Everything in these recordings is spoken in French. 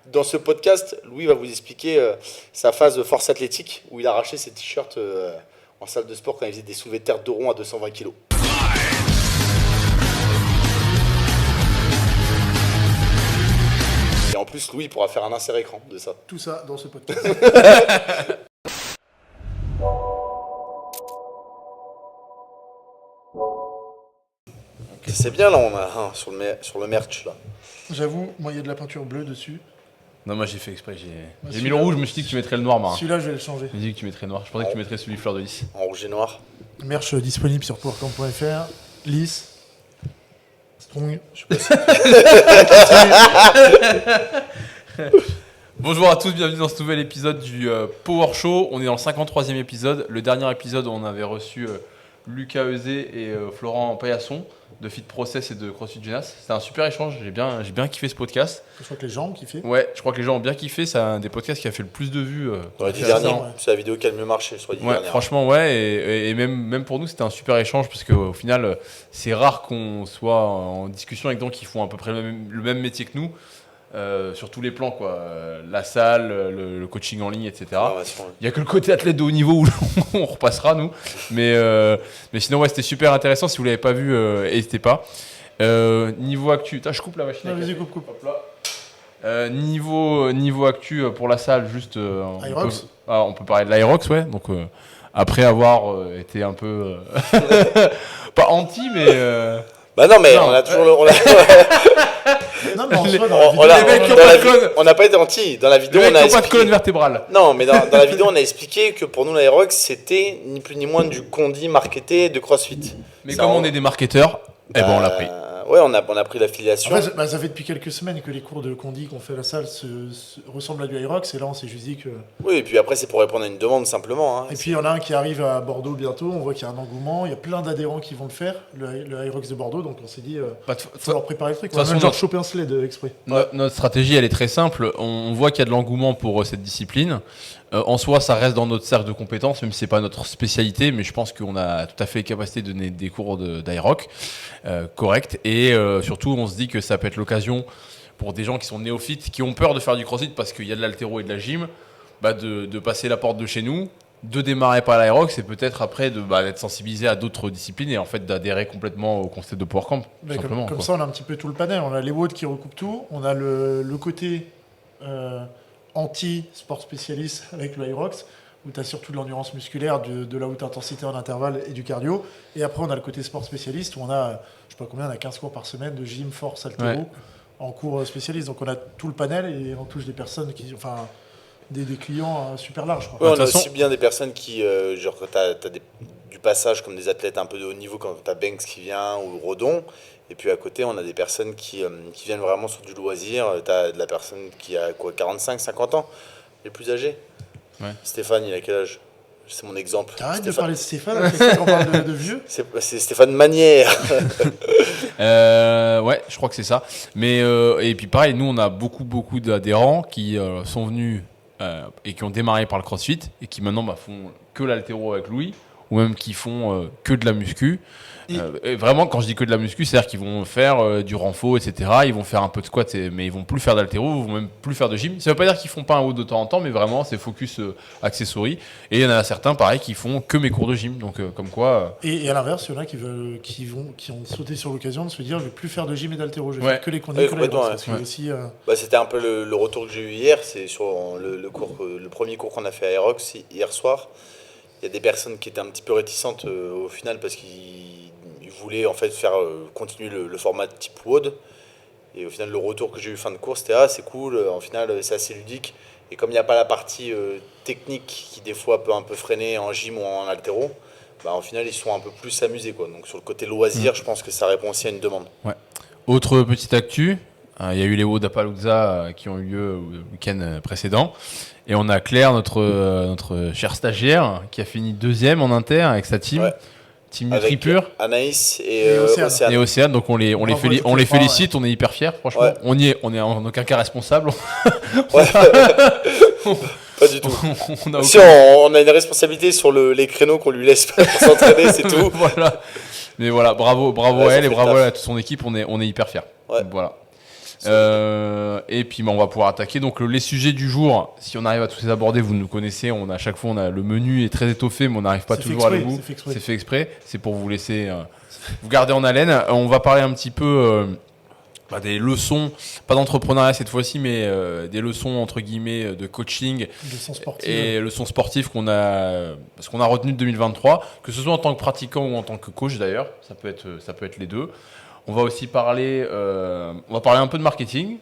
Dans ce podcast, Louis va vous expliquer sa phase de force athlétique où il a arraché ses t-shirts en salle de sport quand il faisait des soulevés de terre de rond à 220 kg. Et en plus, Louis pourra faire un insert écran de ça. Tout ça dans ce podcast. C'est bien là, on a sur le merch là. J'avoue, moi il y a de la peinture bleue dessus. Non, moi j'ai fait exprès, j'ai mis le rouge, je me suis dit que tu mettrais le noir, Marin. Celui-là, je vais le changer. Je me dis que tu mettrais le noir, je pensais que tu mettrais celui fleur de lys. En rouge et noir. Merch disponible sur powercamp.fr. Lisse. Strong. Je sais pas si... Bonjour à tous, bienvenue dans ce nouvel épisode du Power Show. On est dans le 53e épisode. Le dernier épisode, on avait reçu Lucas Euzé et Florent Paillasson de Fit Process et de CrossFit Genas. C'était un super échange, j'ai bien kiffé ce podcast. Je crois que les gens ont kiffé. Ouais, je crois que les gens ont bien kiffé. C'est un des podcasts qui a fait le plus de vues. Dans les 10 derniers, c'est la vidéo qui a le mieux marché sur les 10 dernières. Franchement, ouais. Et même pour nous, c'était un super échange parce qu'au final, c'est rare qu'on soit en discussion avec des gens qui font à peu près le même métier que nous. Sur tous les plans, quoi. La salle, le coaching en ligne, etc. Il n'y a que le côté athlète de haut niveau où on repassera, nous. Mais sinon, ouais, c'était super intéressant. Si vous ne l'avez pas vu, n'hésitez pas. Niveau actu, je coupe la machine. Vas-y, coupe. Hop là. Niveau actu pour la salle, juste. Aerox. On peut parler de l'Aerox, ouais. Donc, après avoir été un peu. pas anti, mais. Bah non, mais on a toujours Non, mais en soi, on n'a pas été anti. Dans la vidéo, on a expliqué... pas de colonne vertébrale. Non, mais dans la vidéo, on a expliqué que pour nous, l'Aerox, c'était ni plus ni moins du condi marketé de CrossFit. Mais comme on est des marketeurs, on l'a pris. Ouais, on a pris l'affiliation. En fait, ça fait depuis quelques semaines que les cours de condi qu'on fait à la salle ressemblent à du Aerox. Et là, on s'est juste dit que... Oui, et puis après, c'est pour répondre à une demande, simplement. Hein. Et puis, il y en a un qui arrive à Bordeaux bientôt. On voit qu'il y a un engouement. Il y a plein d'adhérents qui vont le faire, le Aerox de Bordeaux. Donc, on s'est dit, faut leur préparer le truc. On va même genre choper un sled exprès. Notre stratégie, elle est très simple. On voit qu'il y a de l'engouement pour cette discipline. En soi, ça reste dans notre cercle de compétences, même si c'est pas notre spécialité, mais je pense qu'on a tout à fait capacité de donner des cours d'Aerox corrects. Et surtout, on se dit que ça peut être l'occasion pour des gens qui sont néophytes, qui ont peur de faire du crossfit parce qu'il y a de l'haltéro et de la gym, de passer la porte de chez nous, de démarrer par l'Aerox et peut-être après d'être sensibilisé à d'autres disciplines et en fait d'adhérer complètement au concept de Power Camp. Comme ça, on a un petit peu tout le panel. On a les WOD qui recoupent tout. On a le côté... anti-sport spécialiste avec le Aerox, où tu as surtout de l'endurance musculaire, de la haute intensité en intervalle et du cardio. Et après, on a le côté sport spécialiste, où on a, je sais pas combien, on a 15 cours par semaine de gym, force, haltéro, en cours spécialiste. Donc on a tout le panel et on touche des personnes des clients super larges. Ouais, on a aussi bien des personnes qui, genre quand tu as du passage comme des athlètes un peu de haut niveau, quand tu as Banks qui vient ou Rodon. Et puis à côté, on a des personnes qui viennent vraiment sur du loisir. Tu as de la personne qui a 45, 50 ans, les plus âgés. Ouais. Stéphane, il a quel âge? C'est mon exemple. T'arrêtes de parler de Stéphane, on parle de vieux. C'est Stéphane Manière. Ouais, je crois que c'est ça. Mais, et puis pareil, nous, on a beaucoup d'adhérents qui sont venus et qui ont démarré par le CrossFit et qui maintenant font que l'haltéro avec Louis, ou même qui font que de la muscu. Et vraiment, quand je dis que de la muscu, c'est-à-dire qu'ils vont faire du renfort, etc. Ils vont faire un peu de squat, mais ils vont plus faire d'haltéro, ils vont même plus faire de gym. Ça veut pas dire qu'ils font pas un haut de temps en temps, mais vraiment, c'est focus accessory. Et il y en a certains, pareil, qui font que mes cours de gym. Donc, comme quoi. Et à l'inverse, il y en a qui ont sauté sur l'occasion de se dire, je vais plus faire de gym et d'haltéro, je vais faire que les conditions. C'était un peu le retour que j'ai eu hier. C'est sur le premier cours qu'on a fait à Aerox hier soir. Il y a des personnes qui étaient un petit peu réticentes au final parce qu'ils voulaient en fait faire continuer le format type WOD. Et au final, le retour que j'ai eu fin de cours, c'était c'est cool. En final, c'est assez ludique. Et comme il n'y a pas la partie technique qui des fois peut un peu freiner en gym ou en haltéro, au final, ils sont un peu plus amusés, quoi. Donc sur le côté loisir, je pense que ça répond aussi à une demande. Ouais. Autre petite actu, il y a eu les WOD à Palooza qui ont eu lieu le week-end précédent. Et on a Claire, notre chère stagiaire, qui a fini 2e en inter avec sa team. Ouais. Team NutriPure. Anaïs et Océane. Donc on les félicite, on est hyper fiers, franchement. Ouais. On est en aucun cas responsable. Ouais. Pas du tout. On a une responsabilité sur les créneaux qu'on lui laisse pour s'entraîner, c'est tout. Voilà. Mais voilà, bravo à elle et bravo à toute son équipe, on est hyper fiers. Ouais. Voilà. Et puis on va pouvoir attaquer. Donc les sujets du jour, si on arrive à tous les aborder, vous nous connaissez. À chaque fois, le menu est très étoffé, mais on n'arrive pas toujours à aller au bout. C'est fait exprès. C'est pour vous laisser vous garder en haleine. On va parler un petit peu des leçons, pas d'entrepreneuriat cette fois-ci, mais des leçons entre guillemets de coaching et leçons sportives parce qu'on a retenu de 2023, que ce soit en tant que pratiquant ou en tant que coach d'ailleurs. Ça peut être les deux. On va aussi parler un peu de marketing.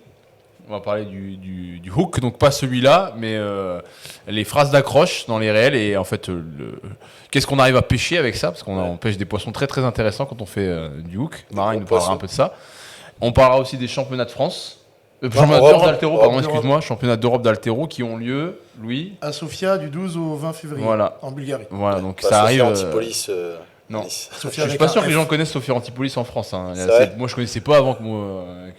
On va parler du hook, donc pas celui-là, mais les phrases d'accroche dans les réels et en fait, qu'est-ce qu'on arrive à pêcher avec ça, parce qu'on pêche des poissons très très intéressants quand on fait du hook. Marin, il nous parlera un peu de ça. On parlera aussi des championnats de France. Championnat d'Europe d'haltéro, pardon, excuse-moi. Championnat d'Europe d'haltéro qui ont lieu, Louis, à Sofia du 12 au 20 février, en Bulgarie. Voilà, donc ça arrive. Antipolis. Non, je suis pas sûr que les gens connaissent Sofia Antipolis en France. Hein. Moi, je connaissais pas avant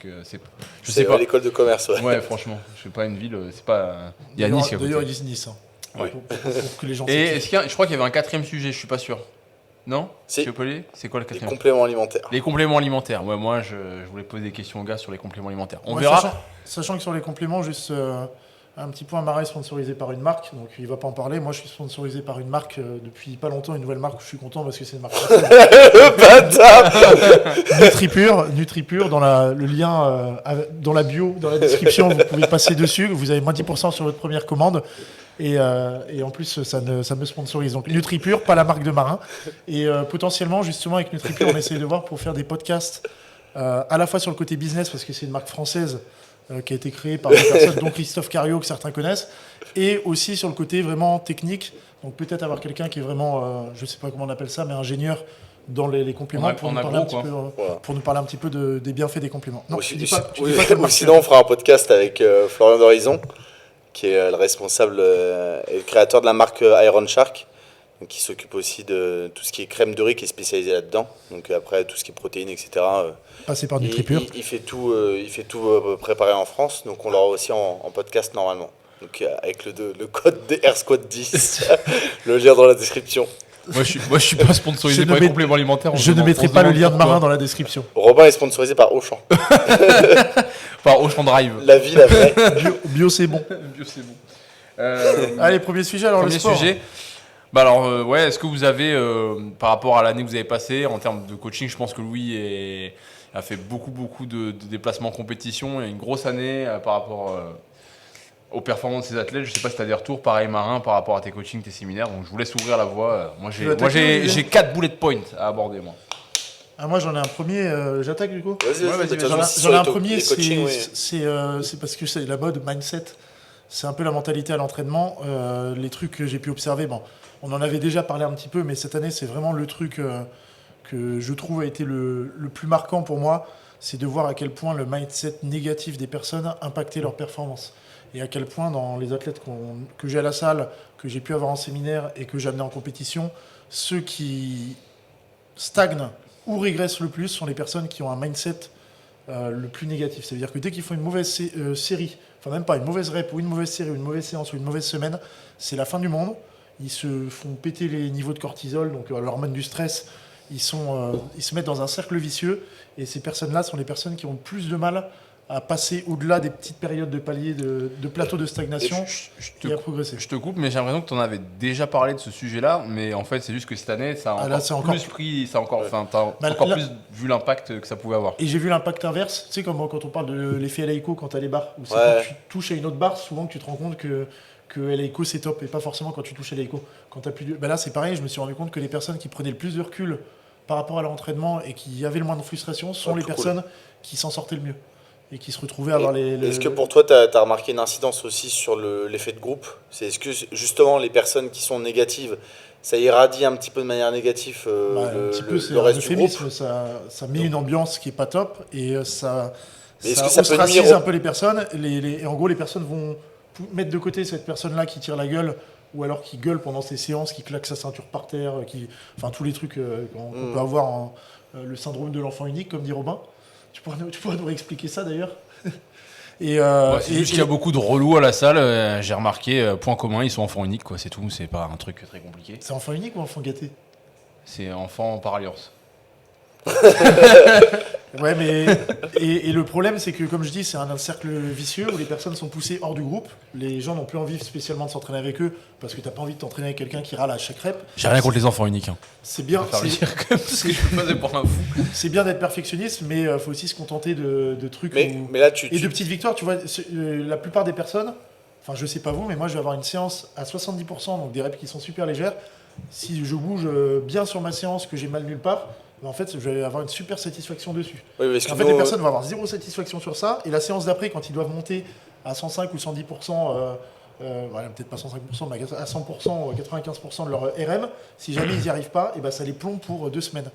je sais pas. L'école de commerce, ouais. Ouais, franchement, je sais pas une ville, c'est pas. Il y a Nice qui a d'ailleurs, ils disent Nice. Hein. Ouais. Pour que les gens. Et je crois qu'il y avait un quatrième sujet, je suis pas sûr. Non ? C'est quoi le quatrième ? Les compléments alimentaires. Les compléments alimentaires. Ouais, moi, je voulais poser des questions aux gars sur les compléments alimentaires. On verra. Sachant que sur les compléments, juste un petit point, Marin est sponsorisé par une marque, donc il va pas en parler. Moi, je suis sponsorisé par une marque depuis pas longtemps, une nouvelle marque où je suis content parce que c'est une marque française. NutriPure, dans le lien dans la bio, dans la description, vous pouvez passer dessus. Vous avez moins 10% sur votre première commande. Et en plus, ça me sponsorise. Donc NutriPure, pas la marque de Marin. Et potentiellement, justement, avec NutriPure, on essaye de voir pour faire des podcasts à la fois sur le côté business, parce que c'est une marque française qui a été créée par des personnes, dont Christophe Cario, que certains connaissent, et aussi sur le côté vraiment technique. Donc peut-être avoir quelqu'un qui est vraiment, je ne sais pas comment on appelle ça, mais ingénieur dans les compléments pour nous parler un petit peu des bienfaits des compléments. Non, sinon, on fera un podcast avec Florian d'Horizon, qui est le responsable et le créateur de la marque Iron Shark, donc qui s'occupe aussi de tout ce qui est crème de riz, qui est spécialisé là-dedans. Donc après, tout ce qui est protéines, etc. Passé par NutriPure. Il fait tout préparé en France, donc on l'aura aussi en podcast normalement. Donc avec le code DR Squad 10, le lien dans la description. Moi, je suis pas sponsorisé par les compléments alimentaires. Je ne mettrai pas le lien de Marin dans la description. Robin est sponsorisé par Auchan. Par Auchan Drive. La vie, la vraie. Bio, c'est bon. Bio, c'est bon. Allez, premier sujet, alors le sport. Est-ce que vous avez, par rapport à l'année que vous avez passée, en termes de coaching, je pense que Louis a fait beaucoup de déplacements en compétition. Il y a une grosse année par rapport aux performances de ses athlètes. Je ne sais pas si tu as des retours, pareil Marin, par rapport à tes coachings, tes séminaires. Donc je vous laisse ouvrir la voie. Moi, j'ai 4 bullet points à aborder, moi. Moi, j'en ai un premier. J'attaque, du coup. Vas-y. J'en ai un premier, c'est parce que c'est la mode mindset. C'est un peu la mentalité à l'entraînement. Les trucs que j'ai pu observer, on en avait déjà parlé un petit peu, mais cette année, c'est vraiment le truc que je trouve a été le plus marquant pour moi. C'est de voir à quel point le mindset négatif des personnes impactait leur performance. Et à quel point, dans les athlètes que j'ai à la salle, que j'ai pu avoir en séminaire et que j'ai amené en compétition, ceux qui stagnent ou régressent le plus sont les personnes qui ont un mindset le plus négatif. C'est-à-dire que dès qu'ils font une mauvaise série, enfin même pas une mauvaise rep ou une mauvaise série ou une mauvaise séance ou une mauvaise semaine, c'est la fin du monde. Ils se font péter les niveaux de cortisol, donc l'hormone du stress. Ils se mettent dans un cercle vicieux et ces personnes-là sont les personnes qui ont le plus de mal à passer au-delà des petites périodes de paliers, de plateaux de stagnation et à progresser. Je te coupe, mais j'ai l'impression que tu en avais déjà parlé de ce sujet-là, mais en fait, c'est juste que cette année, ça a encore plus plus vu l'impact que ça pouvait avoir. Et j'ai vu l'impact inverse, tu sais, comme quand on parle de l'effet LAICO quand tu as les barres, où c'est quand tu touches à une autre barre, souvent que tu te rends compte que LAICO c'est top, et pas forcément quand tu touches à LAICO. Quand t'as plus de... là, c'est pareil, je me suis rendu compte que les personnes qui prenaient le plus de recul par rapport à l'entraînement et qui avaient le moins de frustration sont les personnes qui s'en sortaient le mieux. Et qui se retrouvaient à avoir Est-ce que pour toi, tu as remarqué une incidence aussi sur l'effet de groupe ? Est-ce que justement les personnes qui sont négatives, ça irradie un petit peu de manière négative le reste du groupe ? Ça met une ambiance qui n'est pas top et ça ostracise un peu les personnes. Et en gros, les personnes vont mettre de côté cette personne-là qui tire la gueule ou alors qui gueule pendant ses séances, qui claque sa ceinture par terre, enfin tous les trucs qu'on peut avoir, le syndrome de l'enfant unique, comme dit Robin. Tu pourrais nous réexpliquer ça d'ailleurs. C'est juste qu'il y a beaucoup de relous à la salle. J'ai remarqué, point commun, ils sont enfants uniques, quoi, c'est tout. C'est pas un truc très compliqué. C'est enfant unique ou enfant gâté ? C'est enfant par alliance. Ouais, mais et le problème, c'est que comme je dis, c'est un cercle vicieux où les personnes sont poussées hors du groupe. Les gens n'ont plus envie spécialement de s'entraîner avec eux parce que t'as pas envie de t'entraîner avec quelqu'un qui râle à chaque rep. J'ai rien contre les enfants uniques. Hein. C'est bien, Je vais faire le dire quand même, parce que je me faisais pour un fou. c'est bien d'être perfectionniste, mais faut aussi se contenter de trucs Mais là, et de petites victoires. Tu vois, la plupart des personnes, enfin je sais pas vous, mais moi je vais avoir une séance à 70%, donc des reps qui sont super légères. Si je bouge bien sur ma séance, que j'ai mal nulle part, en fait, je vais avoir une super satisfaction dessus. Oui, parce que En fait, les personnes vont avoir zéro satisfaction sur ça. Et la séance d'après, quand ils doivent monter à 105 ou 110%, voilà, peut-être pas 105%, mais à 100% ou à 95% de leur RM, si jamais ils n'y arrivent pas, et ben ça les plombe pour 2 semaines.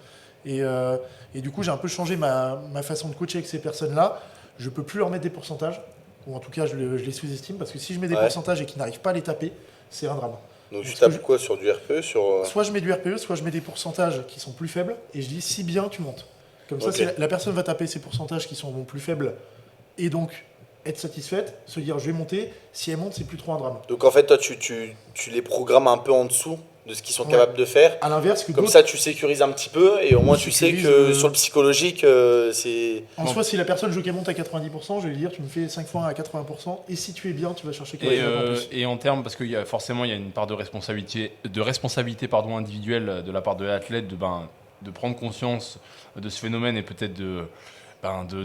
Et du coup, j'ai un peu changé ma façon de coacher avec ces personnes-là. Je peux plus leur mettre des pourcentages, ou en tout cas, je les sous-estime, parce que si je mets des pourcentages et qu'ils n'arrivent pas à les taper, c'est un drame. Donc tu tapes quoi sur du RPE Soit je mets du RPE, soit je mets des pourcentages qui sont plus faibles, et je dis si bien tu montes. Comme ça, si la personne va taper ces pourcentages qui sont plus faibles, et donc être satisfaite, se dire je vais monter, si elle monte, c'est plus trop un drame. Donc en fait, toi, tu les programmes un peu en dessous de ce qu'ils sont capables de faire. À l'inverse, comme ça, tu sécurises un petit peu, et au moins tu sais que sur le psychologique, c'est... En soi, si la personne veut qu'elle monte à 90%, je vais lui dire tu me fais 5 fois à 80%, et si tu es bien, tu vas chercher 80% en plus. Et en termes, parce qu'il y a forcément il y a une part de responsabilité individuelle de la part de l'athlète de prendre conscience de ce phénomène et peut-être de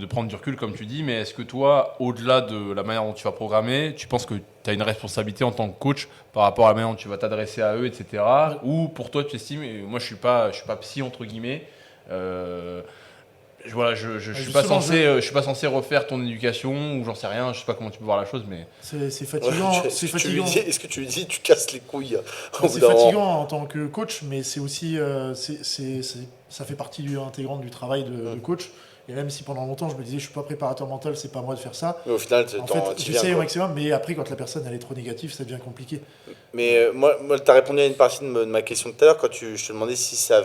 prendre du recul, comme tu dis, mais est-ce que toi, au-delà de la manière dont tu vas programmer, tu penses que tu as une responsabilité en tant que coach par rapport à la manière dont tu vas t'adresser à eux, etc. Ou pour toi, tu estimes, et moi je suis pas psy, entre guillemets, je suis pas censé refaire ton éducation, ou j'en sais rien, je sais pas comment tu peux voir la chose, mais... C'est fatigant. C'est fatigant. Est-ce que tu lui dis, tu casses les couilles C'est fatigant en tant que coach, mais c'est aussi, ça fait partie intégrante du travail de coach. Et même si pendant longtemps je me disais je suis pas préparateur mental, c'est pas à moi de faire ça. Mais au final, j'essaye au maximum, mais après quand la personne elle est trop négative, ça devient compliqué. Mais moi tu as répondu à une partie de ma question tout à l'heure quand je te demandais si ça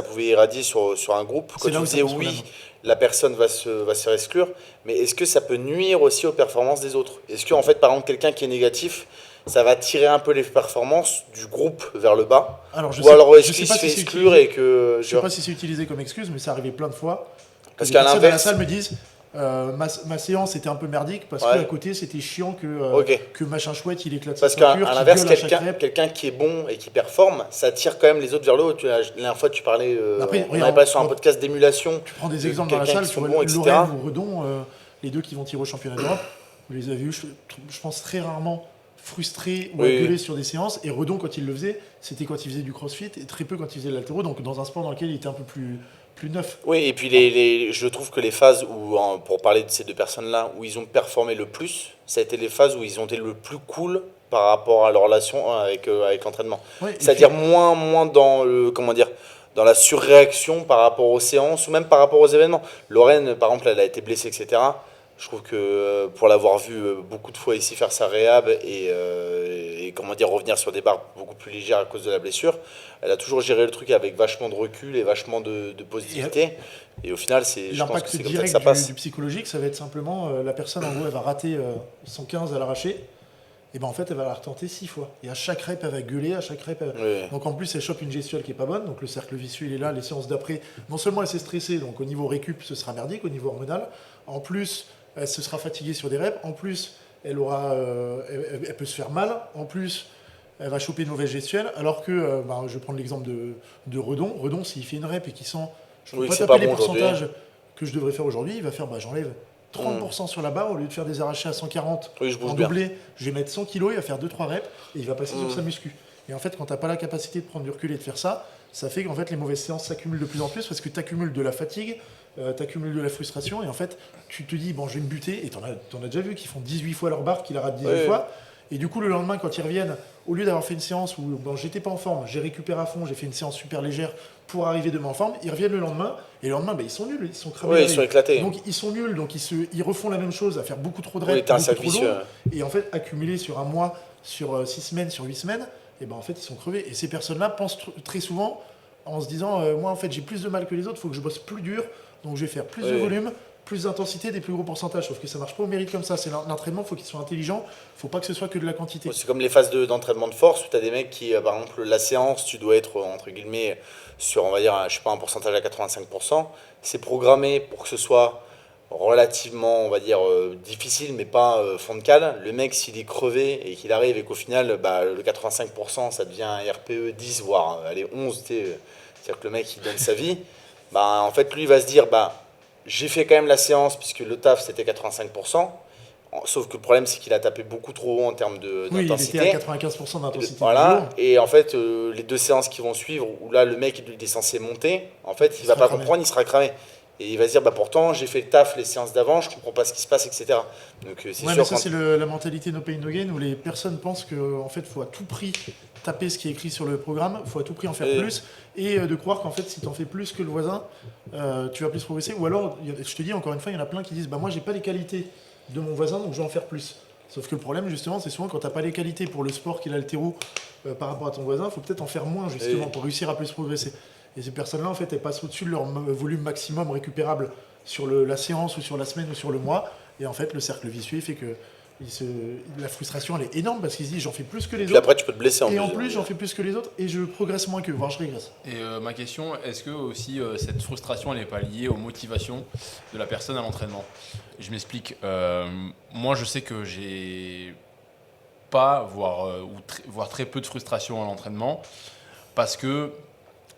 pouvait irradier sur un groupe. Quand tu disais oui, la personne va se exclure, mais est-ce que ça peut nuire aussi aux performances des autres? Est-ce que en fait par exemple quelqu'un qui est négatif, ça va tirer un peu les performances du groupe vers le bas? Alors est-ce qu'il se fait exclure et que... Je sais pas si c'est utilisé comme excuse, mais ça arrivait plein de fois. Parce qu'à l'inverse... la salle me disent ma séance était un peu merdique parce qu'à côté c'était chiant que machin chouette il éclate sa ceinture. Parce qu'à l'inverse, quelqu'un qui est bon et qui performe, ça tire quand même les autres vers le haut. La dernière fois tu parlais, on avait pas sur un podcast d'émulation. Tu prends des exemples dans la salle, sur Lorraine ou Redon, les deux qui vont tirer au championnat d'Europe, vous les avez eu, je pense très rarement frustré ou gueulé sur des séances. Et Redon, quand il le faisait, c'était quand il faisait du crossfit et très peu quand il faisait de l'haltéro, donc dans un sport dans lequel il était un peu plus neuf. Oui, et puis je trouve que les phases où, pour parler de ces deux personnes-là, où ils ont performé le plus, ça a été les phases où ils ont été le plus cool par rapport à leur relation avec l'entraînement. C'est-à-dire moins dans dans la surréaction par rapport aux séances ou même par rapport aux événements. Lorraine, par exemple, elle a été blessée, etc. Je trouve que pour l'avoir vu beaucoup de fois ici faire sa réhab et revenir sur des barres beaucoup plus légères à cause de la blessure, elle a toujours géré le truc avec vachement de recul et vachement de positivité. Et au final, je pense que c'est comme ça que ça passe. Du psychologique, ça va être simplement la personne, en gros, elle va rater 115 à l'arraché. Et ben en fait, elle va la retenter 6 fois. Et à chaque rep, elle va gueuler, à chaque rep, Donc en plus, elle chope une gestuelle qui est pas bonne. Donc le cercle vicieux, il est là. Les séances d'après, non seulement elle s'est stressée, donc au niveau récup, ce sera merdique, au niveau hormonal. En plus, elle se sera fatiguée sur des reps. En plus, elle peut se faire mal. En plus, elle va choper une mauvaise gestuelle. Alors que, je vais prendre l'exemple de Redon. Redon, s'il fait une rep et qu'il sent, je ne peux pas taper les pourcentages que je devrais faire aujourd'hui, il va faire, j'enlève 30% sur la barre, au lieu de faire des arrachés à 140 en doublé, je vais mettre 100 kg, il va faire 2-3 reps et il va passer sur sa muscu. Et en fait, quand tu n'as pas la capacité de prendre du recul et de faire ça, ça fait qu'en fait les mauvaises séances s'accumulent de plus en plus parce que tu accumules de la fatigue, tu accumules de la frustration et en fait tu te dis je vais me buter et t'en as déjà vu qui font 18 fois leur barre, qui la ratent 18 fois. Et du coup, le lendemain, quand ils reviennent, au lieu d'avoir fait une séance où j'étais pas en forme, j'ai récupéré à fond, j'ai fait une séance super légère pour arriver demain en forme, ils reviennent le lendemain, et le lendemain, ils sont nuls, ils sont cramés. Oui, ils sont éclatés. Donc ils sont nuls, donc ils refont la même chose, à faire beaucoup trop de reps, beaucoup trop long. Et en fait, accumulés sur un mois, sur 6 semaines, sur 8 semaines, et en fait, ils sont crevés. Et ces personnes-là pensent très souvent en se disant, moi, en fait, j'ai plus de mal que les autres, il faut que je bosse plus dur, donc je vais faire plus de volume, plus d'intensité, des plus gros pourcentages. Sauf que ça marche pas au mérite comme ça. C'est l'entraînement, il faut qu'il soit intelligent. Il faut pas que ce soit que de la quantité. C'est comme les phases d'entraînement de force où tu as des mecs qui, par exemple, la séance, tu dois être, entre guillemets, sur, on va dire, je sais pas, un pourcentage à 85%. C'est programmé pour que ce soit relativement, on va dire, difficile, mais pas fond de cale. Le mec, s'il est crevé et qu'il arrive et qu'au final, le 85%, ça devient un RPE 10, voire allez, 11, c'est-à-dire que le mec, il donne sa vie, en fait, lui, il va se dire, j'ai fait quand même la séance puisque le taf, c'était 85%. Sauf que le problème, c'est qu'il a tapé beaucoup trop haut en termes d'intensité. Il était à 95% d'intensité. Voilà. Et en fait, les 2 séances qui vont suivre, où là, le mec, il est censé monter, en fait, il va pas comprendre, il sera cramé. Et il va se dire, pourtant, j'ai fait le taf les séances d'avant, je comprends pas ce qui se passe, etc. Donc, c'est sûr. Mais ça, c'est la mentalité no pain, no gain, où les personnes pensent qu'en fait, il faut à tout prix taper ce qui est écrit sur le programme, il faut à tout prix en faire plus, et de croire qu'en fait, si tu en fais plus que le voisin, tu vas plus progresser. Ou alors, je te dis, encore une fois, il y en a plein qui disent, moi, j'ai pas les qualités de mon voisin, donc je vais en faire plus. Sauf que le problème, justement, c'est souvent quand tu n'as pas les qualités pour le sport qu'il a l'haltéro par rapport à ton voisin, il faut peut-être en faire moins, justement, pour réussir à plus progresser. Et ces personnes-là, en fait, elles passent au-dessus de leur volume maximum récupérable sur la séance ou sur la semaine ou sur le mois. Et en fait, le cercle vicieux fait que la frustration, elle est énorme parce qu'ils se disent, j'en fais plus que les autres. Et après, tu peux te blesser en plus, j'en fais plus que les autres et je progresse moins qu'eux, voire je régresse. Et ma question, est-ce que aussi cette frustration, elle n'est pas liée aux motivations de la personne à l'entraînement? Je m'explique. Moi, je sais que j'ai pas, voire très peu de frustration à l'entraînement parce que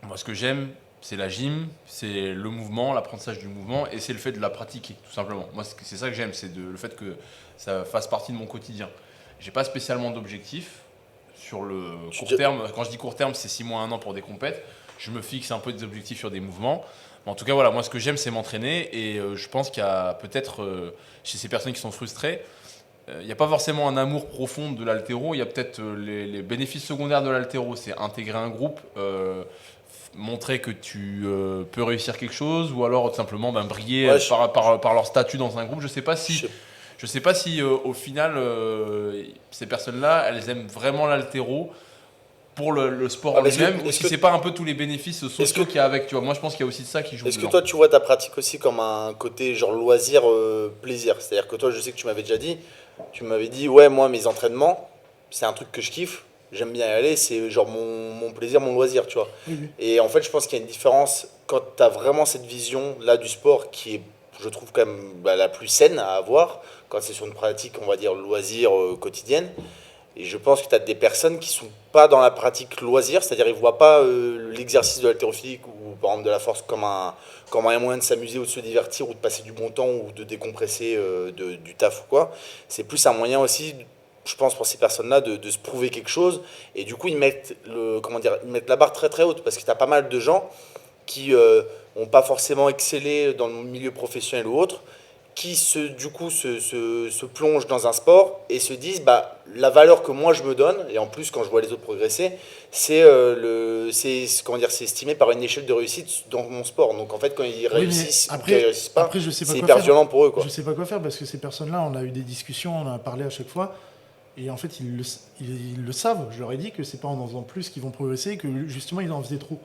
moi, ce que j'aime, c'est la gym, c'est le mouvement, l'apprentissage du mouvement et c'est le fait de la pratiquer, tout simplement. Moi, c'est ça que j'aime, c'est le fait que ça fasse partie de mon quotidien. J'ai pas spécialement d'objectifs sur le court terme. Quand je dis court terme, c'est 6 mois, 1 an pour des compètes. Je me fixe un peu des objectifs sur des mouvements. Mais en tout cas, voilà, moi, ce que j'aime, c'est m'entraîner et je pense qu'il y a peut-être, chez ces personnes qui sont frustrées, il n'y a pas forcément un amour profond de l'haltéro. Il y a peut-être les bénéfices secondaires de l'haltéro, c'est intégrer un groupe, montrer que tu peux réussir quelque chose ou alors tout simplement briller par leur statut dans un groupe. Je sais pas si au final ces personnes-là, elles aiment vraiment l'haltéro pour le sport en lui-même ou si c'est pas un peu tous les bénéfices sociaux qu'il y a avec, tu vois. Moi je pense qu'il y a aussi de ça qui joue. Est-ce que toi tu vois ta pratique aussi comme un côté genre loisir plaisir? C'est-à-dire que toi, je sais que tu m'avais déjà dit, ouais, moi mes entraînements, c'est un truc que je kiffe. J'aime bien y aller, c'est genre mon plaisir, mon loisir, tu vois. Et en fait, je pense qu'il y a une différence quand tu as vraiment cette vision là du sport qui est, je trouve, quand même la plus saine à avoir, quand c'est sur une pratique, on va dire, loisir quotidienne. Et je pense que tu as des personnes qui sont pas dans la pratique loisir, c'est-à-dire ils voient pas l'exercice de l'haltérophilie ou par exemple de la force comme un moyen de s'amuser ou de se divertir ou de passer du bon temps ou de décompresser du taf ou quoi. C'est plus un moyen aussi, je pense, pour ces personnes-là de se prouver quelque chose. Et du coup, ils mettent la barre très très haute parce que tu as pas mal de gens qui n'ont pas forcément excellé dans le milieu professionnel ou autre, qui se plongent dans un sport et se disent la valeur que moi je me donne, et en plus quand je vois les autres progresser, c'est estimé par une échelle de réussite dans mon sport. Donc en fait quand ils réussissent ou qu'ils réussissent pas, c'est hyper violent pour eux, quoi. Je sais pas quoi faire parce que ces personnes-là, on a eu des discussions, on en a parlé à chaque fois. Et en fait, ils le savent. Je leur ai dit que c'est pas en faisant plus qu'ils vont progresser, que justement, ils en faisaient trop.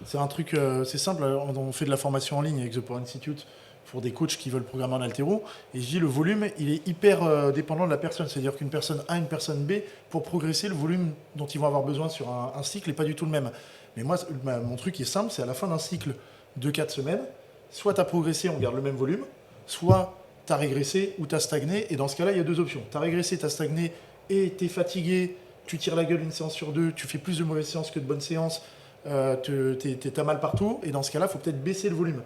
C'est un truc, c'est simple. On fait de la formation en ligne avec The Power Institute pour des coachs qui veulent programmer en haltéro. Et je dis, le volume, il est hyper dépendant de la personne. C'est-à-dire qu'une personne A, une personne B, pour progresser, le volume dont ils vont avoir besoin sur un cycle n'est pas du tout le même. Mais moi, mon truc est simple, c'est à la fin d'un cycle de 4 semaines, soit tu as progressé, on garde le même volume, soit tu as régressé ou tu as stagné. Et dans ce cas-là, il y a 2 options. Tu as régressé, tu as stagné, et tu es fatigué, tu tires la gueule une séance sur 2, tu fais plus de mauvaises séances que de bonnes séances, t'as mal partout, et dans ce cas-là, il faut peut-être baisser le volume.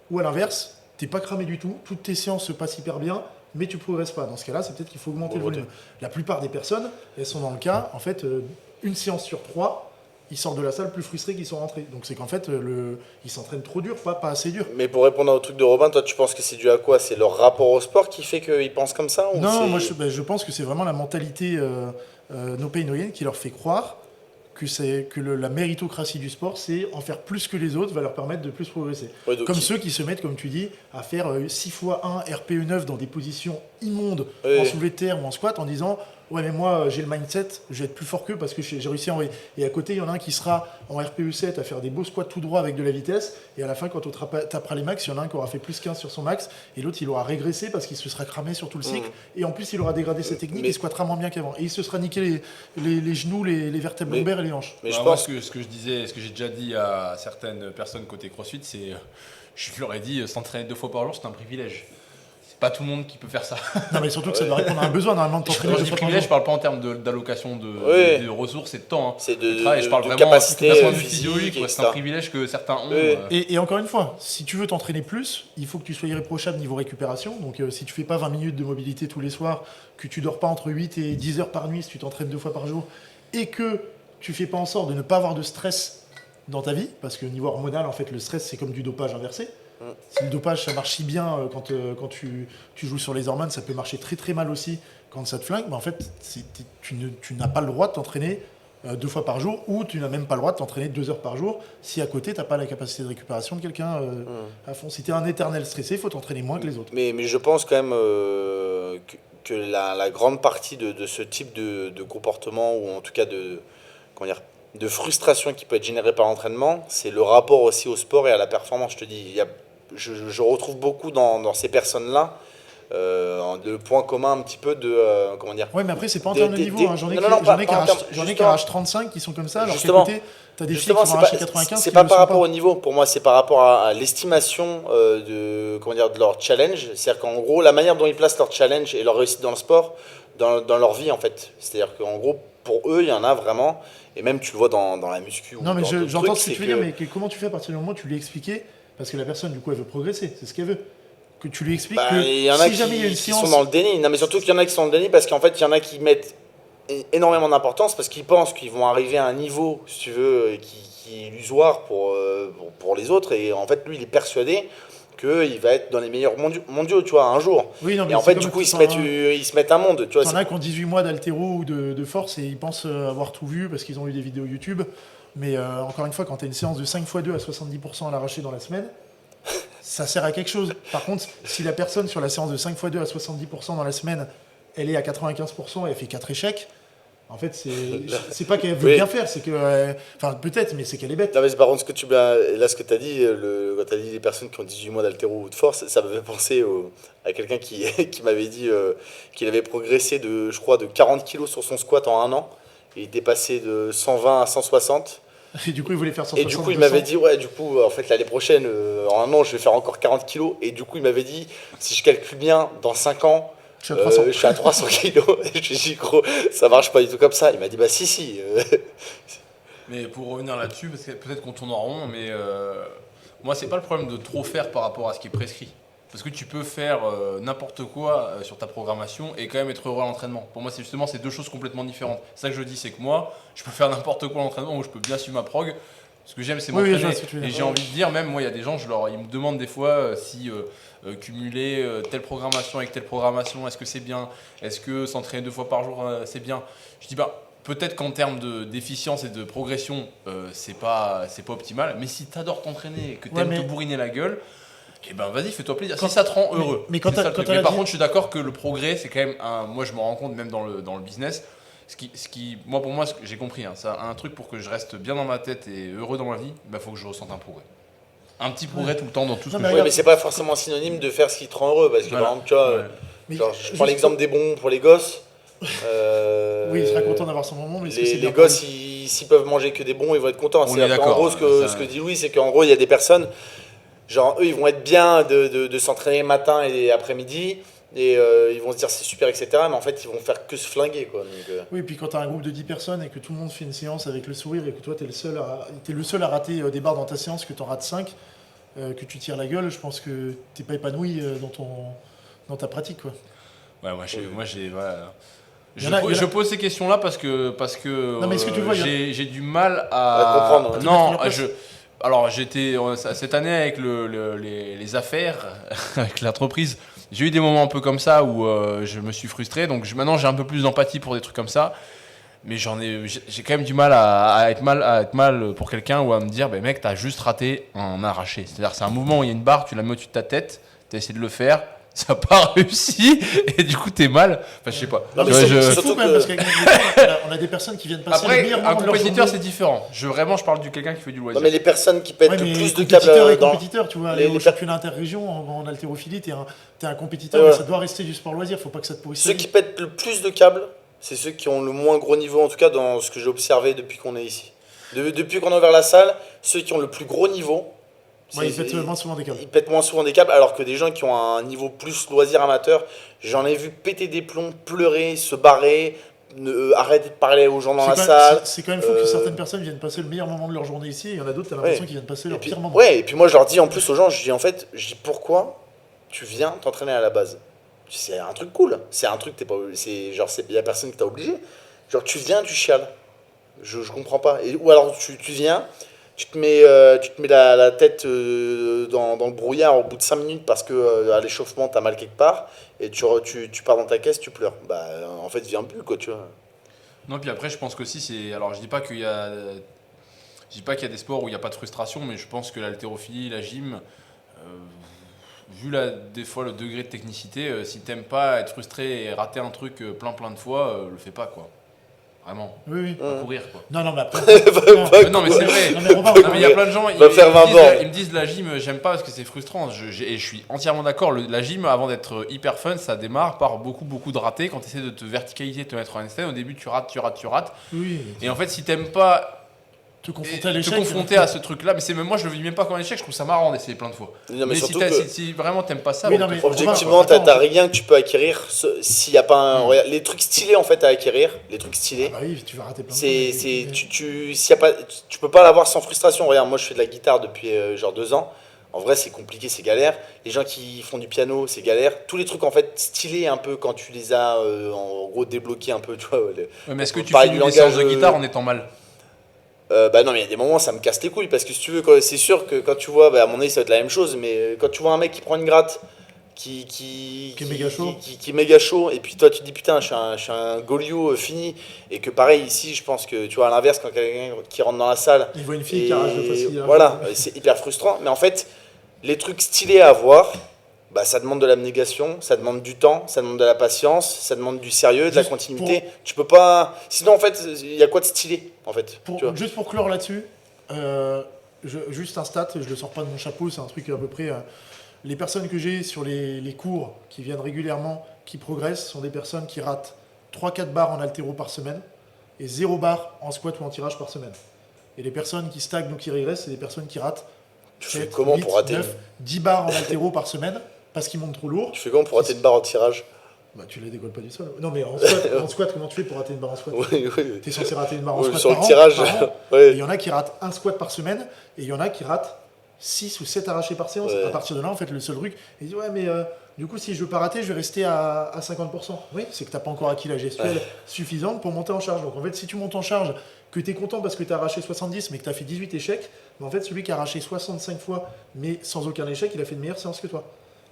Ou à l'inverse, t'es pas cramé du tout, toutes tes séances se passent hyper bien, mais tu progresses pas. Dans ce cas-là, c'est peut-être qu'il faut augmenter le volume. La plupart des personnes, elles sont dans le cas, en fait, une séance sur 3, ils sortent de la salle plus frustrés qu'ils sont rentrés. Donc c'est qu'en fait, ils s'entraînent trop dur, pas assez dur. Mais pour répondre au truc de Robin, toi tu penses que c'est dû à quoi? C'est leur rapport au sport qui fait qu'ils pensent comme ça ou Non, moi je pense que c'est vraiment la mentalité no pain no gain qui leur fait croire que la méritocratie du sport, c'est en faire plus que les autres va leur permettre de plus progresser. Ouais, comme ceux qui se mettent, comme tu dis, à faire 6 x 1 RPE 9 dans des positions immondes en soulevé de terre ou en squat en disant ouais, mais moi, j'ai le mindset, je vais être plus fort qu'eux parce que j'ai réussi à envoyer. Et à côté, il y en a un qui sera en RPE7 à faire des beaux squats tout droit avec de la vitesse. Et à la fin, quand on tapera les max, il y en a un qui aura fait plus 15 sur son max. Et l'autre, il aura régressé parce qu'il se sera cramé sur tout le cycle. Et en plus, il aura dégradé sa technique, il squattera moins bien qu'avant. Et il se sera niqué les genoux, les vertèbres lombaires et les hanches. Mais je pense que ce que je disais, ce que j'ai déjà dit à certaines personnes côté CrossFit, c'est. Je leur ai dit, s'entraîner 2 fois par jour, c'est un privilège. Pas tout le monde qui peut faire ça. Non, mais surtout que ça doit répondre à un besoin normalement de t'entraîner. Quand je dis privilège, je parle pas en termes d'allocation de ressources et de temps. Hein. C'est je parle vraiment capacité d'un point de vue physique, physiologique. C'est un privilège que certains ont. Et encore une fois, si tu veux t'entraîner plus, il faut que tu sois irréprochable niveau récupération. Donc si tu fais pas 20 minutes de mobilité tous les soirs, que tu dors pas entre 8 et 10 heures par nuit si tu t'entraînes 2 fois par jour, et que tu fais pas en sorte de ne pas avoir de stress dans ta vie, parce que niveau hormonal, en fait, le stress, c'est comme du dopage inversé. Si le dopage, ça marche si bien quand tu joues sur les hormones, ça peut marcher très très mal aussi quand ça te flingue. Mais en fait, tu n'as pas le droit de t'entraîner 2 fois par jour, ou tu n'as même pas le droit de t'entraîner 2 heures par jour si à côté, tu n'as pas la capacité de récupération de quelqu'un à fond. Si tu es un éternel stressé, il faut t'entraîner moins que les autres. Mais je pense quand même que la grande partie de ce type de comportement, ou en tout cas de frustration qui peut être générée par l'entraînement, c'est le rapport aussi au sport et à la performance. Je te dis, je retrouve beaucoup dans ces personnes-là le point commun un petit peu de comment dire. Ouais, mais après c'est pas en termes de niveau. J'en ai qui arrachent 35 qui sont comme ça, alors qu'à côté t'as des filles qui vont arracher 95. C'est pas par rapport au niveau. Pour moi, c'est par rapport à l'estimation de leur challenge. C'est-à-dire qu'en gros, la manière dont ils placent leur challenge et leur réussite dans le sport, dans leur vie en fait. C'est-à-dire qu'en gros, pour eux, il y en a vraiment. Et même tu le vois dans la muscu. Non, mais j'entends ce que tu veux dire, mais comment tu fais à partir du moment où tu lui expliquais? Parce que la personne, du coup, elle veut progresser, c'est ce qu'elle veut. Que tu lui expliques que y en a si jamais il y a une qui séance... sont dans le déni. Non, mais surtout qu'il y en a qui sont dans le déni parce qu'en fait, il y en a qui mettent énormément d'importance parce qu'ils pensent qu'ils vont arriver à un niveau, si tu veux, qui est illusoire pour les autres. Et en fait, lui, il est persuadé qu'il va être dans les meilleurs mondiaux, tu vois, un jour. Oui, non, mais et en fait, du coup, ils se mettent un monde. Tu vois, t'en as qui ont 18 mois d'haltéro ou de force et ils pensent avoir tout vu parce qu'ils ont eu des vidéos YouTube. Mais encore une fois, quand tu as une séance de 5x2 à 70% à l'arraché dans la semaine, ça sert à quelque chose. Par contre, si la personne sur la séance de 5x2 à 70% dans la semaine, elle est à 95% et elle fait 4 échecs, en fait, c'est pas qu'elle veut bien faire, c'est que... Enfin, peut-être, mais c'est qu'elle est bête. Non, mais par contre, ce que tu as dit, quand tu as dit les personnes qui ont 18 mois d'haltéro ou de force, ça m'avait pensé à quelqu'un qui m'avait dit qu'il avait progressé de 40 kilos sur son squat en un an. Il était passé de 120 à 160. Et du coup, il voulait faire 160. Et du coup, il m'avait dit, ouais, du coup, en fait, l'année prochaine, en un an, je vais faire encore 40 kilos. Et du coup, il m'avait dit, si je calcule bien, dans 5 ans, je suis à 300 kilos. Et je lui ai dit, gros, ça marche pas du tout comme ça. Il m'a dit, bah si. Mais pour revenir là-dessus, parce que peut-être qu'on tourne en rond, mais moi, c'est pas le problème de trop faire par rapport à ce qui est prescrit. Parce que tu peux faire n'importe quoi sur ta programmation et quand même être heureux à l'entraînement. Pour moi, c'est 2 choses complètement différentes. C'est ça que je dis, c'est que moi, je peux faire n'importe quoi à l'entraînement ou je peux bien suivre ma prog. Ce que j'aime, c'est m'entraîner. Et j'ai envie de dire, même moi, il y a des gens, ils me demandent des fois si cumuler telle programmation avec telle programmation, est-ce que c'est bien? Est-ce que s'entraîner 2 fois par jour, c'est bien? Je dis, peut-être qu'en termes d'efficience et de progression, c'est pas optimal. Mais si tu adores t'entraîner et que tu aimes te bourriner la gueule, eh ben vas-y, fais-toi plaisir. Si ça te rend heureux. Mais par contre, je suis d'accord que le progrès, c'est quand même moi, je me rends compte même dans le business. Pour moi, ce que j'ai compris, c'est un truc pour que je reste bien dans ma tête et heureux dans ma vie. Il faut que je ressente un progrès. Un petit progrès tout le temps dans tout ce que je fais. Oui, mais c'est pas forcément synonyme de faire ce qui te rend heureux. Parce que par exemple, tu vois, je prends l'exemple des bonbons pour les gosses. Oui, il sera content d'avoir son bonbon, mais les gosses, s'ils peuvent manger que des bonbons, ils vont être contents. On est d'accord. En gros, ce que dit Louis, c'est qu'en gros, il y a des personnes. Genre, eux, ils vont être bien de s'entraîner matin et après-midi, et ils vont se dire c'est super, etc. Mais en fait, ils vont faire que se flinguer, quoi. Donc, Oui, puis quand tu as un groupe de 10 personnes et que tout le monde fait une séance avec le sourire et que toi, tu es le seul à rater des barres dans ta séance, que tu en rates 5, que tu tires la gueule, je pense que tu n'es pas épanoui dans ta pratique, quoi. Ouais, je pose ces questions-là parce que non, mais est-ce que tu vois, j'ai du mal à comprendre. Non, alors j'étais cette année avec les affaires, avec l'entreprise, j'ai eu des moments un peu comme ça où je me suis frustré, donc maintenant j'ai un peu plus d'empathie pour des trucs comme ça, mais j'ai quand même du mal à être mal pour quelqu'un ou à me dire, mec, t'as juste raté un arraché. C'est-à-dire c'est un mouvement où il y a une barre, tu la mets au-dessus de ta tête, t'as essayé de le faire, ça n'a pas réussi, et du coup, t'es mal. Enfin, je sais pas. Non, mais c'est fou quand même, parce qu'avec on a des personnes qui viennent passer le Après, meilleur un moment de leur compétiteur, journée. c'est différent. Vraiment, je parle de quelqu'un qui fait du loisir. Non, mais les personnes qui pètent Ouais, le mais plus de compétiteur et câbles dans. compétiteur, tu vois, les- au les championnat interrégion en haltérophilie, t'es un compétiteur, Ouais, mais ouais. ça doit rester du sport loisir, faut pas que ça te pourrisse Ceux la qui vie. pètent le plus de câbles, c'est ceux qui ont le moins gros niveau, en tout cas dans ce que j'ai observé depuis qu'on est ici. Depuis qu'on a ouvert la salle, ceux qui ont le plus gros niveau, Ouais, ils pètent moins souvent des câbles. ils pètent moins souvent des câbles, alors que des gens qui ont un niveau plus loisir amateur, j'en ai vu péter des plombs, pleurer, se barrer, arrêter de parler aux gens dans la salle. C'est quand même fou que certaines personnes viennent passer le meilleur moment de leur journée ici, et il y en a d'autres, t'as l'impression qu'ils viennent passer Et leur puis, pire moment. ouais, et puis moi je leur dis en plus aux gens, je dis pourquoi tu viens t'entraîner à la base? C'est un truc cool, c'est un truc, t'es pas, c'est genre, il y a personne qui t'a obligé. Genre tu viens, tu chiales. Je comprends pas. Ou alors tu viens, tu te mets la tête dans le brouillard au bout de 5 minutes parce que à l'échauffement t'as mal quelque part et tu pars dans ta caisse, tu pleures. Bah en fait viens plus quoi, tu vois. Non, puis après, je pense qu'aussi, c'est. Alors, je dis pas qu'il y a. Je dis pas qu'il y a des sports où il n'y a pas de frustration, mais je pense que l'haltérophilie, la gym, vu des fois le degré de technicité, si t'aimes pas être frustré et rater un truc plein de fois, le fais pas quoi. Vraiment. Oui, oui. Pas courir quoi. Non, mais après. Non, mais c'est vrai. Non, mais Robin, Non, mais il y a plein de gens, Va faire 20 bornes. ils me disent la gym, j'aime pas parce que c'est frustrant. Et je suis entièrement d'accord. La gym, avant d'être hyper fun, ça démarre par beaucoup de ratés. Quand tu essaies de te verticaliser, de te mettre en handstand, au début tu rates. Oui, Et en fait, si t'aimes pas te confronter à l'échec. te confronter à ce truc-là, mais c'est même moi, je le vis même pas comme un échec. Je trouve ça marrant d'essayer plein de fois. Non, mais Mais si, surtout que, si vraiment t'aimes pas ça, Oui, bon, non, mais- objectivement, Attends, t'as rien que tu peux acquérir s'il y a pas un. Regarde, les trucs stylés en fait à acquérir, les trucs stylés. Ah bah oui, tu vas rater plein de C'est, choses. c'est, s'il y a pas, tu peux pas l'avoir sans frustration. Regarde, moi je fais de la guitare depuis genre 2 ans. En vrai, c'est compliqué, c'est galère. Les gens qui font du piano, c'est galère. Tous les trucs en fait stylés un peu quand tu les as en gros débloqués un peu, tu vois. Ouais, mais est-ce que tu Pareil, fais du des séances langage, de guitare en étant mal? Bah non, mais il y a des moments ça me casse les couilles parce que si tu veux, c'est sûr que quand tu vois, bah, à mon avis ça va être la même chose, mais quand tu vois un mec qui prend une gratte, qui est méga chaud. qui est méga chaud, et puis toi tu te dis putain, je suis un Goliot fini, et que pareil ici, je pense que tu vois à l'inverse, quand quelqu'un qui rentre dans la salle, Il voit une fille qui arrache de facile. voilà, c'est hyper frustrant, mais en fait, les trucs stylés à avoir, bah, ça demande de l'abnégation, ça demande du temps, ça demande de la patience, ça demande du sérieux, de la Juste continuité. Tu peux pas. Sinon, en fait, il y a quoi de stylé, en fait, tu vois. Juste pour clore là-dessus, juste un stat, je le sors pas de mon chapeau, c'est un truc à peu près. Les personnes que j'ai sur les cours qui viennent régulièrement, qui progressent, sont des personnes qui ratent 3-4 barres en haltéro par semaine et 0 barres en squat ou en tirage par semaine. Et les personnes qui stagnent ou qui régressent, c'est des personnes qui ratent Tu fais 7, comment 8, pour rater 9, 10 barres en haltéro par semaine parce qu'ils montent trop lourd. Tu fais comment pour rater une barre en tirage? Bah, tu les décolles pas du sol. Non, mais en squat, comment tu fais pour rater une barre en squat? Oui. Tu es censé rater une barre en Ouais, squat sur par le an, tirage, par an. ouais. Et il y en a qui ratent un squat par semaine et il y en a qui ratent 6 ou 7 arrachés par séance. Ouais. À partir de là, en fait, le seul truc, il dit ouais, mais du coup, si je veux pas rater, je vais rester à 50%. Oui, c'est que t'as pas encore acquis la gestuelle suffisante pour monter en charge. Donc en fait, si tu montes en charge, que tu es content parce que tu as arraché 70 mais que tu as fait 18 échecs, mais en fait, celui qui a arraché 65 fois mais sans aucun échec, il a fait une meilleure séance que toi.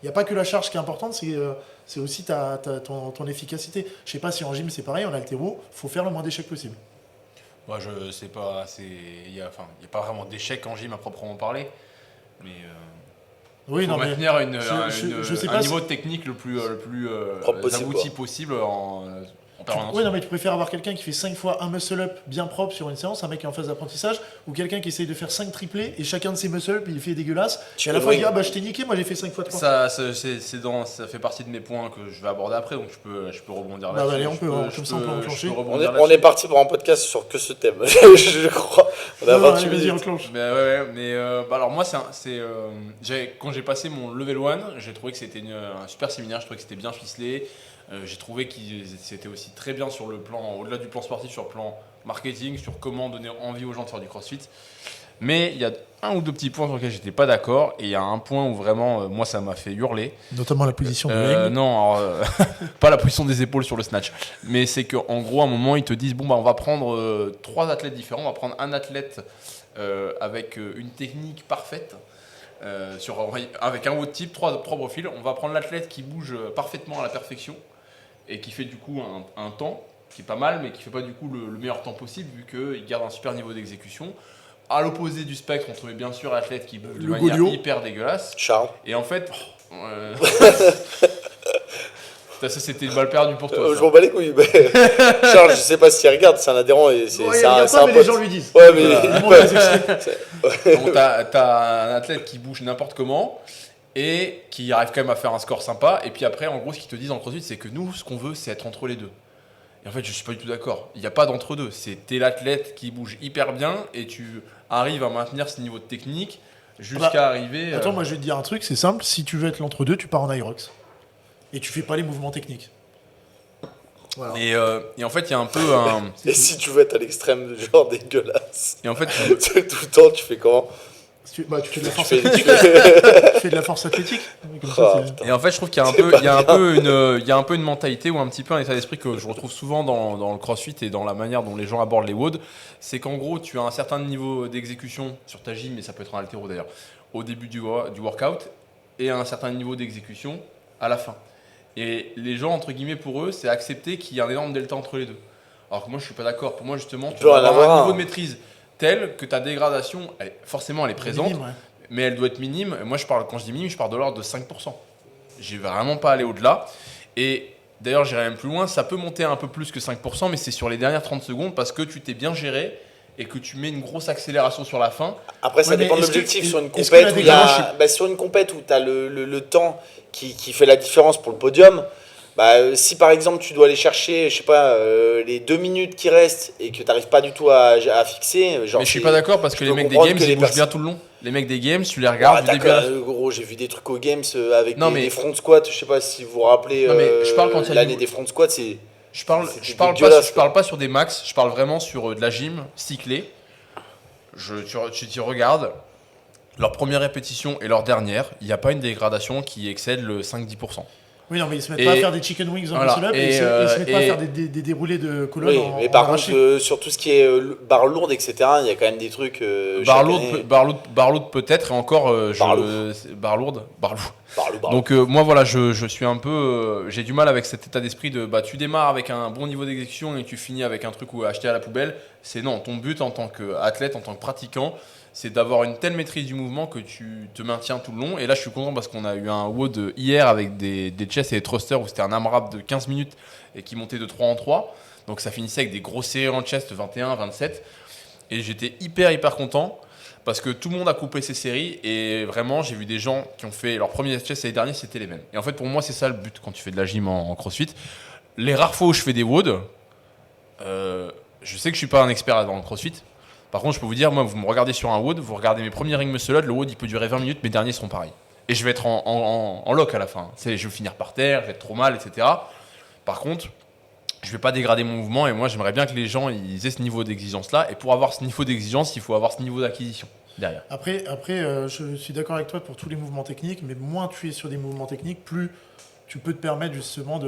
Il n'y a pas que la charge qui est importante, c'est aussi ton efficacité. Je sais pas si en gym c'est pareil, en haltéro, faut faire le moins d'échecs possible. Moi, je sais pas. Il y a pas vraiment d'échec en gym à proprement parler, mais Oui, faut non, mais maintenir je sais un pas niveau de technique le plus Propre possible, abouti quoi. possible en permanence. Oui, non, mais tu préfères avoir quelqu'un qui fait 5 fois un muscle-up bien propre sur une séance, un mec qui est en phase d'apprentissage, ou quelqu'un qui essaye de faire 5 triplés et chacun de ses muscle-up il fait dégueulasse. Et à la fois il dit ah bah je t'ai niqué, moi j'ai fait 5 fois 3. Ça fait partie de mes points que je vais aborder après, donc je peux rebondir Bah, là-dessus. allez, on peut enclencher. On est parti pour un podcast sur que ce thème, je crois. On a Non, 28 allez, vas-y, minutes. enclenche. Mais alors moi quand j'ai passé mon level 1, j'ai trouvé que c'était un super séminaire, je trouvais que c'était bien ficelé. J'ai trouvé qu'ils c'était aussi très bien sur le plan, au-delà du plan sportif, sur le plan marketing, sur comment donner envie aux gens de faire du crossfit. Mais il y a un ou deux petits points sur lesquels j'étais pas d'accord, et il y a un point où vraiment, moi, ça m'a fait hurler. Notamment la position de Weng. Non, alors, pas la position des épaules sur le snatch, mais c'est qu'en gros, à un moment, ils te disent, bon, bah, on va prendre 3 athlètes différents, on va prendre un athlète avec une technique parfaite, avec un haut type, 3 profils, on va prendre l'athlète qui bouge parfaitement à la perfection, et qui fait du coup un temps qui est pas mal, mais qui fait pas du coup le meilleur temps possible, vu qu'il garde un super niveau d'exécution. À l'opposé du spectre, on trouvait bien sûr l'athlète qui bouge de manière hyper dégueulasse. Charles. Et en fait, Ça, c'était une balle perdue pour toi. Je m'en bats les couilles. Charles, je sais pas s'il regarde, c'est un adhérent et c'est Ouais, un mais pote. les gens lui disent. Ouais, mais Donc, t'as un athlète qui bouge n'importe comment et qui arrive quand même à faire un score sympa. Et puis après, en gros, ce qu'ils te disent en CrossFit, c'est que nous, ce qu'on veut, c'est être entre les deux. Et en fait, je suis pas du tout d'accord. Il n'y a pas d'entre-deux. T'es l'athlète qui bouge hyper bien et tu arrives à maintenir ce niveau de technique jusqu'à arriver. Attends, moi je vais te dire un truc, c'est simple. Si tu veux être l'entre-deux, tu pars en Aerox. Et tu fais pas les mouvements techniques. Voilà. Et en fait, il y a un peu un. Et si tu veux être à l'extrême, genre dégueulasse. Et en fait, tout le temps, tu fais comment? Tu fais de la force Tu athlétique. fais- Tu fais de la force athlétique. Comme ça, Oh, c'est- putain. Et en fait, je trouve qu'il y a un C'est peu, pas il y a un bien. peu une mentalité ou un petit peu un état d'esprit que je retrouve souvent dans le CrossFit et dans la manière dont les gens abordent les WOD. C'est qu'en gros, tu as un certain niveau d'exécution sur ta gym, mais ça peut être un haltéro d'ailleurs, au début du workout, et un certain niveau d'exécution à la fin. Et les gens, entre guillemets, pour eux, c'est accepter qu'il y a un énorme delta entre les deux. Alors que moi, je suis pas d'accord. Pour moi, justement, tu peut dois en avoir avoir un un. niveau de maîtrise tel que ta dégradation, forcément, elle est présente, minime, ouais. mais elle doit être minime. Moi, quand je dis minime, je parle de l'ordre de 5%. Je vais vraiment pas aller au-delà. Et d'ailleurs, j'irai même plus loin. Ça peut monter un peu plus que 5%, mais c'est sur les dernières 30 secondes parce que tu t'es bien géré et que tu mets une grosse accélération sur la fin. Après, ça Ouais, mais dépend de est-ce que- l'objectif. Sur une est-ce que la compète où il y a, dégradation- sur une compète où tu as le temps qui fait la différence pour le podium, si par exemple tu dois aller chercher, je sais pas, les 2 minutes qui restent et que tu n'arrives pas du tout à fixer, genre. Mais je suis pas d'accord parce que les peux mecs des comprendre games, que ils les bougent personnes- bien tout le long. Les mecs des games, tu les regardes du début à la fin. Gros, j'ai vu des trucs aux games avec Non, des mais- front squats. Je sais pas si vous vous rappelez Non, mais je parle quand il y a l'année du- des front squats. C'est Je parle, C'était je parle dégueulasse, pas, pas sur des max, je parle vraiment sur de la gym cyclée. Tu t'y regardes, leur première répétition et leur dernière, il n'y a pas une dégradation qui excède le 5-10%. Oui, non, mais ils se mettent Et- pas à faire des chicken wings en voilà, muscle-up et, et, ils se mettent pas à et- faire des déroulés de colonne oui, en mais par en contre, arraché. sur tout ce qui est barre lourde, etc., il y a quand même des trucs. Barre chaque lourde, année. barre lourde peut-être, et encore, barre lourde. Barre lourde. Donc moi voilà, je suis un peu, j'ai du mal avec cet état d'esprit de tu démarres avec un bon niveau d'exécution et tu finis avec un truc où acheter à la poubelle. C'est non, ton but en tant qu'athlète, en tant que pratiquant, c'est d'avoir une telle maîtrise du mouvement que tu te maintiens tout le long. Et là je suis content parce qu'on a eu un WOD hier avec des chests et des thrusters où c'était un AMRAP de 15 minutes et qui montait de 3 en 3. Donc ça finissait avec des grosses séries en chest 21, 27. Et j'étais hyper content. Parce que tout le monde a coupé ses séries et vraiment j'ai vu des gens qui ont fait leur premier chest et les derniers c'était les mêmes. Et en fait pour moi c'est ça le but quand tu fais de la gym en CrossFit. Les rares fois où je fais des WOD, je sais que je suis pas un expert dans le CrossFit. Par contre je peux vous dire, moi vous me regardez sur un WOD, vous regardez mes premiers ring muscle up, le WOD il peut durer 20 minutes, mes derniers seront pareils. Et je vais être en lock à la fin. Je vais finir par terre, je vais être trop mal, etc. Par contre, je vais pas dégrader mon mouvement et moi j'aimerais bien que les gens ils aient ce niveau d'exigence là. Et pour avoir ce niveau d'exigence, il faut avoir ce niveau d'acquisition derrière. Après, je suis d'accord avec toi pour tous les mouvements techniques, mais moins tu es sur des mouvements techniques, plus tu peux te permettre justement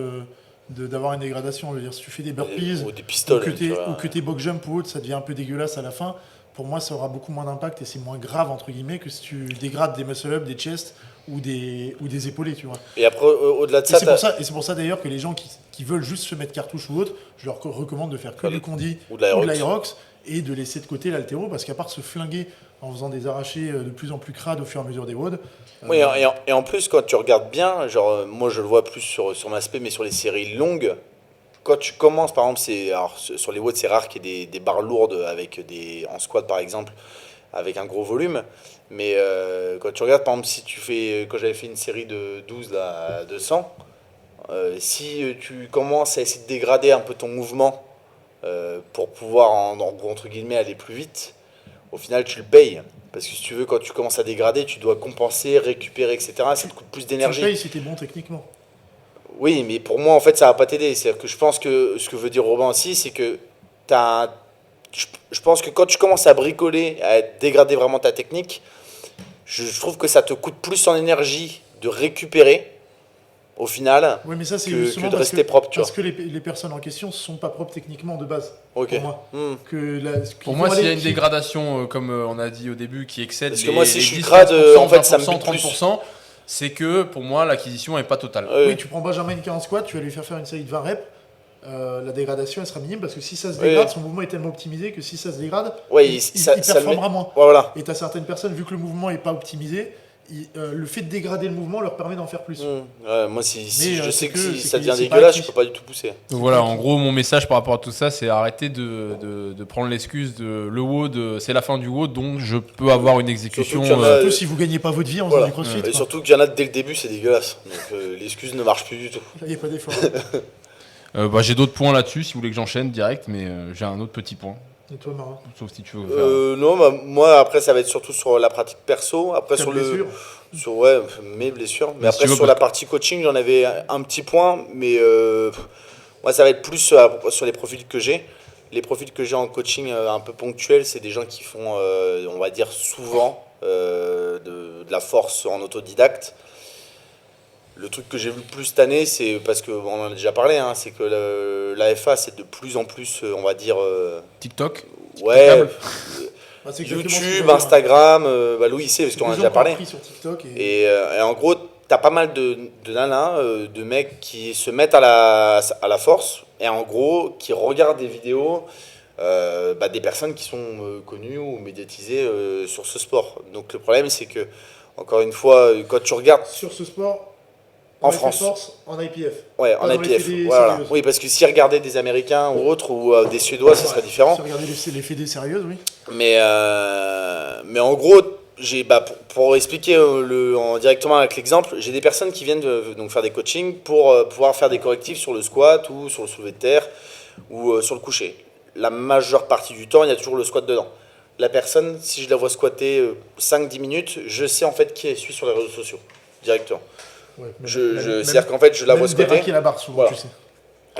d'avoir une dégradation. Je veux dire, si tu fais des burpees Ou des pistoles. ou que tes box jump ou autre, ça devient un peu dégueulasse à la fin. Pour moi, ça aura beaucoup moins d'impact et c'est moins grave entre guillemets que si tu dégrades des muscle up, des chests ou des épaulés, tu vois. Et après, au-delà de Et ça, c'est pour ça d'ailleurs que les gens qui veulent juste se mettre cartouche ou autre, je leur recommande de faire que du condi ou de l'aerox. l'aerox et de laisser de côté l'haltéro parce qu'à part se flinguer en faisant des arrachés de plus en plus crades au fur et à mesure des WOD. Oui, et en plus, quand tu regardes bien, genre, moi je le vois plus sur mon aspect, mais sur les séries longues, quand tu commences, par exemple, sur les WOD, c'est rare qu'il y ait des barres lourdes en squat par exemple, avec un gros volume. Mais quand tu regardes, par exemple, quand j'avais fait une série de 12 là, à 200, si tu commences à essayer de dégrader un peu ton mouvement pour pouvoir, entre guillemets, aller plus vite, au final, tu le payes. Parce que si tu veux, quand tu commences à dégrader, tu dois compenser, récupérer, etc. Ça te coûte plus Tu le d'énergie. payes si t'es bon techniquement. Oui, mais pour moi, en fait, ça va pas t'aider. C'est-à-dire que je pense que ce que veut dire Robin aussi, c'est que je pense que quand tu commences à bricoler, à dégrader vraiment ta technique, je trouve que ça te coûte plus en énergie de récupérer, au final, Oui, mais ça, c'est que justement de parce rester propre, tu parce vois. que les personnes en question ne sont pas propres techniquement de base. Ok. Pour moi. Pour moi, s'il y a une dégradation, comme on a dit au début, qui excède Parce que les, moi, si les je suis 10, crade, 15%, en fait, ça me 20%, bute plus. 30%, c'est que pour moi, l'acquisition n'est pas totale. Oui, tu prends Benjamin qui est en squat, tu vas lui faire une série de 20 reps. La dégradation elle sera minime parce que si ça se Oui. dégrade, son mouvement est tellement optimisé que si ça se dégrade, Ouais, il ça le performera met- moins. Ouais, voilà. Et tu as certaines personnes, vu que le mouvement n'est pas optimisé, le fait de dégrader le mouvement leur permet d'en faire plus. Ouais, moi, si je sais que si ça devient c'est dégueulasse, pas je peux pas du tout pousser. Donc voilà, en gros, mon message par rapport à tout ça, c'est arrêter de prendre l'excuse de le WOD, c'est la fin du WOD, donc je peux avoir une exécution. Surtout si vous gagnez pas votre vie en faisant du crossfit. Et surtout qu'il y en a dès le début, c'est dégueulasse. Donc l'excuse ne marche plus du tout. Il n'y a pas d'effort. J'ai d'autres points là-dessus, si vous voulez que j'enchaîne direct, mais j'ai un autre petit point. Et toi, Marin? Sauf si tu veux faire. Non, moi après ça va être surtout sur la pratique perso, après Ta sur blessure. mes blessures, mais Mais si après tu veux, sur parce la partie coaching j'en avais un petit point, mais moi ça va être plus sur les profils que j'ai. Les profils que j'ai en coaching un peu ponctuels, c'est des gens qui font, on va dire souvent de la force en autodidacte. Le truc que j'ai vu le plus cette année, c'est parce qu'on en a déjà parlé, hein, c'est que l'AFA c'est de plus en plus, on va dire, TikTok. ouais, C'est exactement ce que YouTube, j'allais Instagram, Louis il sait parce dire. qu'on en a Les gens déjà qui ont parlé. appris sur TikTok Et en gros, t'as pas mal de nanas, de mecs qui se mettent à la force et en gros qui regardent des vidéos des personnes qui sont connues ou médiatisées sur ce sport. Donc le problème c'est que, encore une fois, quand tu regardes sur ce sport, en FA France, Force, en IPF. ouais, Pas en dans les IPF, fédés voilà. sérieuses. Oui, parce que si regardaient des Américains ou autres ou des Suédois, ce serait différent. Si regardez les fédés sérieuses, oui. Mais en gros, pour expliquer directement avec l'exemple, j'ai des personnes qui viennent donc faire des coachings pour pouvoir faire des correctifs sur le squat ou sur le soulevé de terre ou sur le coucher. La majeure partie du temps, il y a toujours le squat dedans. La personne, si je la vois squatter 5-10 minutes, je sais en fait qui elle suit sur les réseaux sociaux, directement. Ouais, C'est-à-dire qu'en fait, je la vois squatter. Déraquer la barre souvent, Voilà. tu sais.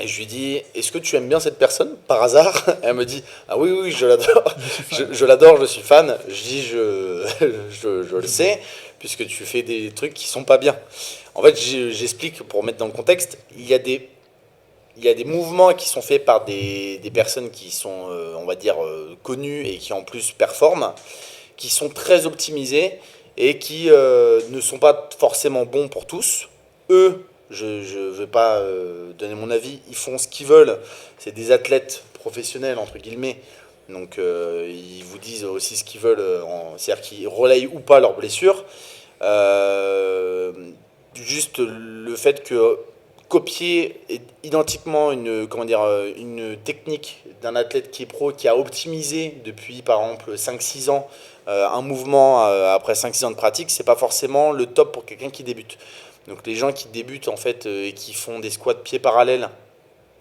Et je lui dis, est-ce que tu aimes bien cette personne par hasard? Elle me dit, ah oui, oui, je l'adore. Je l'adore, je suis fan. Je dis, je le sais, puisque tu fais des trucs qui sont pas bien. En fait, j'explique, pour mettre dans le contexte, il y a des mouvements qui sont faits par des personnes qui sont, on va dire, connues et qui en plus performent, qui sont très optimisés et qui ne sont pas forcément bons pour tous. Eux, je ne vais pas donner mon avis, ils font ce qu'ils veulent. C'est des athlètes professionnels, entre guillemets. Donc ils vous disent aussi ce qu'ils veulent, c'est-à-dire qu'ils relayent ou pas leurs blessures. Juste le fait que copier identiquement une technique d'un athlète qui est pro, qui a optimisé depuis par exemple 5-6 ans un mouvement après 5-6 ans de pratique, c'est pas forcément le top pour quelqu'un qui débute. Donc les gens qui débutent en fait et qui font des squats pieds parallèles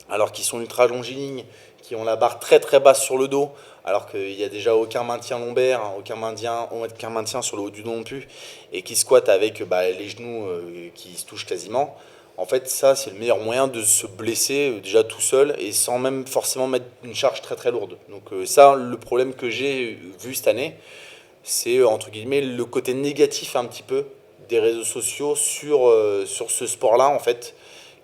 alors qu'ils sont ultra longilignes, qui ont la barre très très basse sur le dos, alors qu'il n'y a déjà aucun maintien lombaire, aucun maintien sur le haut du dos non plus, et qui squattent avec les genoux qui se touchent quasiment. En fait, ça, c'est le meilleur moyen de se blesser déjà tout seul et sans même forcément mettre une charge très très lourde. Donc ça, le problème que j'ai vu cette année, c'est entre guillemets le côté négatif un petit peu des réseaux sociaux sur ce sport-là, en fait,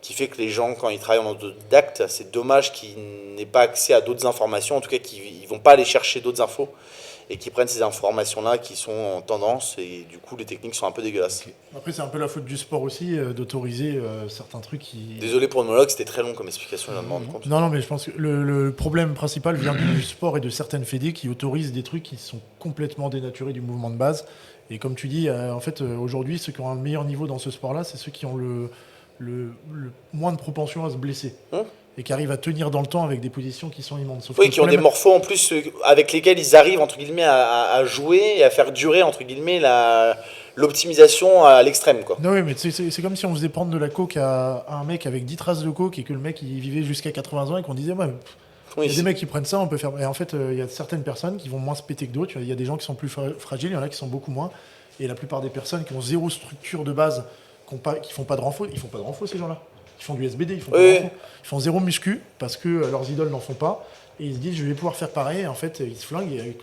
qui fait que les gens, quand ils travaillent en autodidacte, c'est dommage qu'ils n'aient pas accès à d'autres informations, en tout cas qu'ils ne vont pas aller chercher d'autres infos et qu'ils prennent ces informations-là qui sont en tendance et du coup les techniques sont un peu dégueulasses. Après, c'est un peu la faute du sport aussi d'autoriser certains trucs qui. Désolé pour le monologue, c'était très long comme explication, je viens de me rendre compte. Non, mais je pense que le problème principal vient du sport et de certaines fédés qui autorisent des trucs qui sont complètement dénaturés du mouvement de base. Et comme tu dis, en fait, aujourd'hui, ceux qui ont un meilleur niveau dans ce sport-là, c'est ceux qui ont le moins de propension à se blesser. Et qui arrivent à tenir dans le temps avec des positions qui sont immenses. Sauf oui, que qui ont des morphos en plus avec lesquels ils arrivent entre guillemets à jouer et à faire durer entre guillemets l'optimisation à l'extrême, quoi. Non, oui, mais c'est comme si on faisait prendre de la coke à un mec avec 10 traces de coke et que le mec il vivait jusqu'à 80 ans et qu'on disait ouais, il y a des mecs qui prennent ça, on peut faire. Et en fait, il y a certaines personnes qui vont moins se péter que d'autres. Il y a des gens qui sont plus fragiles, il y en a qui sont beaucoup moins. Et la plupart des personnes qui ont zéro structure de base, qui font pas de renfort, ils font pas de renfort ces gens-là. Ils font du SBD, ils font pas de renfort. Ils font zéro muscu parce que leurs idoles n'en font pas. Et ils se disent je vais pouvoir faire pareil. Et en fait, ils se flinguent. Et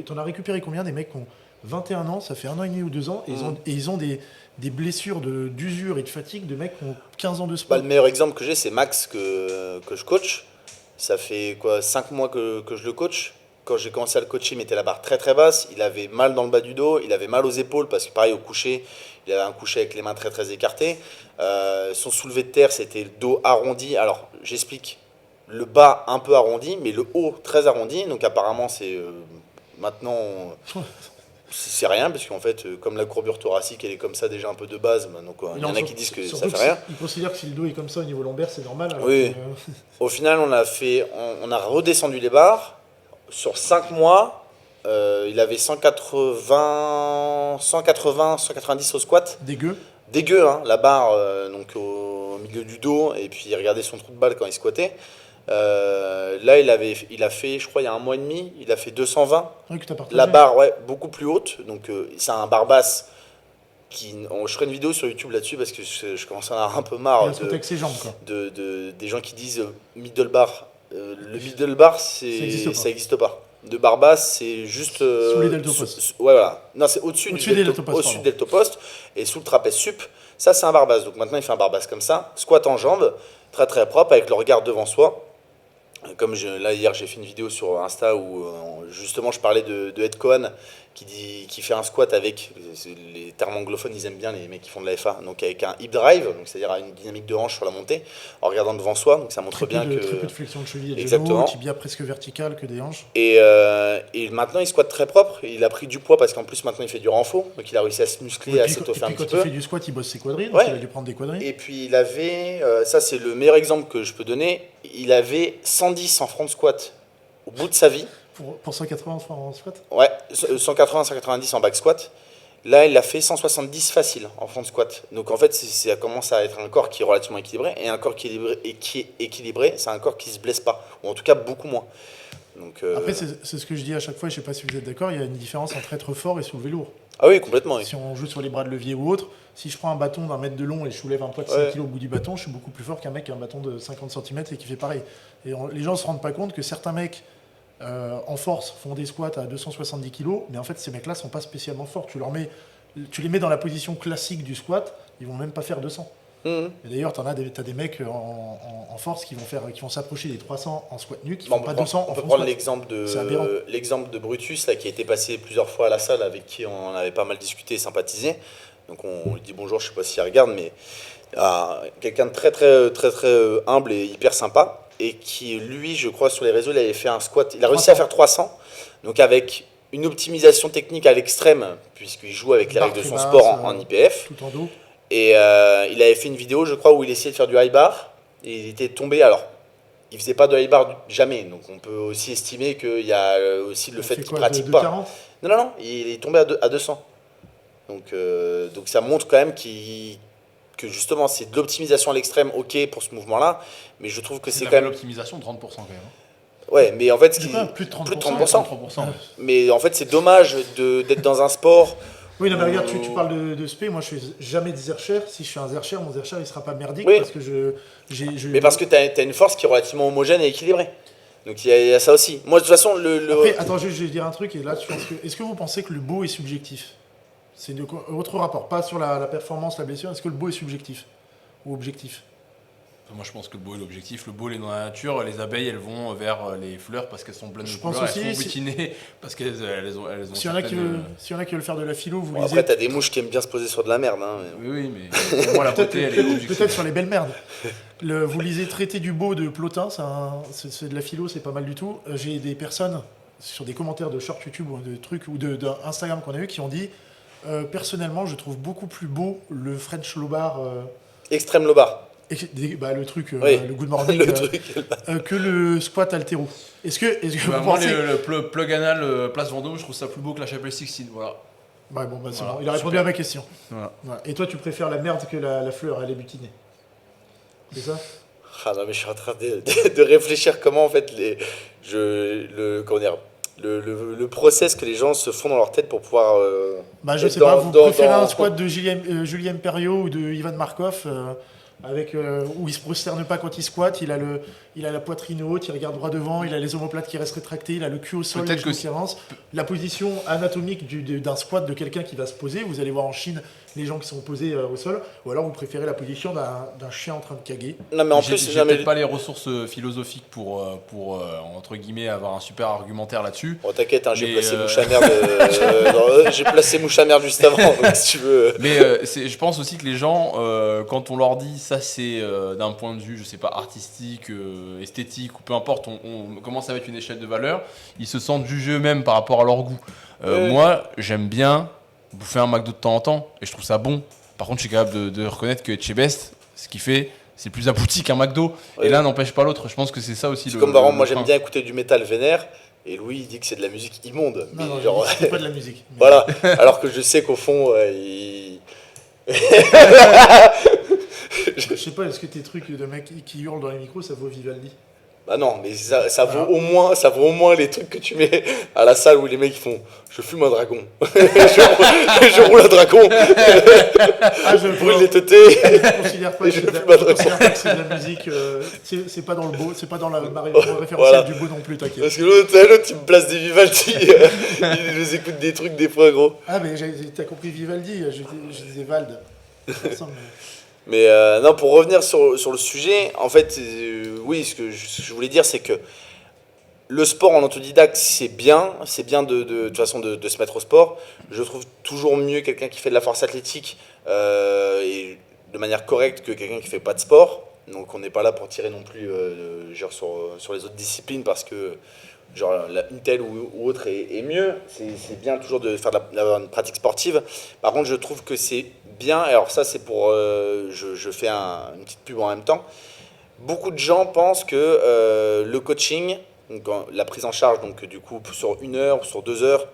t'en as récupéré combien des mecs qui ont 21 ans, ça fait 1 an et demi ou 2 ans, et ils ont des blessures d'usure et de fatigue de mecs qui ont 15 ans de sport. Le meilleur exemple que j'ai, c'est Max que je coach. Ça fait 5 mois que je le coach. Quand j'ai commencé à le coacher, il mettait la barre très très basse. Il avait mal dans le bas du dos, il avait mal aux épaules parce que pareil au coucher, il avait un coucher avec les mains très très écartées. Son soulevé de terre, c'était le dos arrondi. Alors j'explique, le bas un peu arrondi, mais le haut très arrondi. Donc apparemment c'est maintenant c'est rien, parce qu'en fait, comme la courbure thoracique, elle est comme ça déjà un peu de base, donc il y en a qui disent que ça fait rien. Ils considèrent que si le dos est comme ça au niveau lombaire, c'est normal. Oui. Au final, on a redescendu les barres. Sur 5 mois, il avait 190 au squat. Dégueu. Dégueu, hein, la barre donc au milieu du dos, et puis regardez son trou de balle quand il squattait. Là, il a fait, je crois, il y a un mois et demi, il a fait 220. Oui, que t'as partagé. La barre, ouais, beaucoup plus haute. Donc, c'est un barre basse. Je ferai une vidéo sur YouTube là-dessus parce que je commence à en avoir un peu marre avec ses jambes, quoi. des gens qui disent middle bar. Le middle bar, ça n'existe pas. De barre basse, c'est juste. Sous les deltopostes. Ouais, voilà. Non, c'est au-dessus des deltopostes. Au-dessus du deltoposte et sous le trapèze sup. Ça, c'est un barre basse. Donc maintenant, il fait un barre basse comme ça. Squat en jambes, très très propre, avec le regard devant soi. Comme là, hier, j'ai fait une vidéo sur Insta où justement je parlais de Ed Cohen qui fait un squat avec, les termes anglophones, ils aiment bien les mecs qui font de la FA, donc avec un hip drive, donc c'est-à-dire une dynamique de hanche sur la montée, en regardant devant soi, donc ça montre bien que... Très peu de flexion de cheville et de Exactement. genou, tibia presque vertical que des hanches. Et maintenant, il squatte très propre, il a pris du poids parce qu'en plus maintenant il fait du renfort, donc il a réussi à se muscler, à s'étoffer un petit peu. Quand il fait du squat, il bosse ses quadris, donc ouais. il a dû prendre des quadris. Et puis il avait, ça c'est le meilleur exemple que je peux donner, il avait 110 en front squat au bout de sa vie. Pour 180 en squat. Ouais, 180-190 en back squat. Là, il a fait 170 facile en front squat. Donc en fait, ça commence à être un corps qui est relativement équilibré. Et un corps qui est équilibré, c'est un corps qui ne se blesse pas. Ou en tout cas, beaucoup moins. Donc, Après, c'est ce que je dis à chaque fois, je ne sais pas si vous êtes d'accord, il y a une différence entre être fort et soulever lourd. Ah oui, complètement. Oui. Si on joue sur les bras de levier ou autre, si je prends un bâton d'1 mètre de long et je soulève un poids de 5 kg au bout du bâton, je suis beaucoup plus fort qu'un mec qui a un bâton de 50 cm et qui fait pareil. Et les gens ne se rendent pas compte que certains mecs en force font des squats à 270 kg, mais en fait ces mecs-là sont pas spécialement forts. Tu les mets dans la position classique du squat, ils vont même pas faire 200. Et d'ailleurs, t'as des mecs en force qui vont s'approcher des 300 en squat nu, qui font pas 200 en On peut front prendre squat. l'exemple de Brutus là, qui a été passé plusieurs fois à la salle, avec qui on avait pas mal discuté et sympathisé. Donc on lui dit bonjour, je sais pas s'il regarde, mais quelqu'un de très humble et hyper sympa. Et qui, lui, je crois, sur les réseaux, il avait fait un squat. Il a réussi à faire 300. Donc, avec une optimisation technique à l'extrême, puisqu'il joue avec les règles de son sport en IPF. Tout en dos. Et il avait fait une vidéo, je crois, où il essayait de faire du high bar. Et il était tombé. Alors, il faisait pas de high bar jamais. Donc, on peut aussi estimer qu'il y a aussi le fait qu'il pratique pas. 40 Non, il est tombé à 200. Donc, ça montre quand même que justement c'est de l'optimisation à l'extrême, ok, pour ce mouvement-là, mais je trouve que c'est quand même l'optimisation de 30% quand même. Ouais, mais en fait, plus de 30%. Plus de 30%. Mais en fait, c'est dommage d'être dans un sport. Oui, non, mais regarde, tu parles de spé. Moi, je fais jamais de zercher. Si je fais un zercher, mon zercher, il sera pas merdique parce que Mais parce que tu as une force qui est relativement homogène et équilibrée. Donc il y a ça aussi. Moi, de toute façon, Après, attends, je vais dire un truc. Et là, est-ce que vous pensez que le beau est subjectif? C'est autre rapport, pas sur la performance, la blessure. Est-ce que le beau est subjectif ou objectif? Moi, je pense que le beau est l'objectif. Le beau, il est dans la nature. Les abeilles, elles vont vers les fleurs parce qu'elles sont pleines de couleurs. Elles font butiner parce qu'elles ont S'il y en a qui veulent faire de la philo, vous lisez... Après, t'as des mouches qui aiment bien se poser sur de la merde. Hein, mais... Oui, mais pour moi, la beauté, elle est objective. Peut-être sur les belles merdes. Vous lisez Traité du beau de Plotin, c'est de la philo, c'est pas mal du tout. J'ai des personnes sur des commentaires de short YouTube ou de trucs ou d'Instagram qu'on a eu qui ont dit personnellement, je trouve beaucoup plus beau le French low bar. Extrême low bar. Le truc, le good morning, que le squat altéro. Est-ce que vous moi, pensez... le plug anal Place Vendôme, je trouve ça plus beau que la chapelle Sixtine, voilà. Ouais, bon, c'est voilà, bon. Il a répondu à ma question. Voilà. Et toi, tu préfères la merde que la fleur, elle est butinée. C'est ça? Ah non, mais je suis en train de réfléchir comment, en fait, le process que les gens se font dans leur tête pour pouvoir... je sais pas, vous préférez un squat de Julien Perriot ou de Ivan Markov où il se prosterne pas quand il squatte, il a la poitrine haute, il regarde droit devant, il a les omoplates qui restent rétractés, il a le cul au sol, les genoux qui avancent. La position anatomique d'un squat de quelqu'un qui va se poser, vous allez voir en Chine les gens qui sont posés au sol, ou alors vous préférez la position d'un chien en train de caguer. Non, mais en plus, j'ai peut-être pas les ressources philosophiques pour entre guillemets avoir un super argumentaire là-dessus. Oh, t'inquiète, hein, j'ai placé Mouche à merde. J'ai placé Mouche à merde juste avant, donc, si tu veux. Mais je pense aussi que les gens, quand on leur dit ça ça c'est d'un point de vue, je sais pas, artistique, esthétique ou peu importe, on commence à mettre une échelle de valeur, ils se sentent jugés eux-mêmes par rapport à leur goût. Moi, j'aime bien bouffer un McDo de temps en temps et je trouve ça bon. Par contre, je suis capable de reconnaître que Etchebest, ce qu'il fait, c'est plus abouti qu'un McDo. Et l'un n'empêche pas l'autre. Je pense que c'est ça aussi c'est comme moi j'aime bien écouter du métal vénère. Et Louis, il dit que c'est de la musique immonde. Non, mais genre... c'est pas de la musique. Mais... Voilà. Alors que je sais qu'au fond, il... Je sais pas, est-ce que tes trucs de mecs qui hurlent dans les micros, ça vaut Vivaldi? Bah non, mais ça vaut au moins les trucs que tu mets à la salle où les mecs font je fume un dragon, je roule un dragon, je brûle les teutés, Je considère pas, et je fume un dragon. que c'est de la musique, c'est pas dans le beau, c'est pas dans la référentielle du beau non plus, t'inquiète. Parce que l'autre il me place des Vivaldi, il nous écoute des trucs des fois gros. Ah mais t'as compris Vivaldi, je disais Vald. Mais non, pour revenir sur le sujet, en fait, oui, ce que je voulais dire, c'est que le sport en autodidacte, c'est bien de toute façon de se mettre au sport. Je trouve toujours mieux quelqu'un qui fait de la force athlétique et de manière correcte que quelqu'un qui fait pas de sport. Donc on n'est pas là pour tirer non plus genre sur les autres disciplines parce que genre une telle ou autre est mieux. C'est bien toujours de faire d'avoir une pratique sportive. Par contre, je trouve que c'est bien, alors ça c'est pour, je fais une petite pub en même temps. Beaucoup de gens pensent que le coaching, donc, la prise en charge, donc du coup sur 1 heure ou sur 2 heures,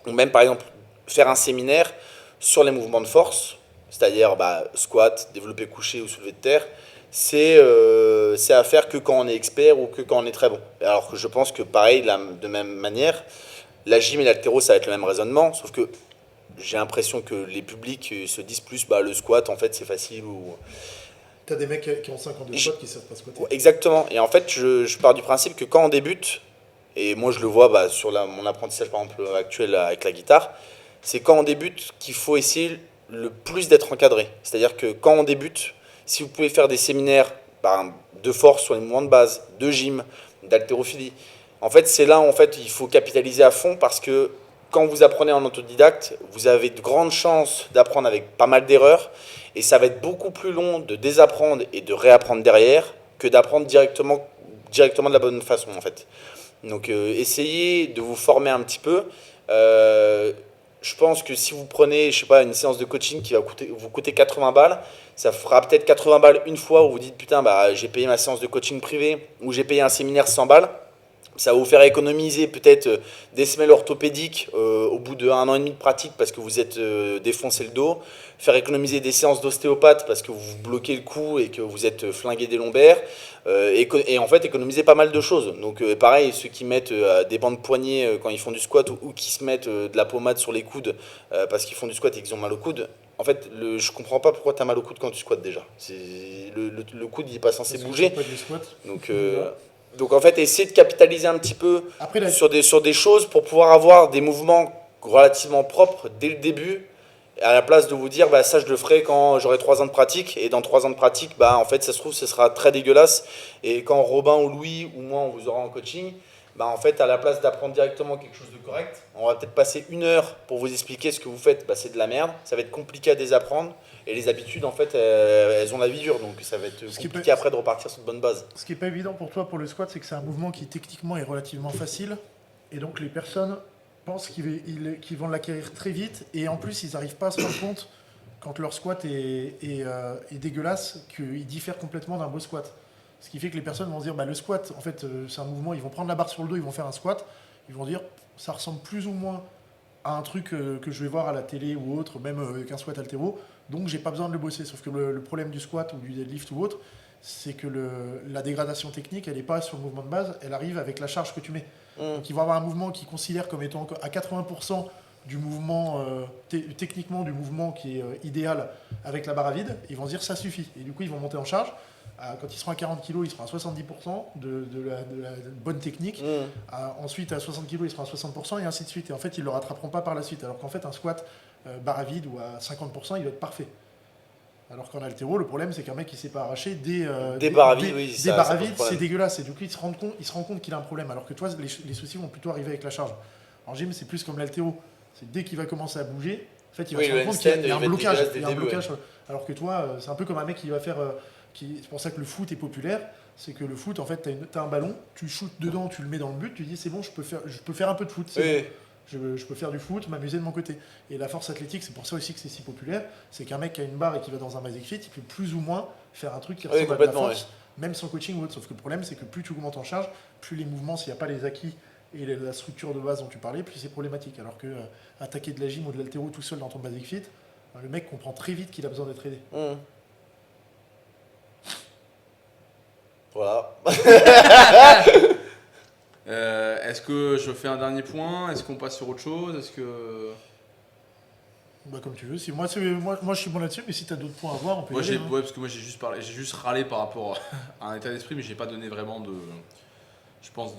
ou même par exemple faire un séminaire sur les mouvements de force, c'est-à-dire squat, développé couché ou soulevé de terre, c'est à faire que quand on est expert ou que quand on est très bon. Alors que je pense que pareil, de même manière, la gym et l'haltéro, ça va être le même raisonnement, sauf que j'ai l'impression que les publics se disent plus le squat, en fait, c'est facile. Ou... T'as des mecs qui ont 5 ans de squat qui savent pas squatter. Exactement. Et en fait, je pars du principe que quand on débute, et moi je le vois sur mon apprentissage par exemple actuel avec la guitare, c'est quand on débute qu'il faut essayer le plus d'être encadré. C'est-à-dire que quand on débute, si vous pouvez faire des séminaires de force sur les mouvements de base, de gym, d'haltérophilie, en fait, c'est là où en fait, il faut capitaliser à fond parce que quand vous apprenez en autodidacte, vous avez de grandes chances d'apprendre avec pas mal d'erreurs et ça va être beaucoup plus long de désapprendre et de réapprendre derrière que d'apprendre directement de la bonne façon en fait. Donc essayez de vous former un petit peu. Je pense que si vous prenez, je sais pas, une séance de coaching qui va vous coûter 80 balles, ça fera peut-être 80 balles une fois où vous dites putain j'ai payé ma séance de coaching privé ou j'ai payé un séminaire 100 balles. Ça va vous faire économiser peut-être des semelles orthopédiques au bout d'1 an et demi de pratique parce que vous êtes défoncé le dos. Faire économiser des séances d'ostéopathe parce que vous bloquez le cou et que vous êtes flingué des lombaires. Et en fait, économiser pas mal de choses. Donc pareil, ceux qui mettent des bandes de poignets quand ils font du squat ou qui se mettent de la pommade sur les coudes parce qu'ils font du squat et qu'ils ont mal au coude. En fait, je comprends pas pourquoi tu as mal au coude quand tu squattes déjà. Le coude, il n'est pas censé bouger. Donc en fait, essayez de capitaliser un petit peu sur des choses pour pouvoir avoir des mouvements relativement propres dès le début, à la place de vous dire ça je le ferai quand j'aurai 3 ans de pratique, et dans 3 ans de pratique, en fait ça se trouve ce sera très dégueulasse, et quand Robin ou Louis ou moi on vous aura en coaching, en fait à la place d'apprendre directement quelque chose de correct, on va peut-être passer 1 heure pour vous expliquer ce que vous faites, c'est de la merde, ça va être compliqué à désapprendre. Et les habitudes, en fait, elles ont la vie dure, donc ça va être compliqué après de repartir sur de bonnes bases. Ce qui n'est pas évident pour toi pour le squat, c'est que c'est un mouvement qui techniquement est relativement facile. Et donc les personnes pensent qu'ils vont l'acquérir très vite. Et en plus, ils n'arrivent pas à se rendre compte, quand leur squat est dégueulasse, qu'ils diffèrent complètement d'un beau squat. Ce qui fait que les personnes vont se dire, le squat, en fait, c'est un mouvement, ils vont prendre la barre sur le dos, ils vont faire un squat. Ils vont dire, ça ressemble plus ou moins à un truc que je vais voir à la télé ou autre, même avec un squat haltéro. Donc j'ai pas besoin de le bosser, sauf que le problème du squat ou du deadlift ou autre, c'est que la dégradation technique, elle n'est pas sur le mouvement de base, elle arrive avec la charge que tu mets. Donc ils vont avoir un mouvement qu'ils considèrent comme étant à 80% du mouvement, techniquement du mouvement qui est idéal avec la barre à vide, ils vont se dire ça suffit. Et du coup ils vont monter en charge. Quand ils seront à 40 kg, ils seront à 70% de la bonne technique. Ensuite, à 60 kg, ils seront à 60% et ainsi de suite. Et en fait, ils ne le rattraperont pas par la suite. Alors qu'en fait, un squat barre à vide ou à 50%, il va être parfait. Alors qu'en haltéro, le problème, c'est qu'un mec qui ne s'est pas arraché des barres à vide, c'est dégueulasse. Et du coup, il se rend compte qu'il a un problème. Alors que toi, les soucis vont plutôt arriver avec la charge. En gym, c'est plus comme l'haltéro. C'est dès qu'il va commencer à bouger, en fait, il va se rendre compte qu'il y a un blocage. Alors que toi, c'est un peu comme un mec qui va faire c'est pour ça que le foot est populaire. C'est que le foot, en fait, t'as un ballon, tu shootes dedans, tu le mets dans le but, tu dis c'est bon, je peux faire un peu de foot. C'est bon. Je peux faire du foot, m'amuser de mon côté. Et la force athlétique, c'est pour ça aussi que c'est si populaire. C'est qu'un mec qui a une barre et qui va dans un Basic Fit, il peut plus ou moins faire un truc qui ressemble à de la force, même sans coaching ou autre. Sauf que le problème, c'est que plus tu augmentes en charge, plus les mouvements, s'il n'y a pas les acquis et la structure de base dont tu parlais, plus c'est problématique. Alors que attaquer de la gym ou de l'haltéro tout seul dans ton Basic Fit, le mec comprend très vite qu'il a besoin d'être aidé. Voilà. Est-ce que je fais un dernier point? Est-ce qu'on passe sur autre chose? Est-ce que... Bah comme tu veux. Si, moi je suis bon là-dessus, mais si tu as d'autres points à voir, on peut y aller. Ouais, parce que moi j'ai juste râlé par rapport à un état d'esprit, mais j'ai pas donné vraiment je pense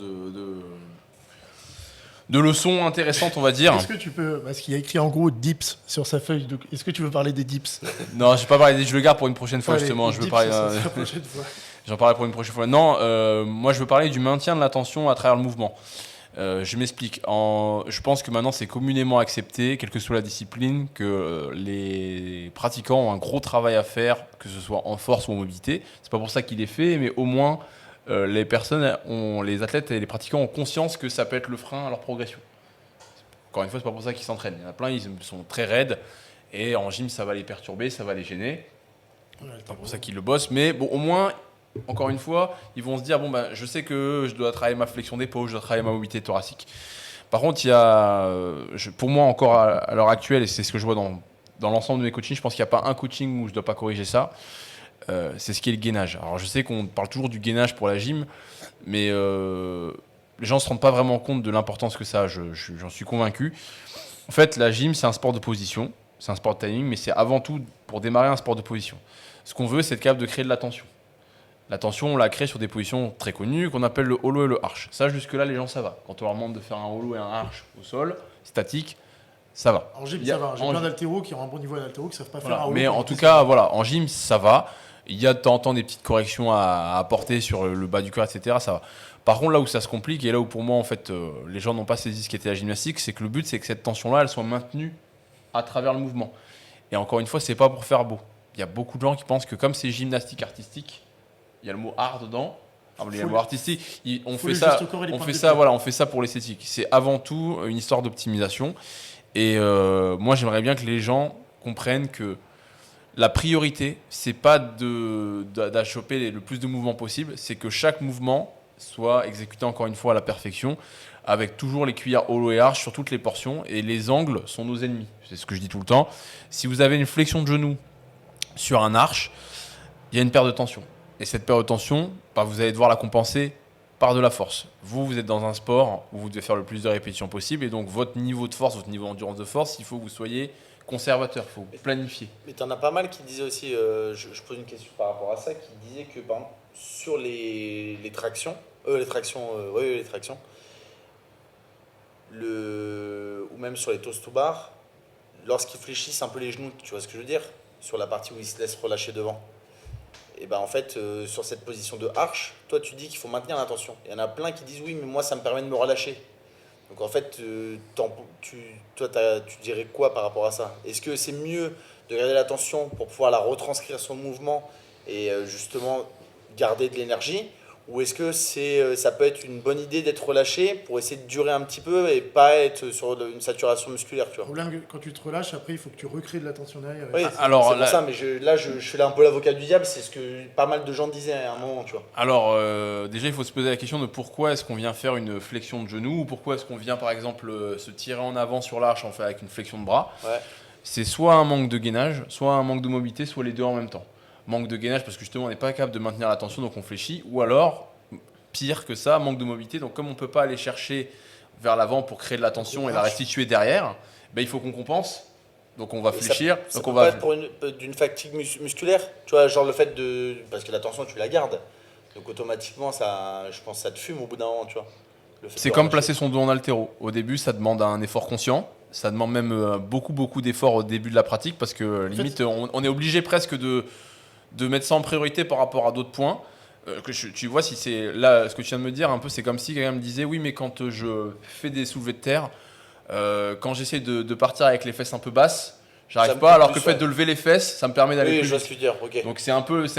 de leçons intéressantes, on va dire. Est-ce que tu peux, parce qu'il y a écrit en gros dips sur sa feuille, donc est-ce que tu veux parler des dips? Non, je vais pas parler, je le garde pour une prochaine fois justement. Je veux parler la prochaine fois. J'en parlerai pour une prochaine fois. Non, moi je veux parler du maintien de l'attention à travers le mouvement. Je m'explique. Je pense que maintenant c'est communément accepté, quelle que soit la discipline, que les pratiquants ont un gros travail à faire, que ce soit en force ou en mobilité. C'est pas pour ça qu'il est fait, mais au moins les athlètes et les pratiquants ont conscience que ça peut être le frein à leur progression. Encore une fois, c'est pas pour ça qu'ils s'entraînent. Il y en a plein, ils sont très raides et en gym ça va les perturber, ça va les gêner. C'est pas pour ça qu'ils le bossent, mais bon, au moins. Encore une fois, ils vont se dire bon ben je sais que je dois travailler ma flexion d'épaule, je dois travailler ma mobilité thoracique. Par contre, il y a, pour moi encore à l'heure actuelle, et c'est ce que je vois dans l'ensemble de mes coachings, je pense qu'il n'y a pas un coaching où je ne dois pas corriger ça. C'est ce qui est le gainage. Alors je sais qu'on parle toujours du gainage pour la gym, mais les gens ne se rendent pas vraiment compte de l'importance que ça a. J'en suis convaincu. En fait, la gym, c'est un sport de position, c'est un sport de timing, mais c'est avant tout pour démarrer un sport de position. Ce qu'on veut, c'est être capable de créer de la tension. La tension, on la crée sur des positions très connues qu'on appelle le hollow et le arch. Ça, jusque-là, les gens, ça va. Quand on leur demande de faire un hollow et un arch au sol, statique, ça va. En gym, ça va. J'ai plein d'haltéros qui ont un bon niveau d'haltéro qui ne savent pas faire un hollow. Mais en tout cas, voilà, en gym, ça va. Il y a de temps en temps des petites corrections à apporter sur le bas du corps, etc. Ça va. Par contre, là où ça se complique, et là où pour moi, en fait, les gens n'ont pas saisi ce qu'était la gymnastique, c'est que le but, c'est que cette tension-là, elle soit maintenue à travers le mouvement. Et encore une fois, c'est pas pour faire beau. Il y a beaucoup de gens qui pensent que comme c'est gymnastique artistique, il y a le mot art dedans. Il y a le mot artistique. On fait ça pour l'esthétique. C'est avant tout une histoire d'optimisation. Et moi, j'aimerais bien que les gens comprennent que la priorité, c'est pas d'achoper le plus de mouvements possible, c'est que chaque mouvement soit exécuté encore une fois à la perfection, avec toujours les cuillères hollow et arch sur toutes les portions. Et les angles sont nos ennemis. C'est ce que je dis tout le temps. Si vous avez une flexion de genou sur un arch, il y a une perte de tension. Et cette perte de tension, vous allez devoir la compenser par de la force. Vous êtes dans un sport où vous devez faire le plus de répétitions possible. Et donc, votre niveau de force, votre niveau d'endurance de force, il faut que vous soyez conservateur, il faut planifier. Mais tu en as pas mal qui disaient aussi, je pose une question par rapport à ça, qui disaient que sur les tractions, ou même sur les toast to bar, lorsqu'ils fléchissent un peu les genoux, tu vois ce que je veux dire, sur la partie où ils se laissent relâcher devant. Et en fait, sur cette position de arche, toi tu dis qu'il faut maintenir l'attention. Il y en a plein qui disent oui, mais moi ça me permet de me relâcher. Donc en fait, tu dirais quoi par rapport à ça? Est-ce que c'est mieux de garder l'attention pour pouvoir la retranscrire sur le mouvement et justement garder de l'énergie? Ou est-ce que ça peut être une bonne idée d'être relâché pour essayer de durer un petit peu et pas être sur une saturation musculaire, tu vois? Le problème, quand tu te relâches, après, il faut que tu recrées de la tension derrière. Oui, c'est pour ça, mais je fais là un peu l'avocat du diable, c'est ce que pas mal de gens disaient à un moment, tu vois. Alors, déjà, il faut se poser la question de pourquoi est-ce qu'on vient faire une flexion de genou ou pourquoi est-ce qu'on vient, par exemple, se tirer en avant sur l'arche en fait, avec une flexion de bras. Ouais. C'est soit un manque de gainage, soit un manque de mobilité, soit les deux en même temps. Manque de gainage parce que justement, on n'est pas capable de maintenir la tension, donc on fléchit, ou alors... Pire que ça, manque de mobilité. Donc comme on ne peut pas aller chercher vers l'avant pour créer de la tension et la restituer derrière, il faut qu'on compense. Donc on va fléchir. Ça peut pas être d'une fatigue musculaire. Tu vois, genre le fait de... Parce que la tension, tu la gardes. Donc automatiquement, je pense que ça te fume au bout d'un moment, tu vois. C'est comme placer son dos en haltéro. Au début, ça demande un effort conscient. Ça demande même beaucoup d'efforts au début de la pratique parce que limite, on est obligé presque de mettre ça en priorité par rapport à d'autres points. Tu vois, si c'est là ce que tu viens de me dire un peu, c'est comme si quelqu'un me disait oui, mais quand je fais des soulevés de terre, quand j'essaie de partir avec les fesses un peu basses, J'arrive pas, alors que le fait de lever les fesses, ça me permet d'aller Oui, plus je vois vite. ce que tu veux dire, ok. Donc c'est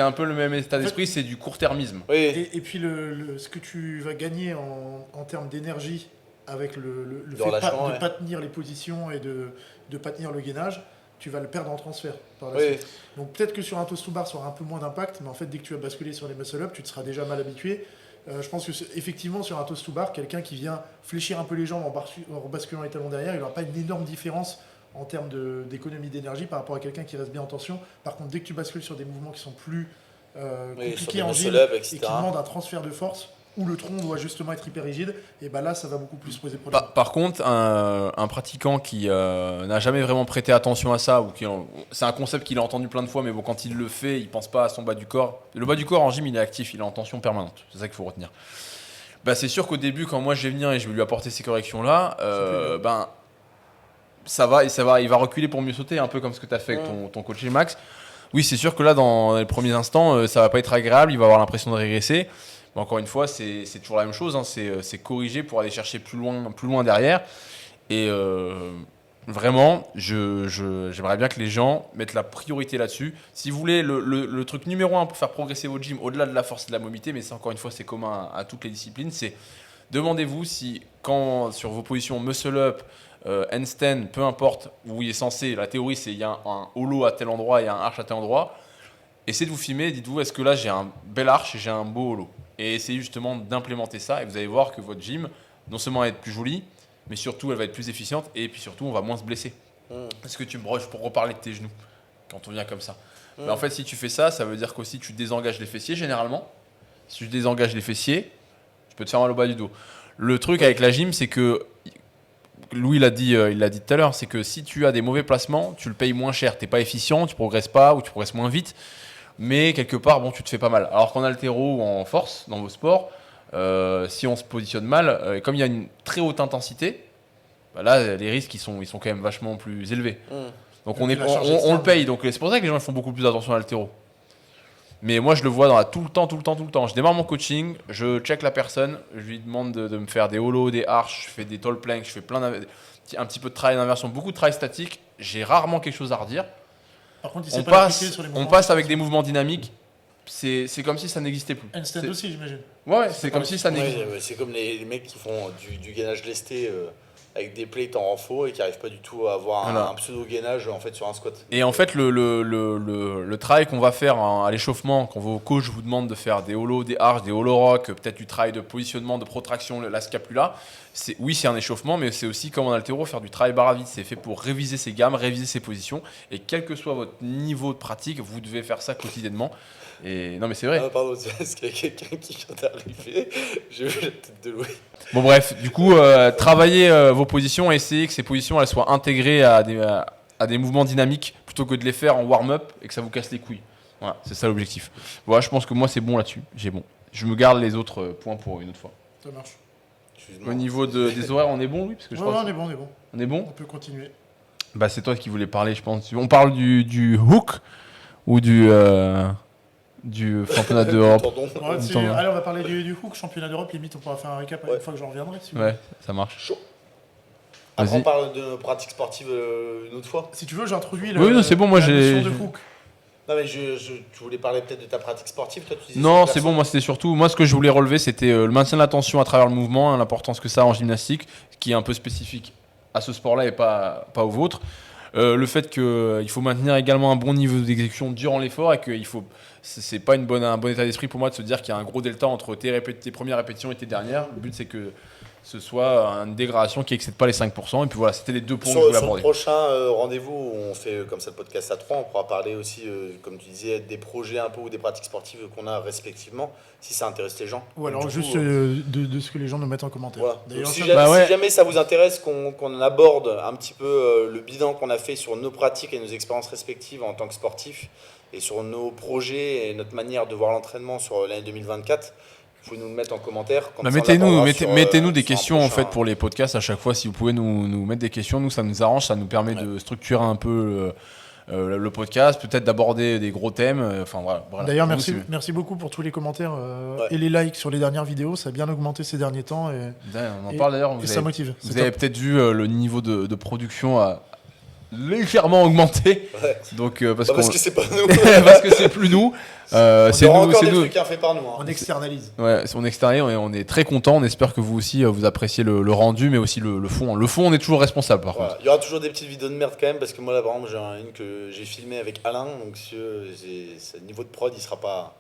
un peu le même état d'esprit, c'est du court-termisme. Oui, Et puis ce que tu vas gagner en termes d'énergie avec le De fait relâchement, de ouais. pas tenir les positions et de pas tenir le gainage, tu vas le perdre en transfert par la oui. suite. Donc peut-être que sur un toast to bar, ça aura un peu moins d'impact, mais en fait, dès que tu vas basculer sur les muscle-up, tu te seras déjà mal habitué. Je pense que effectivement, sur un toast to bar, quelqu'un qui vient fléchir un peu les jambes en basculant les talons derrière, il n'aura pas une énorme différence en termes d'économie d'énergie par rapport à quelqu'un qui reste bien en tension. Par contre, dès que tu bascules sur des mouvements qui sont plus Oui, sur compliqués des en gym muscle-up, et etc. qui demandent un transfert de force, où le tronc doit justement être hyper rigide, et bah là, ça va beaucoup plus poser problème. Par contre, un pratiquant qui n'a jamais vraiment prêté attention à ça, c'est un concept qu'il a entendu plein de fois, mais bon, quand il le fait, il pense pas à son bas du corps. Le bas du corps en gym, il est actif, il est en tension permanente. C'est ça qu'il faut retenir. Bah, c'est sûr qu'au début, quand moi je vais venir et je vais lui apporter ces corrections-là, il va reculer pour mieux sauter, un peu comme ce que tu as fait avec ton coach Max. Oui, c'est sûr que là, dans les premiers instants, ça va pas être agréable, il va avoir l'impression de régresser. Mais encore une fois, c'est toujours la même chose, hein, c'est corriger pour aller chercher plus loin derrière. Et vraiment, j'aimerais bien que les gens mettent la priorité là-dessus. Si vous voulez, le truc numéro 1 pour faire progresser votre gym, au-delà de la force et de la mobilité, mais ça, encore une fois, c'est commun à toutes les disciplines, c'est demandez-vous si, quand sur vos positions muscle-up, handstand, peu importe où il est censé, la théorie c'est il y a un hollow à tel endroit et un arch à tel endroit. Essayez de vous filmer, dites-vous est-ce que là j'ai un bel arch et j'ai un beau hollow. Et essayez justement d'implémenter ça et vous allez voir que votre gym, non seulement va être plus jolie, mais surtout elle va être plus efficiente et puis surtout on va moins se blesser. Est-ce que tu me broches pour reparler de tes genoux quand on vient comme ça? Mais en fait si tu fais ça, ça veut dire qu'aussi tu désengages les fessiers généralement. Si tu désengages les fessiers, tu peux te faire mal au bas du dos. Le truc avec la gym, c'est que Louis il l'a dit tout à l'heure, c'est que si tu as des mauvais placements, tu le payes moins cher. Tu n'es pas efficient, tu progresses pas ou tu progresses moins vite, mais quelque part, bon, tu te fais pas mal. Alors qu'en haltéro ou en force, dans vos sports, si on se positionne mal, comme il y a une très haute intensité, bah là, les risques ils sont quand même vachement plus élevés. Donc on le paye. Donc c'est pour ça que les gens font beaucoup plus attention à l'haltéro. Mais moi, je le vois tout le temps. Je démarre mon coaching, je check la personne, je lui demande de me faire des hollows, des arches, je fais des tall planks, je fais un petit peu de travail d'inversion, beaucoup de travail statique. J'ai rarement quelque chose à redire. Par contre, On passe avec des mouvements dynamiques. C'est comme si ça n'existait plus. Handstand aussi, j'imagine. Ouais, c'est comme si ça n'existait plus. C'est comme les mecs qui font du gainage lesté avec des plates en renfort et qui n'arrivent pas du tout à avoir un pseudo-gainage en fait, sur un squat. Et en fait, le travail qu'on va faire à l'échauffement, quand vos coachs vous demandent de faire des hollows, des arches, des hollow rock, peut-être du travail de positionnement, de protraction, la scapula, c'est un échauffement, mais c'est aussi comme en haltéro, faire du travail barre à vide. C'est fait pour réviser ses gammes, réviser ses positions. Et quel que soit votre niveau de pratique, vous devez faire ça quotidiennement. Et non mais c'est vrai. Ah, pardon, parce qu'il y a quelqu'un qui vient d'arriver. J'ai vu la tête de Louis. Bon bref, du coup, travaillez vos positions et essayez que ces positions elles soient intégrées à des mouvements dynamiques plutôt que de les faire en warm-up et que ça vous casse les couilles. Voilà, c'est ça l'objectif. Voilà, je pense que moi c'est bon là-dessus. J'ai bon. Je me garde les autres points pour une autre fois. Ça marche. Au niveau des horaires, on est bon, oui, parce que je crois on est bon. On est bon. On peut continuer. Bah c'est toi qui voulais parler, je pense. On parle du hook ou du championnat d'Europe. Allez, on va parler du hook, championnat d'Europe. Limite, on pourra faire un récap une fois que j'en reviendrai. Si ouais, ça marche. Chaud. Après, on parle de pratiques sportives une autre fois. Si tu veux, j'introduis oui, c'est bon, moi j'ai. De hook. Non, mais tu voulais parler peut-être de ta pratique sportive, toi, tu disais. Non, c'est bon, moi c'était surtout. Moi, ce que je voulais relever, c'était le maintien de la tension à travers le mouvement, hein, l'importance que ça a en gymnastique, qui est un peu spécifique à ce sport-là et pas au vôtre. Le fait qu'il faut maintenir également un bon niveau d'exécution durant l'effort et qu'il faut. C'est pas un bon état d'esprit pour moi de se dire qu'il y a un gros delta entre tes premières répétitions et tes dernières. Le but, c'est que ce soit une dégradation qui n'excède pas les 5%. Et puis voilà, c'était les deux points que je voulais aborder. Sur le prochain rendez-vous, on fait comme ça le podcast à 3, on pourra parler aussi, comme tu disais, des projets un peu ou des pratiques sportives qu'on a respectivement, si ça intéresse les gens. Ou alors juste de ce que les gens nous mettent en commentaire. Voilà. D'ailleurs, si jamais ça vous intéresse qu'on aborde un petit peu le bilan qu'on a fait sur nos pratiques et nos expériences respectives en tant que sportifs et sur nos projets et notre manière de voir l'entraînement sur l'année 2024, vous pouvez nous le mettre en commentaire. Mettez-nous des questions en fait pour les podcasts à chaque fois. Si vous pouvez nous mettre des questions, nous ça nous arrange, ça nous permet de structurer un peu le podcast, peut-être d'aborder des gros thèmes. Enfin voilà. D'ailleurs, merci beaucoup pour tous les commentaires et les likes sur les dernières vidéos. Ça a bien augmenté ces derniers temps. On en parle d'ailleurs. Ça motive. Vous avez peut-être vu le niveau de production légèrement augmenté. Ouais. Donc, Parce que c'est pas nous. parce que c'est plus nous. C'est encore des trucs faits par nous. Hein. On externalise. Ouais, on extérieur et on est très content. On espère que vous aussi vous appréciez le rendu, mais aussi le fond. Le fond, on est toujours responsable par contre. Il y aura toujours des petites vidéos de merde quand même, parce que moi là par exemple, j'ai une que j'ai filmée avec Alain, donc ce niveau de prod il sera pas.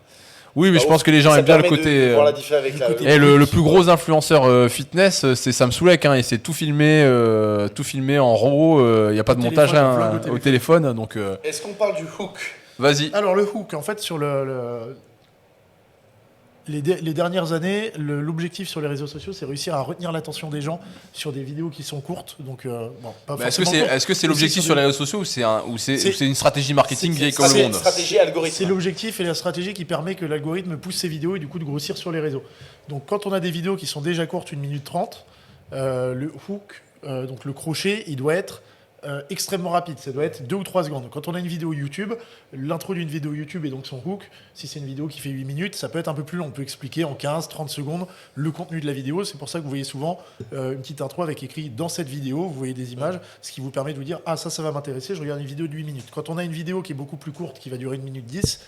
Oui, mais je pense que les gens aiment bien le côté. Voir la diff avec la. Et le plus gros influenceur fitness, c'est Sam Soulek. Hein, il s'est tout filmé en RAW. Il n'y a pas de montage là, au téléphone. Donc. Est-ce qu'on parle du hook? Vas-y. Alors le hook, en fait, sur les dernières années, l'objectif sur les réseaux sociaux, c'est réussir à retenir l'attention des gens sur des vidéos qui sont courtes. Donc, pas forcément courtes. Est-ce que c'est l'objectif sur les réseaux sociaux ou c'est une stratégie marketing vieille comme le monde? C'est une stratégie algorithme. C'est l'objectif et la stratégie qui permet que l'algorithme pousse ces vidéos et du coup de grossir sur les réseaux. Donc quand on a des vidéos qui sont déjà courtes, 1 minute 30, le hook, donc le crochet, il doit être extrêmement rapide, ça doit être 2 ou 3 secondes. Quand on a une vidéo YouTube, l'intro d'une vidéo YouTube et donc son hook, si c'est une vidéo qui fait 8 minutes, ça peut être un peu plus long. On peut expliquer en 15-30 secondes le contenu de la vidéo. C'est pour ça que vous voyez souvent une petite intro avec écrit dans cette vidéo, vous voyez des images, ce qui vous permet de vous dire « Ah, ça va m'intéresser, je regarde une vidéo de 8 minutes ». Quand on a une vidéo qui est beaucoup plus courte, qui va durer 1 minute 10,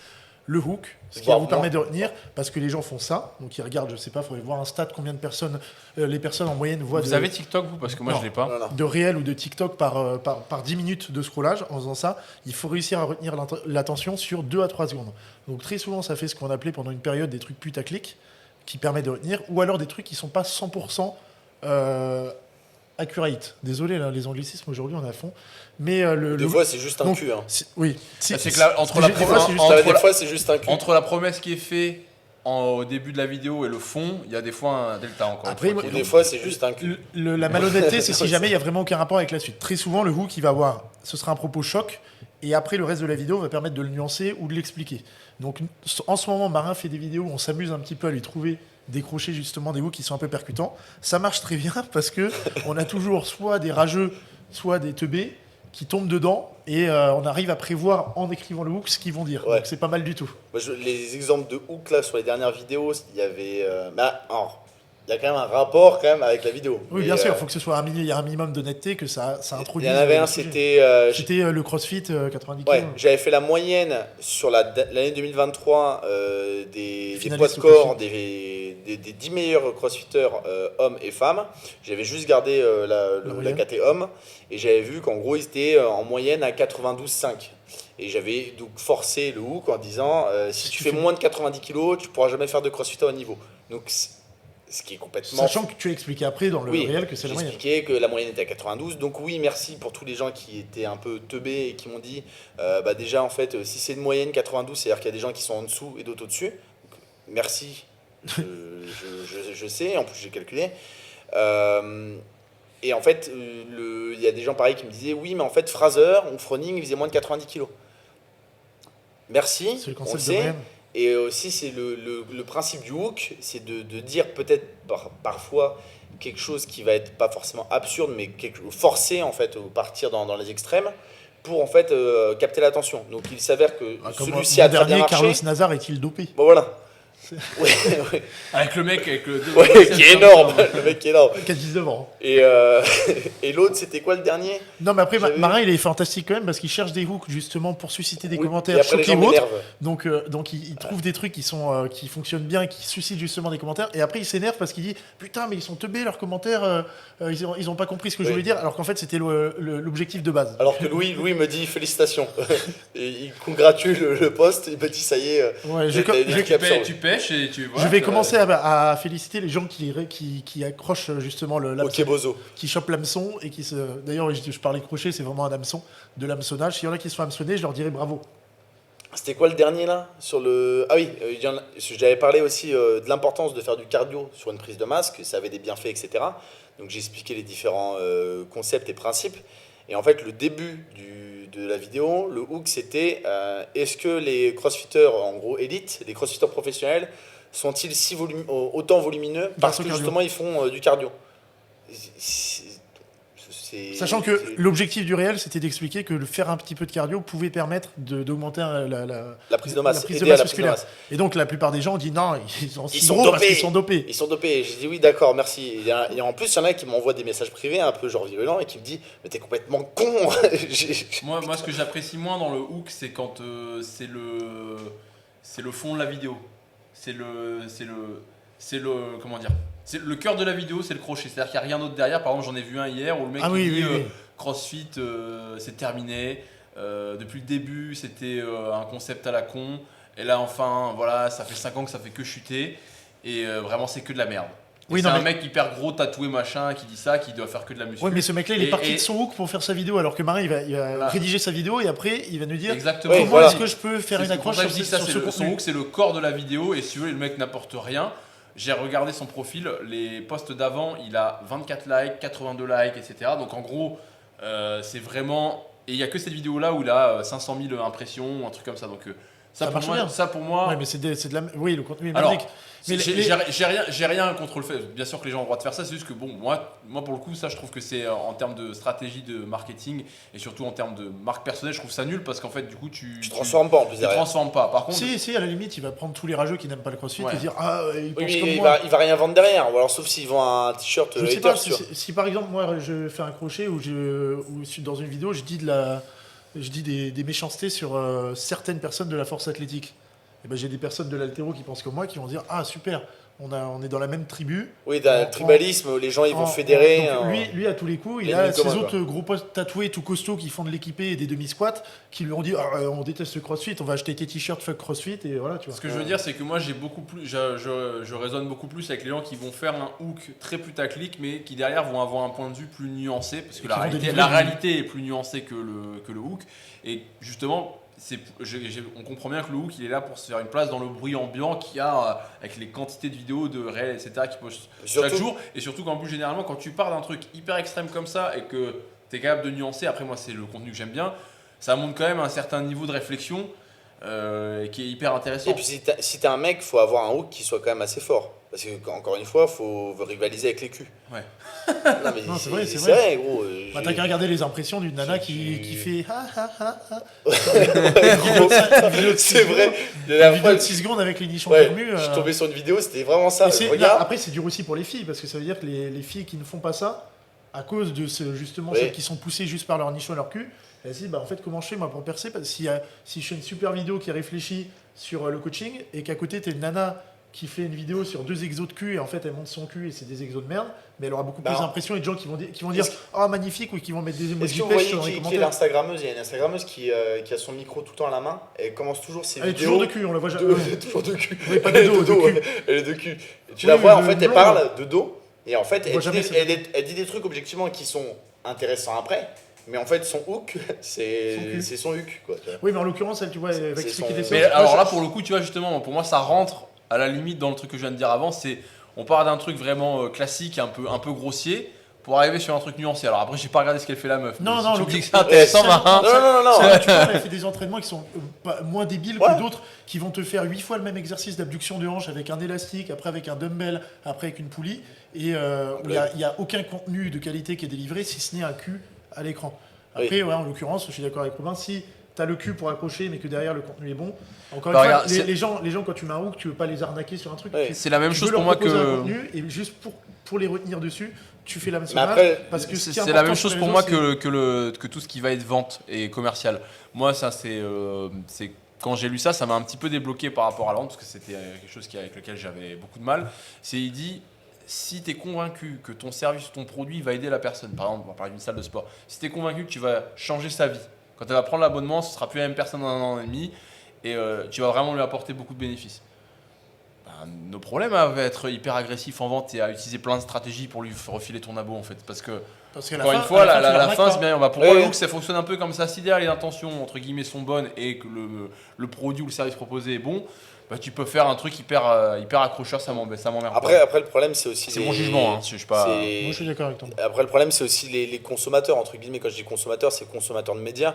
le hook, ce qui va vous permettre de retenir, parce que les gens font ça, donc ils regardent, je sais pas, il faudrait voir un stat, combien de personnes, les personnes en moyenne voient Vous avez TikTok, vous? Parce que moi, je l'ai pas. de réel ou de TikTok par 10 minutes de scrollage. En faisant ça, il faut réussir à retenir l'attention sur 2 à 3 secondes. Donc très souvent, ça fait ce qu'on appelait pendant une période des trucs putaclic, qui permet de retenir, ou alors des trucs qui sont pas 100% accurate. Désolé, là, les anglicismes, aujourd'hui, on est à fond. Mais des fois, c'est juste un cul. Hein. Oui. C'est que là, des fois, c'est juste un cul. Entre la promesse qui est faite au début de la vidéo et le fond, il y a des fois un delta encore. Après, des fois, c'est juste un cul. La malhonnêteté, c'est si jamais il n'y a vraiment aucun rapport avec la suite. Très souvent, le hook, il va avoir, ce sera un propos choc, et après, le reste de la vidéo va permettre de le nuancer ou de l'expliquer. Donc, en ce moment, Marin fait des vidéos où on s'amuse un petit peu à lui trouver des crochets, justement, des hooks qui sont un peu percutants. Ça marche très bien parce que on a toujours soit des rageux, soit des teubés qui tombent dedans et on arrive à prévoir en écrivant le hook ce qu'ils vont dire. Ouais. Donc c'est pas mal du tout. Moi, les exemples de hook là sur les dernières vidéos, il y avait, il y a quand même un rapport quand même avec la vidéo. Oui, bien sûr, il faut que ce soit il y a un minimum d'honnêteté, que ça introduise. Il y en avait un, c'était le CrossFit 90 kg. Ouais, j'avais fait la moyenne sur l'année 2023 des poids de corps des 10 meilleurs crossfitters hommes et femmes. J'avais juste gardé la caté homme et j'avais vu qu'en gros ils étaient en moyenne à 92,5. Et j'avais donc forcé le hook en disant si tu fais moins de 90 kg, tu pourras jamais faire de crossfit à haut niveau. Donc ce qui est complètement... Sachant que tu as expliqué après dans le réel que c'est la moyenne. J'ai expliqué que la moyenne était à 92. Donc oui, merci pour tous les gens qui étaient un peu teubés et qui m'ont dit déjà en fait, si c'est une moyenne 92, c'est-à-dire qu'il y a des gens qui sont en dessous et d'autres au-dessus. Donc, merci, je sais, en plus j'ai calculé. Et en fait, il y a des gens pareils qui me disaient oui, mais en fait Fraser ou Froning, il faisait moins de 90 kg. Merci, c'est le concept on le sait. Et aussi, c'est le principe du hook, c'est de dire peut-être parfois quelque chose qui va être pas forcément absurde, mais forcé en fait, ou partir dans les extrêmes, pour en fait capter l'attention. Donc il s'avère que celui-ci a très bien marché. Carlos Nazar est-il dopé? Bon voilà. Ouais. Avec le mec qui est énorme, le mec qui est énorme. Qui a 19 ans. Et l'autre, c'était quoi le dernier? Non, mais après, Marin, il est fantastique quand même parce qu'il cherche des hooks justement pour susciter des commentaires choqués ou autres. Donc il trouve des trucs qui fonctionnent bien, qui suscitent justement des commentaires. Et après, il s'énerve parce qu'il dit putain, mais ils sont teubés leurs commentaires, ils ont pas compris ce que je voulais dire, alors qu'en fait, c'était l'objectif de base. Alors que Louis me dit félicitations. Et il congratule le poste, il me dit ça y est. Ouais, tu pêches et tu vois. Je vais commencer à féliciter les gens qui accrochent justement l'hameçon, qui chopent l'hameçon et qui se. D'ailleurs, je parlais crochet, c'est vraiment un hameçon, de l'hameçonnage. S'il y en a qui sont hameçonnés, je leur dirais bravo. C'était quoi le dernier là sur le... Ah oui, j'avais parlé aussi de l'importance de faire du cardio sur une prise de masque, ça avait des bienfaits, etc. Donc j'ai expliqué les différents concepts et principes. Et en fait, le début de la vidéo, le hook, c'était est-ce que les crossfitters, en gros élites, les crossfitters professionnels, sont-ils autant volumineux parce que justement ils font du cardio? Sachant que l'objectif du réel, c'était d'expliquer que faire un petit peu de cardio pouvait permettre d'augmenter la prise de masse, aider à la prise musculaire. De masse. Et donc la plupart des gens ont dit non, ils sont dopés. Parce qu'ils sont dopés. Ils sont dopés. J'ai dit oui, d'accord, merci. Et en plus, il y en a qui m'envoient des messages privés un peu genre violents et qui me disent mais t'es complètement con. moi, ce que j'apprécie moins dans le hook, c'est quand c'est le fond de la vidéo. C'est le comment dire. Le cœur de la vidéo, c'est le crochet. C'est-à-dire qu'il n'y a rien d'autre derrière. Par exemple, j'en ai vu un hier où le mec dit CrossFit, c'est terminé. Depuis le début, c'était un concept à la con. Et là, enfin, voilà, ça fait 5 ans que ça fait que chuter. Et vraiment, c'est que de la merde. C'est un mec hyper gros, tatoué, machin, qui dit ça, qui doit faire que de la muscu. Oui, mais ce mec-là, il est parti de son hook pour faire sa vidéo, alors que Marin, il va rédiger sa vidéo et après, il va nous dire comment est-ce que je peux faire une accroche sur ce contenu. Son hook, c'est le corps de la vidéo. Et si tu veux, le mec n'apporte rien. J'ai regardé son profil, les posts d'avant, il a 24 likes, 82 likes, etc. Donc en gros, c'est vraiment... Et il n'y a que cette vidéo-là où il a 500 000 impressions, un truc comme ça. Donc ça pour moi... Ouais, mais c'est de la... Oui, le contenu est Alors, magnifique. j'ai rien contre le fait. Bien sûr que les gens ont le droit de faire ça. C'est juste que bon, moi pour le coup, ça je trouve que c'est en termes de stratégie de marketing et surtout en termes de marque personnelle, je trouve ça nul parce qu'en fait du coup tu transformes pas en plus derrière. Tu transformes pas. Par contre, si à la limite, il va prendre tous les rageux qui n'aiment pas le CrossFit et dire il pense comme moi. Il va rien vendre derrière. Ou alors sauf s'il vend un t-shirt. Je sais pas si par exemple moi je fais un crochet ou dans une vidéo je dis des méchancetés sur certaines personnes de la force athlétique. Et ben, j'ai des personnes de l'haltéro qui pensent comme moi qui vont dire ah super, on est dans la même tribu. Oui, dans le tribalisme, les gens ils vont fédérer. Donc, lui à tous les coups, il a ses autres gros potes tatoués tout costauds qui font de l'équipé et des demi-squats qui lui ont dit on déteste le CrossFit, on va acheter tes t-shirts fuck CrossFit et voilà tu vois. Ce que je veux dire c'est que moi j'ai beaucoup plus, je raisonne beaucoup plus avec les gens qui vont faire un hook très putaclic mais qui derrière vont avoir un point de vue plus nuancé parce que la réalité est plus nuancée que le hook et justement on comprend bien que le hook il est là pour se faire une place dans le bruit ambiant qu'il y a avec les quantités de vidéos, de réels, etc. qui postent chaque jour. Et surtout qu'en plus, généralement, quand tu pars d'un truc hyper extrême comme ça et que tu es capable de nuancer, après moi c'est le contenu que j'aime bien, ça montre quand même un certain niveau de réflexion qui est hyper intéressant. Et puis si t'es un mec, faut avoir un hook qui soit quand même assez fort. Parce que encore une fois, faut rivaliser avec les culs. Ouais. Non, c'est vrai, gros. T'as qu'à regarder les impressions d'une nana qui fait c'est vrai. La vidéo de 6 secondes avec les nichons permus. Je suis tombé sur une vidéo, c'était vraiment ça. Après, c'est dur aussi pour les filles parce que ça veut dire que les filles qui ne font pas ça, à cause de justement celles qui sont poussées juste par leur nichon et leur cul, elles se disent en fait, comment je fais moi pour percer si je fais une super vidéo qui réfléchit sur le coaching et qu'à côté, t'es une nana qui fait une vidéo sur 2 exos de cul et en fait elle monte son cul et c'est des exos de merde, mais elle aura beaucoup plus d'impression et de gens qui vont dire magnifique ou qui vont mettre des emojis pêche dans les commentaires. Qui est l'Instagrammeuse? Il y a une Instagrammeuse qui a son micro tout le temps à la main et elle commence toujours ses vidéos. Elle est toujours de cul, on la voit jamais. Toujours de cul. Oui, pas de dos, de cul. Elle est de cul. Et tu la vois en fait, elle parle de dos et en fait elle dit des trucs objectivement qui sont intéressants après. Mais en fait, son hook, c'est son hook. Quoi. Oui, mais en l'occurrence, elle, tu vois, elle va expliquer des choses. Mais alors là, pour le coup, tu vois, justement, pour moi, ça rentre à la limite dans le truc que je viens de dire avant. On part d'un truc vraiment classique, un peu grossier, pour arriver sur un truc nuancé. Alors après, j'ai pas regardé ce qu'elle fait la meuf. Non, tu me dis que c'est intéressant, Marin. Non. Tu vois, elle fait des entraînements qui sont moins débiles que d'autres, qui vont te faire 8 fois le même exercice d'abduction de hanche avec un élastique, après avec un dumbbell, après avec une poulie, et il n'y a aucun contenu de qualité qui est délivré, si ce n'est un cul à l'écran. Après, en l'occurrence, je suis d'accord avec Robin, si tu as le cul pour accrocher, mais que derrière le contenu est bon, encore une fois, les gens, quand tu mets un hook, tu veux pas les arnaquer sur un truc. C'est la même chose pour moi que. Et juste pour les retenir dessus, tu fais la même chose. Parce que c'est la même chose pour moi que tout ce qui va être vente et commercial. Moi, ça, c'est quand j'ai lu ça, ça m'a un petit peu débloqué par rapport à la vente, parce que c'était quelque chose avec lequel j'avais beaucoup de mal. Il dit. Si tu es convaincu que ton service ou ton produit va aider la personne, par exemple, on va parler d'une salle de sport, si tu es convaincu que tu vas changer sa vie, quand elle va prendre l'abonnement, ce ne sera plus la même personne dans 1 an et demi et tu vas vraiment lui apporter beaucoup de bénéfices. Nos problèmes va être hyper agressif en vente et à utiliser plein de stratégies pour lui refiler ton abo en fait. Parce que encore une fois, la fin c'est bien. Pour moi, le hook, ça fonctionne un peu comme ça. Si derrière les intentions entre guillemets sont bonnes et que le produit ou le service proposé est bon, tu peux faire un truc hyper accrocheur, ça m'emmerde. Après, le problème, c'est aussi. C'est mon jugement, hein, je suis pas. Moi, je suis d'accord avec toi. Après, le problème, c'est aussi les consommateurs, entre guillemets. Quand je dis consommateurs, c'est consommateurs de médias.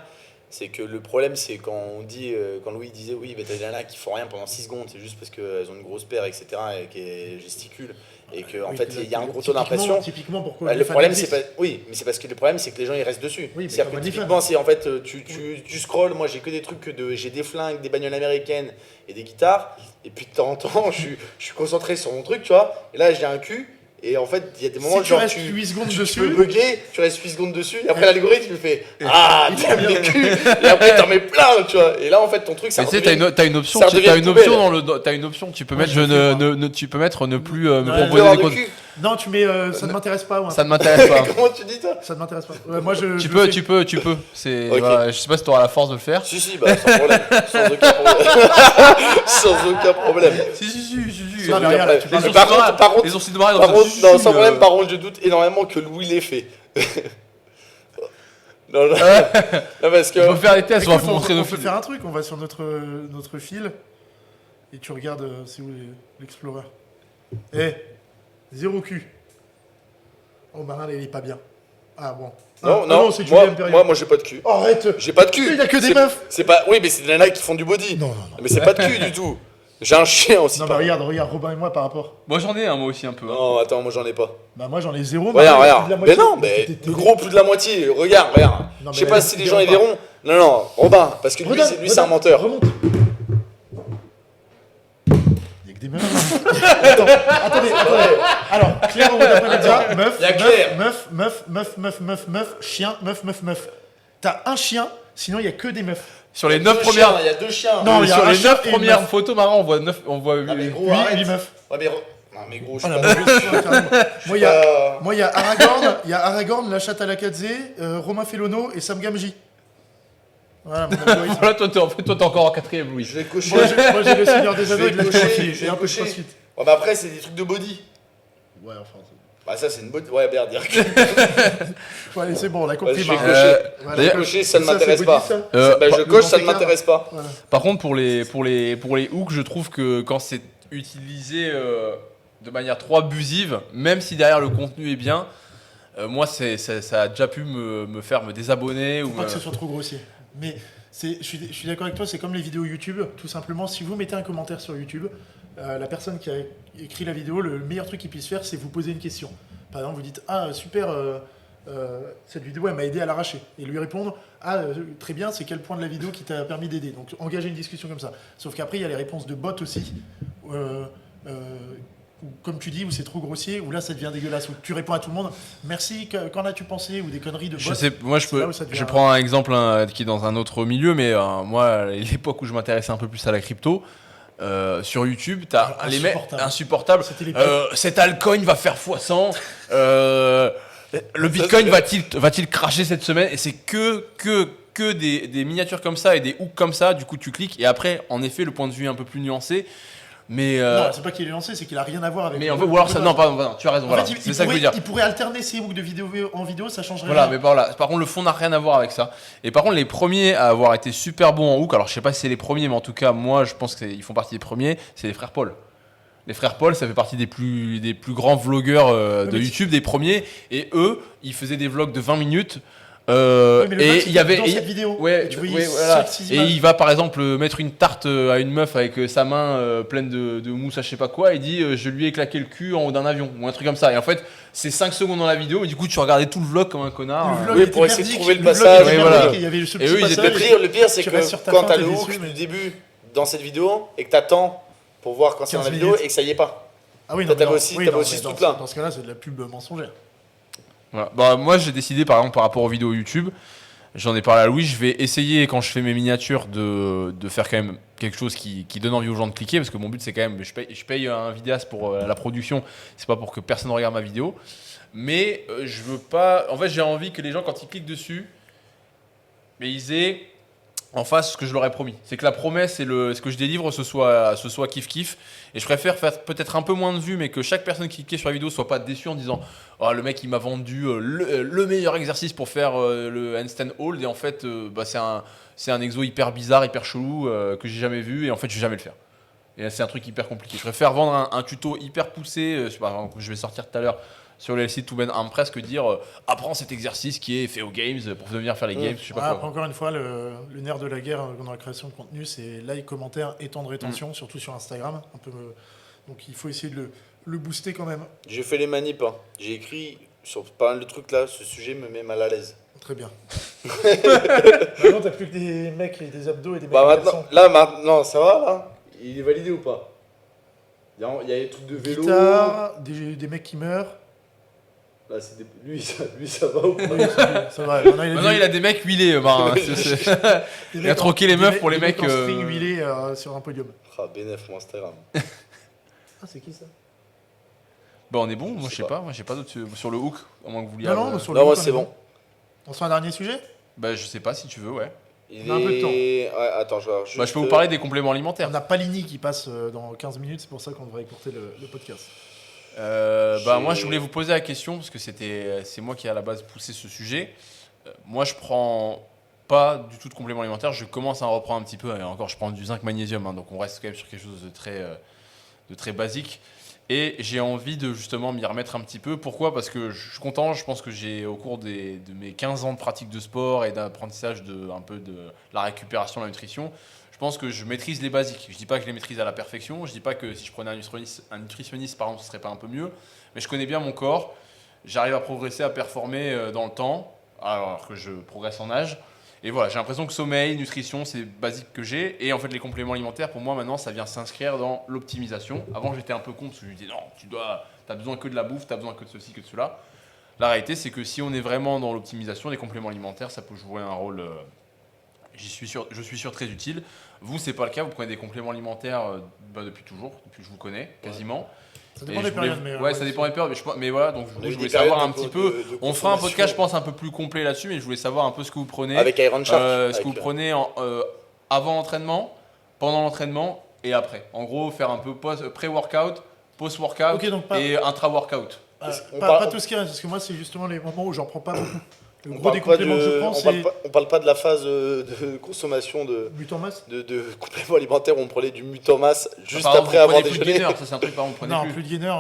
C'est que le problème, c'est quand Louis disait oui, t'as des nanas qui font rien pendant 6 secondes, c'est juste parce qu'elles ont une grosse paire, etc. et qu'elles gesticulent. Et qu'en fait, il y a un gros taux d'impression. Typiquement, pourquoi Le problème, c'est pas. Oui, mais c'est parce que le problème, c'est que les gens ils restent dessus. Oui, C'est-à-dire que typiquement, c'est en fait, tu scrolles. Moi, j'ai que des trucs j'ai des flingues, des bagnoles américaines et des guitares. Et puis de temps en temps, je suis concentré sur mon truc, tu vois. Et là, j'ai un cul. Et en fait, il y a des moments si tu restes 8 secondes tu dessus, peux bugger, tu restes 8 secondes dessus, et après l'algorithme il fait t'aimes les culs, et après t'en mets plein, tu vois. Et là en fait ton truc ça Mais tu sais, t'as une option, t'as une option, tu peux mettre tu peux mettre ne plus me proposer des codes. Non, tu mets ça ne m'intéresse pas. Ouais. Ça ne m'intéresse pas. Comment tu dis toi? Ça ne m'intéresse pas. Moi, tu peux. C'est, Ok. voilà, je sais pas si tu auras la force de le faire. Si, sans problème. Sans aucun problème. Sans aucun problème. Si. Non, mais regarde, là, tu parles- Par contre, les sourcils de Marais, Par contre, non, sans problème, par contre, je doute énormément que Louis l'ait fait. Non, parce que. On peut faire des tests, on va Écoute, vous montrer nos on peut films. faire un truc, on va sur notre fil et tu regardes c'est où l'Explorer. Zéro cul. Oh, Marin, il est pas bien. Ah bon. Non, c'est Julien Perrier. moi j'ai pas de cul. Arrête. J'ai pas de cul. Il y a que des meufs. C'est pas. Oui, mais c'est des nanas qui font du body. Non. Mais c'est pas de cul du tout. J'ai un chien aussi. Non, bah regarde, Robin et moi par rapport. Moi j'en ai un, moi aussi un peu. Non, attends, moi j'en ai pas. Bah moi j'en ai zéro. Regarde. Mais non, mais gros, plus de la moitié. Regarde. Non, Je sais mais pas là, si les tu gens y verras verront. Non, Robin, parce que lui c'est un menteur. Remonte. Il y a que des meufs. Attendez. Alors, Claire, on va pas dire meuf, Il y a Claire. meuf, chien, meuf. T'as un chien, sinon il y a que des meufs. Sur les 9 premières. Il y a 2 chiens. Non, il y a sur un les chien 9 et une premières meuf. photos, Marin, on voit Ah, mais 8. gros, arrête. 8 meufs. Ouais, mais. Non, mais gros, je Oh, sais la pas. mauvaise carrément. Moi, il y a Aragorn, la chatte à la 4Z, Romain Felono et Sam Gamji. Voilà, mon algorithme. Voilà, toi t'es encore en 4ème, Louis. Je vais cocher. Moi, j'ai le Seigneur des Anneaux et de la Je vais Trinité. cocher, Et un peu de je vais CrossFit. Ouais, bah après, c'est des trucs de body. Ouais, enfin. Bah, ça, c'est une body. Ouais, merde, dire Ouais, allez, c'est bon, on a compris. je vais Marin. cocher. Voilà, Je vais cocher, ça ne c'est m'intéresse body, pas. ça Je coche, ça ne m'intéresse pas. Voilà. Par contre, pour les hooks, je trouve que quand c'est utilisé de manière trop abusive, même si derrière le contenu est bien, moi ça a déjà pu me faire me désabonner. Faut Ou pas que ce soit trop grossier. Mais je suis d'accord avec toi, c'est comme les vidéos YouTube. Tout simplement, si vous mettez un commentaire sur YouTube, la personne qui a écrit la vidéo, le meilleur truc qu'il puisse faire, c'est vous poser une question. Par exemple, vous dites « Ah, super, cette vidéo, elle m'a aidé à l'arracher. » Et lui répondre « Ah, très bien, c'est quel point de la vidéo qui t'a permis d'aider ?» Donc, engager une discussion comme ça. Sauf qu'après, il y a les réponses de bots aussi. Où, comme tu dis, où c'est trop grossier, où là, ça devient dégueulasse. Où tu réponds à tout le monde « Merci, qu'en as-tu pensé ?» ou des conneries de bots. Je sais, moi c'est là où ça devient- je prends un exemple qui est dans un autre milieu, mais moi, à l'époque où je m'intéressais un peu plus à la crypto, sur YouTube, t'as les mecs insupportables. C'était les Cet altcoin va faire x100. Le Bitcoin va-t-il cracher cette semaine? Et c'est que des miniatures comme ça et des hooks comme ça. Du coup, tu cliques et après, en effet, le point de vue est un peu plus nuancé. Mais Non, c'est pas qu'il est lancé, c'est qu'il a rien à voir avec. mais en fait, ou alors ça, non, pardon, tu as raison. En Voilà, fait, c'est ça que je veux dire. il pourrait alterner ses hooks de vidéo en vidéo, ça changerait Voilà, rien. mais voilà. Par contre, le fond n'a rien à voir avec ça. Et par contre, les premiers à avoir été super bons en hook, alors je sais pas si c'est les premiers, mais en tout cas, moi, je pense qu'ils font partie des premiers, c'est les frères Paul. Les frères Paul, ça fait partie des plus grands vlogueurs de YouTube, des premiers. Et eux, ils faisaient des vlogs de 20 minutes. Oui, mais le Et mec, il y avait dans cette vidéo, ouais, et tu voyais ouais, voilà. 5-6 Et images. il va par exemple mettre une tarte à une meuf avec sa main pleine de mousse à je sais pas quoi et dit je lui ai claqué le cul en haut d'un avion ou un truc comme ça. Et en fait c'est 5 secondes dans la vidéo et du coup tu regardais tout le vlog comme un connard. Le vlog Oui, était pour essayer de merdique, trouver le vlog passage, était ouais, merdique, voilà. et il y avait ce Et petit eux, ils étaient passage. Le pire, c'est Tu restes que sur ta quand fin, t'as t'es le déçu, hook mais- du début dans cette vidéo et que t'attends pour voir quand c'est dans la 15 vidéo minutes. et que ça y est pas. Ah oui, T'avais non, aussi- oui, t'avais non, aussi mais ce dans- truc-là. Dans ce cas-là, c'est de la pub mensongère. Voilà. Bah, moi j'ai décidé par exemple par rapport aux vidéos YouTube, j'en ai parlé à Louis, je vais essayer quand je fais mes miniatures de faire quand même quelque chose qui donne envie aux gens de cliquer parce que mon but c'est quand même, je paye un vidéaste pour la production, c'est pas pour que personne regarde ma vidéo. Mais je veux pas. En fait, j'ai envie que les gens, quand ils cliquent dessus, mais ils aient en face ce que je leur ai promis. C'est que la promesse et ce que je délivre, ce soit kiff-kiff. Et je préfère faire peut-être un peu moins de vues, mais que chaque personne qui clique sur la vidéo soit pas déçue en disant oh, le mec il m'a vendu le meilleur exercice pour faire le handstand hold. Et en fait, bah, c'est un exo hyper bizarre, hyper chelou que j'ai jamais vu. Et en fait, je vais jamais le faire. Et là, c'est un truc hyper compliqué. Je préfère vendre un tuto hyper poussé. Je sais pas, je vais sortir tout à l'heure. sur les sites tout ben presque dire apprends cet exercice qui est fait aux games pour venir faire les games, je sais pas quoi. Encore une fois, le nerf de la guerre dans la création de contenu, c'est like, commentaire et temps de rétention, surtout sur Instagram. Donc il faut essayer de le booster quand même. J'ai fait les manips, hein. J'ai écrit sur pas mal de trucs là, ce sujet me met mal à l'aise. Très bien. Maintenant, t'as plus que des mecs et des abdos et des mecs maintenant, ça va là? Il est validé ou pas? Il y a des trucs de vélo. Guitare, des mecs qui meurent. Là, lui, ça va ou pas? Oui, ça va. Maintenant, il a des mecs huilés. Il a troqué les meufs pour les mecs. En string huilés sur un podium. Ah, bénéf, mon Instagram. Ah, c'est qui ça? Bah, on est bon, moi je sais pas. Moi, j'ai pas d'autres sur le hook, à moins que vous vouliez. Non, sur le non, hook, moi c'est bon. On se fait un dernier sujet? Bah, je sais pas si tu veux, ouais. On a un peu de temps. Ouais, attends, je vais juste... Bah, je peux vous parler des compléments alimentaires. On a Palini qui passe dans 15 minutes, c'est pour ça qu'on devrait écourter le podcast. Moi, je voulais vous poser la question parce que c'est moi qui ai à la base poussé ce sujet. Moi, je prends pas du tout de compléments alimentaires. Je commence à en reprendre un petit peu. Et encore, je prends du zinc magnésium, hein, donc on reste quand même sur quelque chose de très basique. Et j'ai envie de justement m'y remettre un petit peu. Pourquoi? Parce que je suis content. Je pense que j'ai, au cours de mes 15 ans de pratique de sport et d'apprentissage un peu de la récupération, la nutrition, je pense que je maîtrise les basiques. Je dis pas que je les maîtrise à la perfection. Je dis pas que si je prenais un nutritionniste par exemple, ce serait pas un peu mieux. Mais je connais bien mon corps. J'arrive à progresser, à performer dans le temps, alors que je progresse en âge. Et voilà, j'ai l'impression que sommeil, nutrition, c'est basique que j'ai. Et en fait, les compléments alimentaires, pour moi, maintenant, ça vient s'inscrire dans l'optimisation. Avant, j'étais un peu con parce que je me disais, non, t'as besoin que de la bouffe, t'as besoin que de ceci, que de cela. La réalité, c'est que si on est vraiment dans l'optimisation, les compléments alimentaires, ça peut jouer un rôle, je suis sûr, très utile. Vous, c'est pas le cas, vous prenez des compléments alimentaires depuis toujours, depuis que je vous connais, quasiment. Ça dépend des périodes. Ça dépend des périodes. Mais voilà, donc je voulais savoir un petit peu. On fera un podcast, je pense, un peu plus complet là-dessus, mais je voulais savoir un peu ce que vous prenez. Avec Iron Shark. Ce que vous prenez avant l'entraînement, pendant l'entraînement et après. En gros, faire un peu pré-workout, post-workout et intra-workout. Pas tout ce qui reste, parce que moi, c'est justement les moments où j'en prends pas beaucoup. Le gros des compléments que je prends, c'est. On parle pas de la phase de consommation de Mutant-masse de compléments alimentaires où on prenait du Mutant-masse juste après avoir déjeuné. Ça, c'est un truc par exemple, on prenait plus de gainer,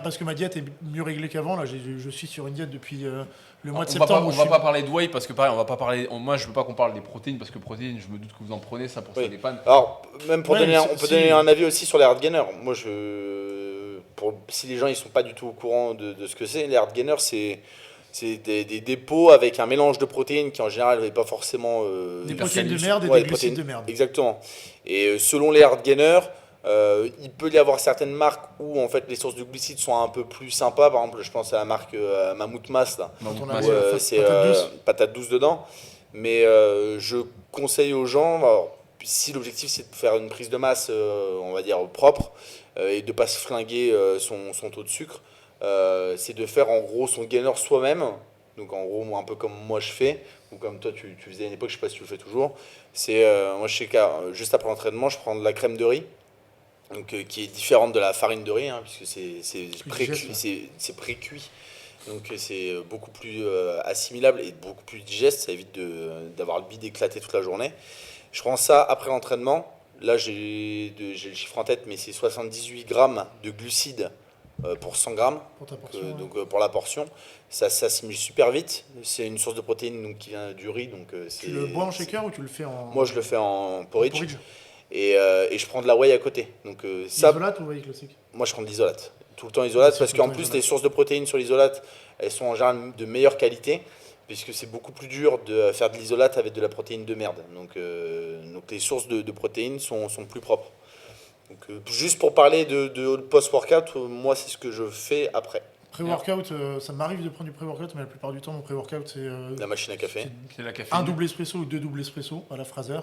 parce que ma diète est mieux réglée qu'avant. Là, je suis sur une diète depuis le mois de septembre. On va pas parler de whey parce que pareil, on va pas parler. Moi, je veux pas qu'on parle des protéines parce que protéines, je me doute que vous en prenez ça pour ça dépanne. Alors, même pour donner un avis aussi sur les hard gainers. Moi, si les gens ils sont pas du tout au courant de ce que c'est, les hard gainers, c'est des dépôts avec un mélange de protéines qui en général n'est pas forcément... des protéines de merde et des glucides de merde. Exactement. Et selon les hard gainers, il peut y avoir certaines marques où en fait les sources de glucides sont un peu plus sympas. Par exemple, je pense à la marque Mammouth Mass, là, où c'est patate douce dedans. Mais je conseille aux gens, alors, si l'objectif c'est de faire une prise de masse, on va dire propre, et de ne pas se flinguer son taux de sucre, c'est de faire en gros son gainer soi-même. Donc en gros, un peu comme moi je fais, ou comme toi tu faisais à une époque, je sais pas si tu le fais toujours. C'est moi je sais que juste après l'entraînement, je prends de la crème de riz, donc qui est différente de la farine de riz, hein, puisque c'est pré-cuit. Donc c'est beaucoup plus assimilable et beaucoup plus digeste, ça évite d'avoir le bide éclaté toute la journée. Je prends ça après l'entraînement. Là j'ai le chiffre en tête, mais c'est 78 grammes de glucides pour 100 grammes, pour ta portion, donc pour la portion. Ça s'assimile super vite. C'est une source de protéines donc, qui vient du riz. Donc, tu le bois en shaker ou tu le fais en... Moi je le fais en porridge. Et je prends de la whey à côté. Donc, isolate ou whey classique? Moi je prends de l'isolate. Tout le temps isolate parce qu'en plus les sources de protéines sur l'isolate, elles sont en général de meilleure qualité. Puisque c'est beaucoup plus dur de faire de l'isolate avec de la protéine de merde. Donc les sources de protéines sont plus propres. Donc, juste pour parler de post-workout, moi c'est ce que je fais après. Pré-workout, ça m'arrive de prendre du pré-workout, mais la plupart du temps, mon pré-workout, c'est... la machine à café. C'est la caféine. Un double espresso ou 2 doubles espresso à la Fraser.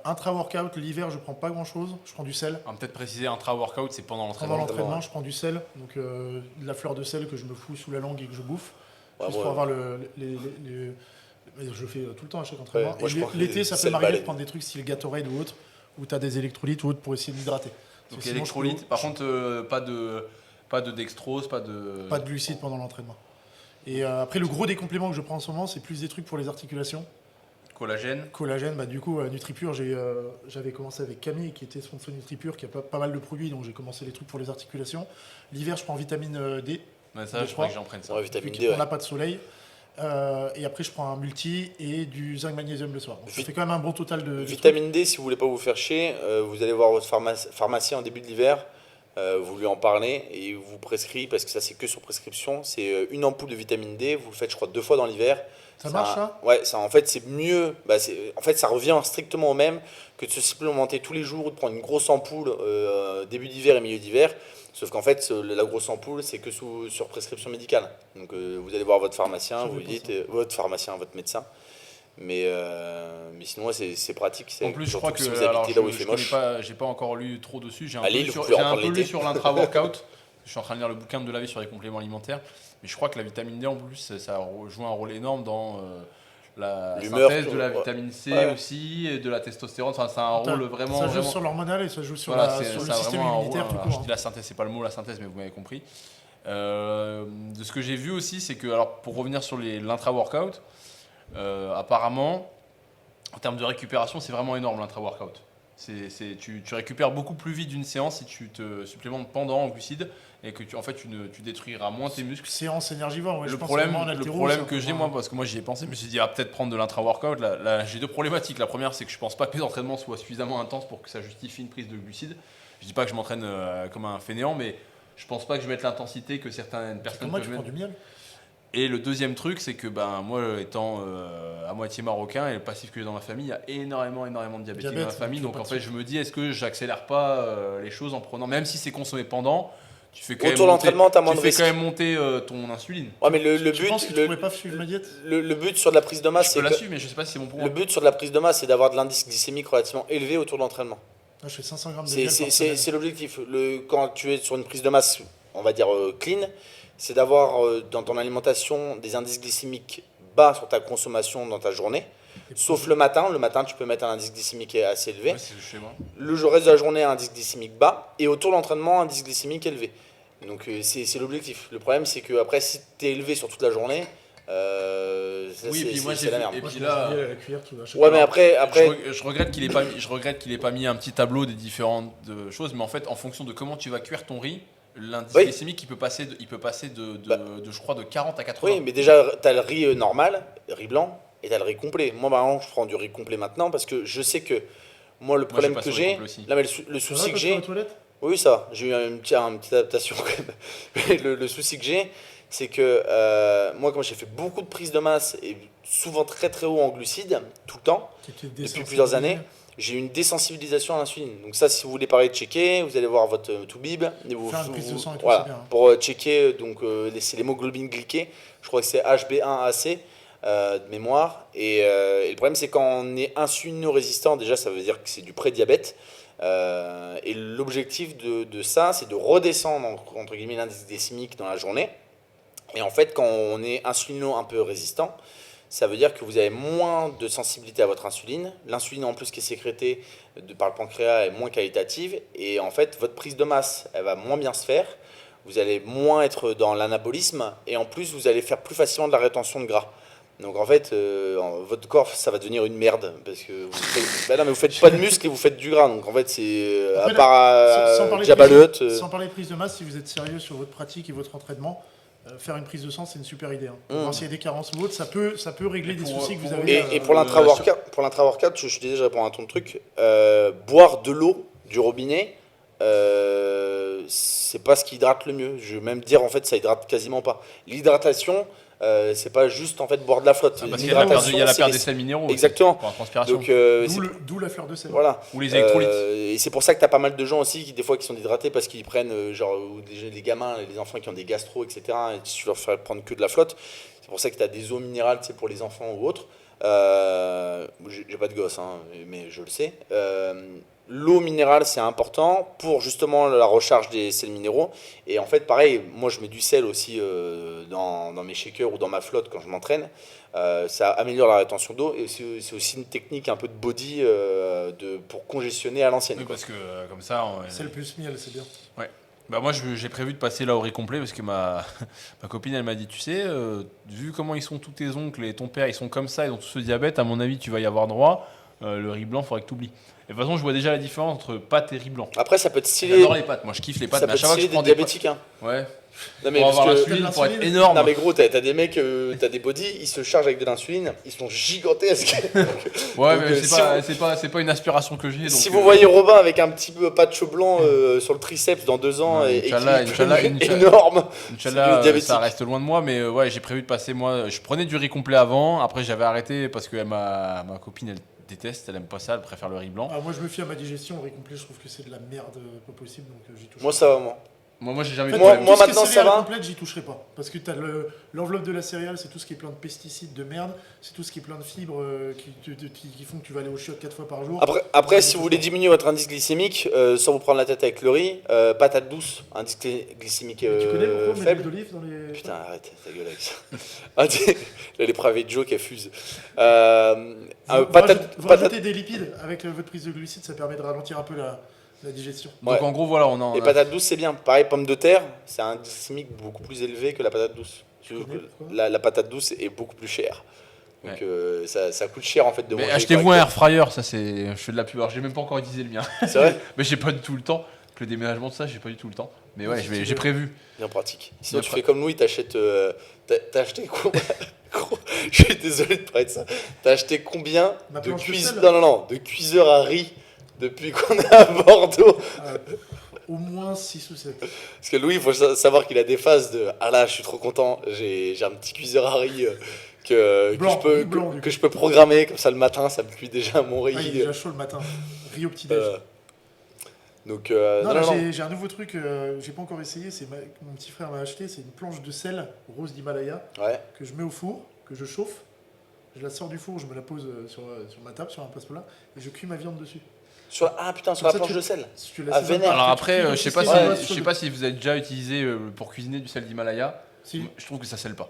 Intra-workout, l'hiver, je prends pas grand-chose. Je prends du sel. On va peut-être préciser, intra-workout, c'est pendant l'entraînement. Pendant l'entraînement, je prends du sel. Donc, de la fleur de sel que je me fous sous la langue et que je bouffe. Juste pour avoir je fais tout le temps à chaque entraînement. L'été, ça peut m'arriver de prendre des trucs style Gatorade ou autre, où tu as des électrolytes ou autre pour essayer d'hydrater. Donc électrolytes, par contre, pas de dextrose, pas de glucides pendant l'entraînement. Et après, le gros des compléments que je prends en ce moment, c'est plus des trucs pour les articulations. Collagène, du coup, NutriPure, j'avais commencé avec Camille, qui était sponsor NutriPure, qui a pas mal de produits, donc j'ai commencé les trucs pour les articulations. L'hiver, je prends vitamine D. Mais ça, je crois que j'en prenne ça. Ouais, vitamine Vu D. qu'on n'a pas de soleil. Et après, je prends un multi et du zinc magnésium le soir. Donc, ça fait quand même un bon total de Vitamine D, si vous voulez pas vous faire chier, vous allez voir votre pharmacien en début de l'hiver, vous lui en parlez et il vous prescrit, parce que ça c'est que sur prescription, c'est une ampoule de vitamine D, vous le faites je crois 2 fois dans l'hiver. Ça marche ça ? Ouais, ça en fait c'est mieux, en fait ça revient strictement au même que de se supplémenter tous les jours ou de prendre une grosse ampoule début d'hiver et milieu d'hiver. Sauf qu'en fait, la grosse ampoule, c'est que sur prescription médicale. Donc vous allez voir votre pharmacien, vous lui dites, votre médecin. Mais sinon, ouais, c'est pratique. En plus, je crois que si vous habitez là où il fait moche. J'ai pas encore lu trop dessus. J'ai un Allez, peu lu sur l'intra-workout. Je suis en train de lire le bouquin de Delahaye sur les compléments alimentaires. Mais je crois que la vitamine D, en plus, ça joue un rôle énorme dans la synthèse de la vitamine C aussi, et de la testostérone. Enfin, c'est un rôle vraiment. Ça joue sur l'hormonal et ça joue sur, sur le système immunitaire tout court. Je dis la synthèse, c'est pas le mot la synthèse, mais vous m'avez compris. De ce que j'ai vu aussi, c'est que, alors pour revenir sur l'intra-workout, apparemment, en termes de récupération, c'est vraiment énorme l'intra-workout. Tu récupères beaucoup plus vite d'une séance si tu te supplémentes pendant en glucides et que tu détruiras moins tes muscles. Séance énergivore, ouais, le problème que j'ai, moi, parce que moi j'y ai pensé, je me suis dit, peut-être prendre de l'intra-workout. Là, j'ai deux problématiques. La première, c'est que je pense pas que mes entraînements soient suffisamment intenses pour que ça justifie une prise de glucides. Je dis pas que je m'entraîne comme un fainéant, mais je pense pas que je mette l'intensité que certaines personnes peuvent mettre. Prends du miel. Et le deuxième truc, c'est que moi, étant à moitié marocain et le passif que j'ai dans ma famille, il y a énormément de diabétiques dans ma famille. Donc en fait, je me dis, est-ce que j'accélère pas les choses en prenant, même si c'est consommé pendant, tu fais quand même monter ton insuline. Ouais, mais le tu but, penses que tu pourrais pas suivre ma diète ? Le but sur de la prise de masse, je peux la suivre, mais je sais pas si c'est bon pour moi. Le but sur de la prise de masse, c'est d'avoir de l'indice glycémique relativement élevé autour de l'entraînement. Je fais 500 grammes de miel par semaine. C'est l'objectif. Quand tu es sur une prise de masse, on va dire clean, c'est d'avoir dans ton alimentation des indices glycémiques bas sur ta consommation dans ta journée. Sauf le matin. Le matin, tu peux mettre un indice glycémique assez élevé. Ouais, c'est le schéma. Le reste de la journée, un indice glycémique bas. Et autour de l'entraînement, un indice glycémique élevé. Donc c'est l'objectif. Le problème, c'est que après, si tu es élevé sur toute la journée, c'est la merde. Et puis là, ouais, mais après je regrette qu'il ait pas mis un petit tableau des différentes choses. Mais en fait, en fonction de comment tu vas cuire ton riz, l'indice glycémique, il peut passer de je crois, de 40 à 80. Oui, mais déjà, tu as le riz normal, riz blanc, et tu as le riz complet. Moi, par exemple, je prends du riz complet maintenant parce que je sais que moi, le problème que j'ai. Là, mais le souci que j'ai. Oui, ça va. J'ai eu une petite adaptation quand même. Le souci que j'ai, c'est que moi, comme j'ai fait beaucoup de prises de masse et souvent très très haut en glucides, tout le temps, depuis plusieurs années, j'ai une désensibilisation à l'insuline. Donc ça, si vous voulez pareil checker, vous allez voir votre Toubib. Faire une prise de sang et tout, voilà, c'est bien. pour checker donc, c'est l'hémoglobine glyquée. Je crois que c'est HB1AC de mémoire. Et le problème, c'est quand on est insulino-résistant, déjà, ça veut dire que c'est du prédiabète. Et l'objectif de ça, c'est de redescendre entre guillemets l'indice glycémique dans la journée. Et en fait, quand on est insulino un peu résistant, ça veut dire que vous avez moins de sensibilité à votre insuline. L'insuline en plus qui est sécrétée par le pancréas est moins qualitative. Et en fait, votre prise de masse, elle va moins bien se faire. Vous allez moins être dans l'anabolisme. Et en plus, vous allez faire plus facilement de la rétention de gras. Donc en fait, votre corps, ça va devenir une merde. Parce que vous faites pas de muscles et vous faites du gras. Donc en fait, c'est à part Jabba le Hutt. Sans parler de prise de masse, si vous êtes sérieux sur votre pratique et votre entraînement, faire une prise de sang, c'est une super idée. Pour voir s'il y a des carences ou autres, ça peut régler des soucis que vous avez. Et pour l'intra-workout, je suis déjà répondre à ton truc. Boire de l'eau du robinet, c'est pas ce qui hydrate le mieux. Je vais même dire en fait, ça hydrate quasiment pas. L'hydratation, c'est pas juste en fait boire de la flotte. Parce qu'il y a la perte des sels minéraux. Exactement. Pour la transpiration. Donc, d'où la fleur de sel. Voilà. Ou les électrolytes. Et c'est pour ça que t'as pas mal de gens aussi qui des fois qui sont déshydratés parce qu'ils prennent genre les gamins, les enfants qui ont des gastro, etc. Et tu leur fais prendre que de la flotte. C'est pour ça que t'as des eaux minérales, tu sais, pour les enfants ou autres. J'ai pas de gosse, hein, mais je le sais. L'eau minérale, c'est important pour justement la recharge des sels minéraux. Et en fait, pareil, moi je mets du sel aussi dans mes shakers ou dans ma flotte quand je m'entraîne. Ça améliore la rétention d'eau et c'est aussi une technique un peu de body pour congestionner à l'ancienne. Oui, parce que comme ça. Sel plus miel, c'est bien. Ouais. Bah moi j'ai prévu de passer là au riz complet parce que ma copine elle m'a dit, tu sais, vu comment ils sont tous tes oncles et ton père, ils sont comme ça, ils ont tous ce diabète, à mon avis tu vas y avoir droit. le riz blanc, faudrait que tu oublies. De toute façon, je vois déjà la différence entre pâtes et riz blanc. Après, ça peut être stylé. J'adore les pâtes, moi je kiffe les pâtes, Ça mais peut à chaque être fois que je stylé prends des des pâtes. diabétiques. Hein. Ouais. Non, mais Pour parce avoir que. l'insuline, pour être l'insuline. énorme. Non mais gros, t'as des mecs, t'as des body, ils se chargent avec de l'insuline, ils sont gigantesques. Ouais, Donc, mais si c'est pas une aspiration que j'ai. Si donc, vous voyez Robin avec un petit peu patch blanc sur le triceps dans 2 ans Ouais, et qui Inch'Allah, est Inch'Allah, énorme, Inch'Allah, c'est diabétique. ça reste loin de moi, mais ouais, j'ai prévu de passer. Moi, je prenais du riz complet avant. Après, j'avais arrêté parce que ma copine, elle déteste, elle aime pas ça, elle préfère le riz blanc. Ah, moi, je me fie à ma digestion. Au riz complet, je trouve que c'est de la merde pas possible, donc j'y touche Moi pas. ça va moi. Moi, j'ai jamais. En fait, Moi- fait. tout ce qui est maintenant, ça céréales va. complètes, j'y toucherai pas. Parce que t'as l'enveloppe de la céréale, c'est tout ce qui est plein de pesticides de merde, c'est tout ce qui est plein de fibres qui font que tu vas aller au chiottes 4 fois par jour. Après si vous voulez diminuer votre indice glycémique, sans vous prendre la tête avec le riz, patate douce, indice glycémique Mais tu connais pourquoi on met de l'huile faible. d'olive dans les. Putain, arrête ta gueule avec ça. Ah, les private jokes, elles fusent. Vous rajoutez des lipides avec votre prise de glucides, ça permet de ralentir un peu la digestion. Donc Ouais. en gros, voilà, on en. Et patate douce, c'est bien. Pareil, pomme de terre, c'est un indice glycémique beaucoup plus élevé que la patate douce. La patate douce est beaucoup plus chère. Donc ça coûte cher en fait de Mais manger. achetez-vous un air fryer, ça c'est. Je fais de la pub. Alors, j'ai même pas encore utilisé le mien. C'est vrai. Mais j'ai pas du tout le temps. Que le déménagement de ça, j'ai pas du tout le temps. Mais ouais, j'ai prévu. Bien pratique. Sinon, Bien tu fais comme Louis, t'achètes. T'as acheté quoi Gros, je suis désolé de parler de ça. T'as acheté combien Ma de planche de cuiseurs sel. de cuiseurs à riz depuis qu'on est à Bordeaux? Au moins 6 ou 7. Parce que Louis, il faut savoir qu'il a des phases de ah là, je suis trop content, j'ai un petit cuiseur à riz Blanc, riz blanc, du que je peux programmer comme ça le matin, ça me cuit déjà mon riz. Ah, il est déjà chaud le matin. Riz au petit-déj. Donc non, là, non. j'ai un nouveau truc, j'ai pas encore essayé, mon petit frère m'a acheté, c'est une planche de sel rose d'Himalaya Ouais. que je mets au four, que je chauffe, je la sors du four, je me la pose sur ma table, sur un passe-plat, et je cuis ma viande dessus. Ah putain, sur Comme la ça, planche tu- de sel. Si tu Ah, vénère. Alors tu après, cuis je sais pas le si, système, je sais pas si vous avez déjà utilisé pour cuisiner du sel d'Himalaya. Si. Je trouve que ça scelle pas.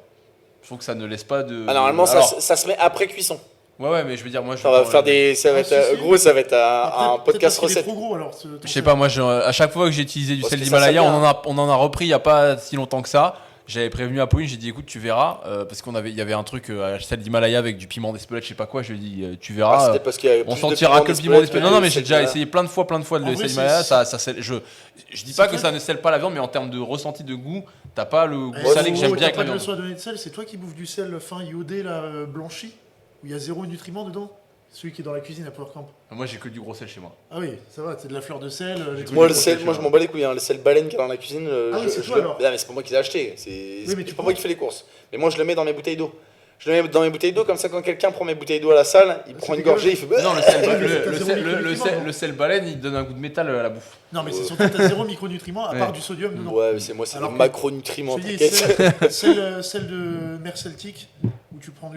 Je trouve que ça ne laisse pas de. Ah, normalement, Alors, ça se met après cuisson. Ouais, mais je veux dire, moi, Ça va faire des. Ça va Ah, être, si, si. gros, ça va être un Peut-être podcast parce qu'il est recette. trop gros alors. Je sais pas, moi, à chaque fois que j'ai utilisé du Parce sel que ça d'Himalaya, sert bien, on en a repris il y a pas si longtemps que ça. J'avais prévenu Apolline, j'ai dit écoute, tu verras, parce il y avait un truc à sel d'Himalaya avec du piment d'Espelette, je sais pas quoi. Je lui ai dit tu Ah, verras. c'était parce qu'il y avait On plus de sentira que le piment d'Espelette. Non, non, mais j'ai sel déjà d'Himalaya. essayé plein de fois de En le vrai, sel d'Himalaya. c'est- Ça scelle. Je dis c'est pas que toi ça ne scelle pas la viande, mais en termes de ressenti de goût, t'as pas le goût Eh, salé que j'aime gros, bien avec t'as la pas de viande. leçon à donner de sel, c'est toi qui bouffes du sel fin iodé là, blanchi, où il y a 0 nutriments dedans. Celui qui est dans la cuisine à Power Camp. Moi, j'ai que du gros sel chez moi. Ah oui, ça va, c'est de la fleur de sel. les trucs Moi, de- le sel, moi je m'en bats les couilles. Hein. Le sel baleine qui est dans la cuisine. Ah oui, c'est toi, alors. Non, mais c'est pas moi qui l'ai acheté. C'est mais tu pas prends- moi qui fais les courses. Mais moi je le mets dans mes bouteilles d'eau. Je le mets dans mes bouteilles d'eau, comme ça quand quelqu'un prend mes bouteilles d'eau à la salle, il prend une dégueulasse. gorgée, il fait. Non, le sel, mais le- t'as le zéro sel- micronutriments, le sel baleine, il donne un goût de métal à la bouffe. Non, mais c'est surtout t'as 0 micronutriments à Ouais. part du sodium dedans. Ouais, mais c'est moi, c'est Alors des que- macronutriments, Je te dis, t'inquiète. sel de mer celtique, où tu prends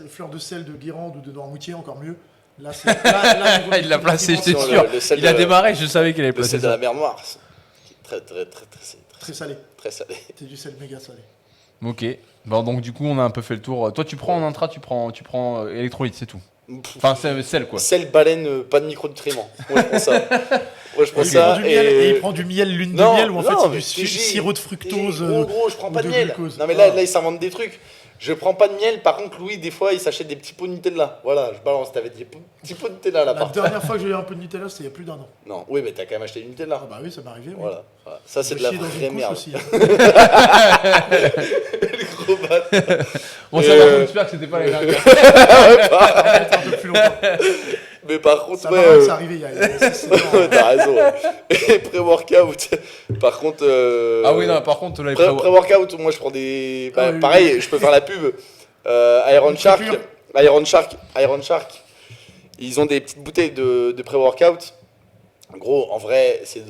fleur de sel de Guérande ou de Noirmoutier, encore mieux. Là, niveau Il l'a placé, micronutriments, j'étais Sur sûr. le sel Il a de- démarré, je savais qu'il allait Le placer sel de la ça. mer Noire. Très Très salé. très salé. C'est du sel méga salé. Ok. Bon, donc du coup, on a un peu fait le tour. Toi, tu prends en intra, tu prends électrolyte, c'est tout. Enfin, c'est sel quoi. Sel, baleine, pas de micronutriments. Moi je prends ça. Moi je prends Il prend ça. du miel et il prend du miel lune de Non, miel où en fait non, c'est mais du TJ, sirop de fructose. Gros, je prends pas ou de de miel. glucose. Non mais Ah. là ils s'inventent des trucs. Je prends pas de miel, par contre Louis des fois il s'achète des petits pots de Nutella. Voilà, je balance, t'avais des petits pots de Nutella là La par dernière fois que j'ai eu un peu de Nutella, c'était il y a plus d'un an. Non, oui mais t'as quand même acheté du Nutella. Ah bah oui, ça m'est arrivé. Oui. Voilà, voilà. Ça c'est de J'ai la chié dans vraie une couche merde. aussi. hein. Le gros bâtard. Bon, Et ça va, euh, j'espère que c'était pas les derniers. Ça va être un peu plus longtemps. Mais par contre, Ça ouais, m'arrête, c'est arrivé il y a 6 ans. t'as raison. Ouais. Et pré-workout, par contre. Ah oui, non, par contre, là, les Pré-workout, moi je prends des. Bah, Ah oui, pareil, oui. je peux faire la pub. Iron Une Shark, coupure. Iron Shark, ils ont des petites bouteilles de pré-workout. En gros, en vrai, c'est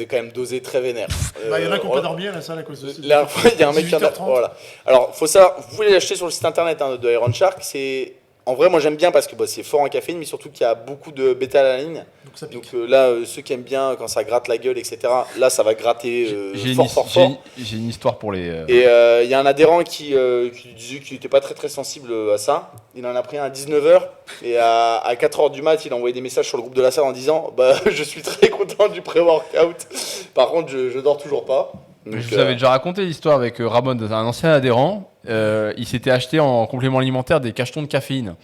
quand même dosé très vénère. Bah, il y en a qui n'ont pas voilà. dormi à la salle à cause de ça. La dernière fois, il y a un mec qui en a. 18h30. Voilà. Alors, faut ça. Vous pouvez l'acheter sur le site internet de Iron Shark. C'est. En vrai, moi j'aime bien parce que bah, c'est fort en caféine, mais surtout qu'il y a beaucoup de bêta-alanine. Donc ça pique. Donc là, ceux qui aiment bien quand ça gratte la gueule, etc., là ça va gratter J'ai fort. j'ai une histoire pour les. Et il y a un adhérent qui disait qu'il n'était pas très sensible à ça. Il en a pris un à 19h et à 4h du mat, il a envoyé des messages sur le groupe de la salle en disant bah, je suis très content du pré-workout. Par contre, je dors toujours pas. Donc, Je vous avais déjà raconté l'histoire avec Ramon, un ancien adhérent. Il s'était acheté en complément alimentaire des cachetons de caféine.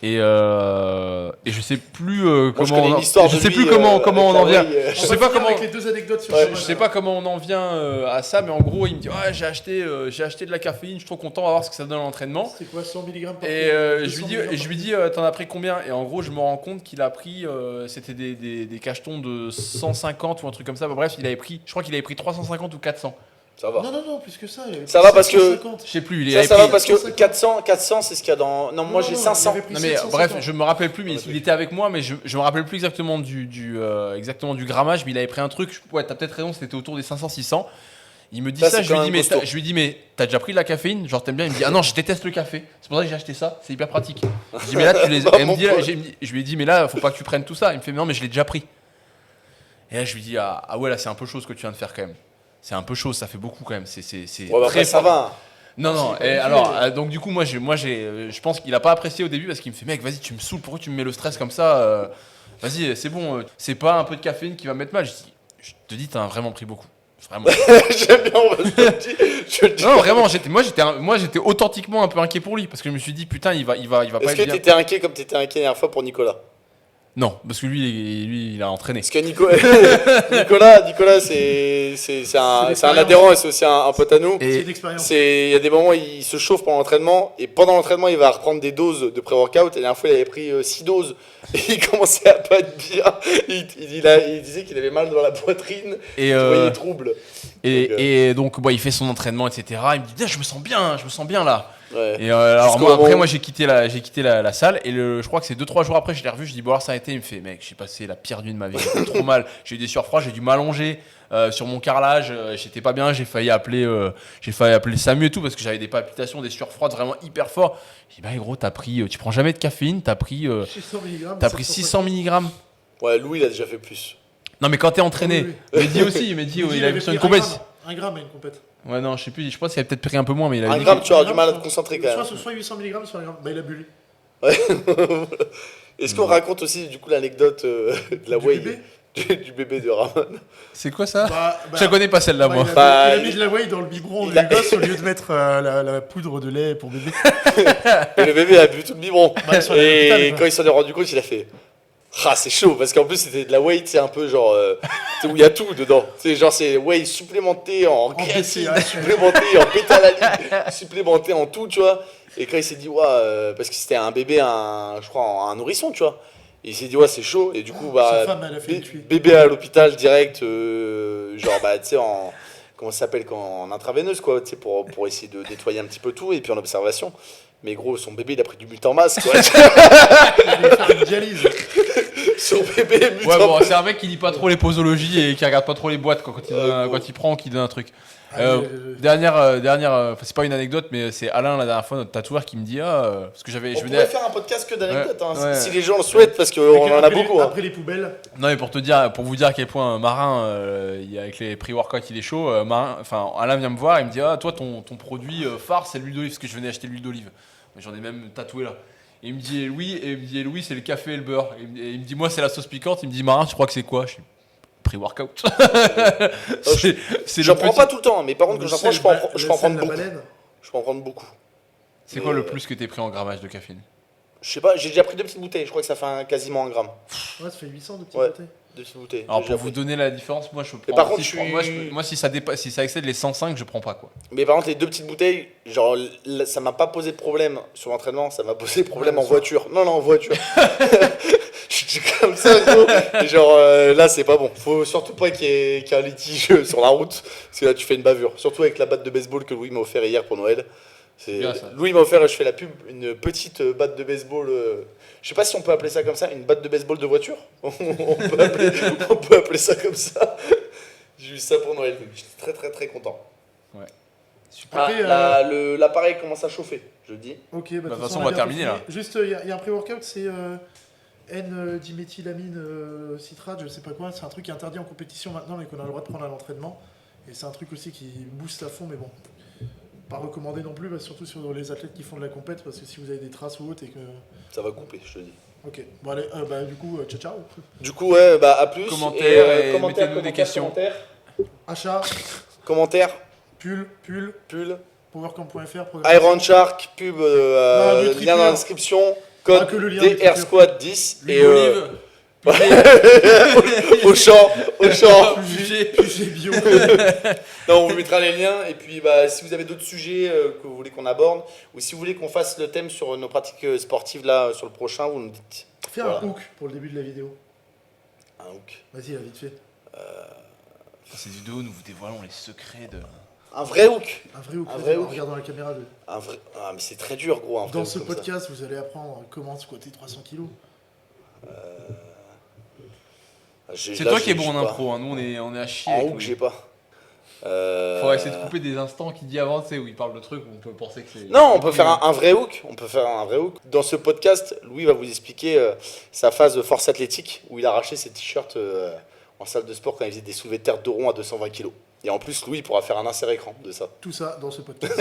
Et je sais plus comment on en vient. Je sais pas comment. Avec les 2 anecdotes sur Je sais pas comment on en vient à ça, mais en gros, il me dit j'ai acheté de la caféine, je suis trop content, on va voir ce que ça donne à l'entraînement. C'est quoi 100 mg par Et je lui dis t'en as pris combien? Et en gros, je me rends compte qu'il a pris c'était des cachetons de 150 ou un truc comme ça. Bah, bref, je crois qu'il avait pris 350 ou 400. Ça va. Non, plus que ça. Ça va parce que. Je sais plus, Ça va parce que 400 c'est ce qu'il y a dans. Non, moi j'ai 500. Non mais bref, je me rappelle plus, mais il était avec moi, mais je me rappelle plus exactement exactement du grammage, mais il avait pris un truc. Ouais, t'as peut-être raison, c'était autour des 500-600. Il me dit ça, je lui dis mais t'as déjà pris de la caféine? Genre t'aimes bien? Il me dit ah non, je déteste le café. C'est pour ça que j'ai acheté ça, c'est hyper pratique. Je dis mais là tu les. Je lui ai dit mais là faut pas que tu prennes tout ça. Il me fait non mais je l'ai déjà pris. Et là je lui dis ah ouais là c'est un peu chaud ce que tu viens de faire quand même. C'est un peu chaud, ça fait beaucoup quand même. C'est très ça va. Non. Et alors, donc du coup, moi, je pense qu'il a pas apprécié au début parce qu'il me fait mec, vas-y, tu me saoules, pourquoi tu me mets le stress comme ça? Vas-y, c'est bon, c'est pas un peu de caféine qui va me mettre mal. Je te dis, t'en as vraiment pris beaucoup. Vraiment. J'aime bien, je le dis. Non, vraiment, moi, j'étais authentiquement un peu inquiet pour lui parce que je me suis dit putain, il va pas être bien. Est-ce que t'étais inquiet comme t'étais inquiet la dernière fois pour Nicolas? Non, parce que lui, il a entraîné. Parce que Nicolas, c'est un adhérent et c'est aussi un pote à nous. C'est une expérience. Il y a des moments où il se chauffe pendant l'entraînement et pendant l'entraînement, il va reprendre des doses de pré-workout. Et la dernière fois, il avait pris 6 doses et il commençait à pas être bien. Il disait qu'il avait mal dans la poitrine, qu'il voyait des troubles. Et donc, il fait son entraînement, etc. Il me dit, je me sens bien là. Ouais. Et alors moi j'ai quitté la salle et je crois que c'est 2-3 jours après je l'ai revu, je dis bon alors ça a été, il me fait mec j'ai passé la pire nuit de ma vie, j'ai trop mal, j'ai eu des sueurs froides, j'ai dû m'allonger sur mon carrelage, j'étais pas bien, j'ai failli appeler Samu et tout parce que j'avais des palpitations, des sueurs froides vraiment hyper fort. Je dis bah gros tu prends jamais de caféine, t'as pris 600 mg. Ouais, Louis il a déjà fait plus. Non mais quand t'es entraîné, Mehdi aussi, il a vu sur une compète. 1 gramme à une compète. Ouais, non, je sais plus, je pense qu'il a peut-être pris un peu moins, mais il a 1 gramme, tu auras du mal à te concentrer quand même. Soit 800 mg, soit 1 gramme. Bah, il a bu lui. Ouais. Est-ce qu'on raconte aussi du coup l'anecdote de la whey du bébé de Ramon? C'est quoi ça? Je la connais pas celle-là, moi. Il a mis de la whey dans le biberon du gosse au lieu de mettre la poudre de lait pour bébé. Et le bébé a bu tout le biberon. Et quand il s'en est rendu compte, il a fait. Ah, c'est chaud parce qu'en plus c'était de la whey, c'est un peu genre où il y a tout dedans. C'est genre c'est whey supplémenté en créatine, supplémenté en pétalaline, supplémenté en tout, tu vois. Et quand il s'est dit parce que c'était un bébé, je crois un nourrisson, tu vois. Et il s'est dit c'est chaud et du coup sa femme, elle a fait bébé à l'hôpital direct, genre tu sais comment ça s'appelle en intraveineuse quoi, tu sais pour essayer de nettoyer un petit peu tout et puis en observation. Mais gros, son bébé, il a pris du Mutant-Masse, quoi. Il va faire une dialyse. Son bébé, Mutant-Masse. Ouais, bon, c'est un mec qui lit pas trop les posologies et qui regarde pas trop les boîtes quand il prend, qu'il donne un truc. Dernière, c'est pas une anecdote, mais c'est Alain, la dernière fois, notre tatoueur, qui me dit parce que on pourrait faire un podcast que d'anecdotes, si les gens le souhaitent, parce qu'on en a beaucoup. Après les poubelles. Non, mais pour vous dire à quel point Marin, avec les pre-workout, il est chaud. Alain vient me voir, il me dit toi, ton produit phare, c'est l'huile d'olive, parce que je venais acheter l'huile d'olive. J'en ai même tatoué là. Et il me dit Louis, c'est le café et le beurre. Et il me dit moi, c'est la sauce piquante. Il me dit Marin, tu crois que c'est quoi? Je dis pré-workout. J'en prends pas tout le temps, mais par contre, quand j'en prends, je peux en prendre beaucoup. Je peux en prendre beaucoup. C'est quoi le plus que t'es pris en grammage de caféine? Je sais pas, j'ai déjà pris 2 petites bouteilles. Je crois que ça fait quasiment 1 gramme. Ouais, ça fait 800 de petites bouteilles. 2 petites bouteilles. Alors pour vous donner la différence, moi je prends. Par contre, moi si ça excède les 105, je prends pas quoi. Mais par contre les 2 petites bouteilles, genre ça m'a pas posé de problème sur l'entraînement, ça m'a posé problème en voiture. Non en voiture. Je suis comme ça gros. Et genre là c'est pas bon. Faut surtout pas qu'il y ait un litige sur la route, parce que là tu fais une bavure. Surtout avec la batte de baseball que Louis m'a offert hier pour Noël. Louis m'a offert, je fais la pub, une petite batte de baseball. Je sais pas si on peut appeler ça comme ça, une batte de baseball de voiture. on peut appeler ça comme ça. J'ai eu ça pour Noël, j'étais très très très content. Ouais. Super. L'appareil commence à chauffer, je dis. Ok, de toute façon on va terminer là. Juste, il y a un pré-workout, c'est N-diméthylamine citrate, je sais pas quoi. C'est un truc qui est interdit en compétition maintenant, mais qu'on a le droit de prendre à l'entraînement. Et c'est un truc aussi qui booste à fond, mais bon. Pas recommandé non plus, surtout sur les athlètes qui font de la compète, parce que si vous avez des traces ou autre et que... Ça va couper, je te dis. Ok, bon allez, du coup, ciao. Du coup, ouais, à plus. Commentaires, mettez-nous des questions. Achat. Commentaires. Pull. Pull. Powercamp.fr. Iron Shark, pub, lien dans la description. Code que le lien DR Squad 10 et Olive. au champ. Puget bio. Non, on vous mettra les liens. Et puis, bah, si vous avez d'autres sujets que vous voulez qu'on aborde, ou si vous voulez qu'on fasse le thème sur nos pratiques sportives là sur le prochain, vous nous dites. Fais un hook pour le début de la vidéo. Un hook. Vas-y, vite fait. Dans cette vidéo, nous vous dévoilons les secrets de. Un vrai hook. Un vrai hook. Un vrai hook. Regarde dans la caméra. Un vrai. Ah, mais c'est très dur, gros. Un vrai Dans hook ce comme ça. podcast, vous allez apprendre comment squatter 300 kilos. C'est toi qui es bon en impro, hein. Nous on est à chier. En avec hook, nous. j'ai pas. Faudrait essayer de couper des instants qu'il dit avant, tu sais, où il parle de trucs où on peut penser que c'est. Non, on peut faire un vrai hook. On peut faire un vrai hook. Dans ce podcast, Louis va vous expliquer sa phase de force athlétique où il a arraché ses t-shirts en salle de sport quand il faisait des soulevés de terre de rond à 220 kg. Et en plus, Louis pourra faire un insert écran de ça. Tout ça dans ce podcast.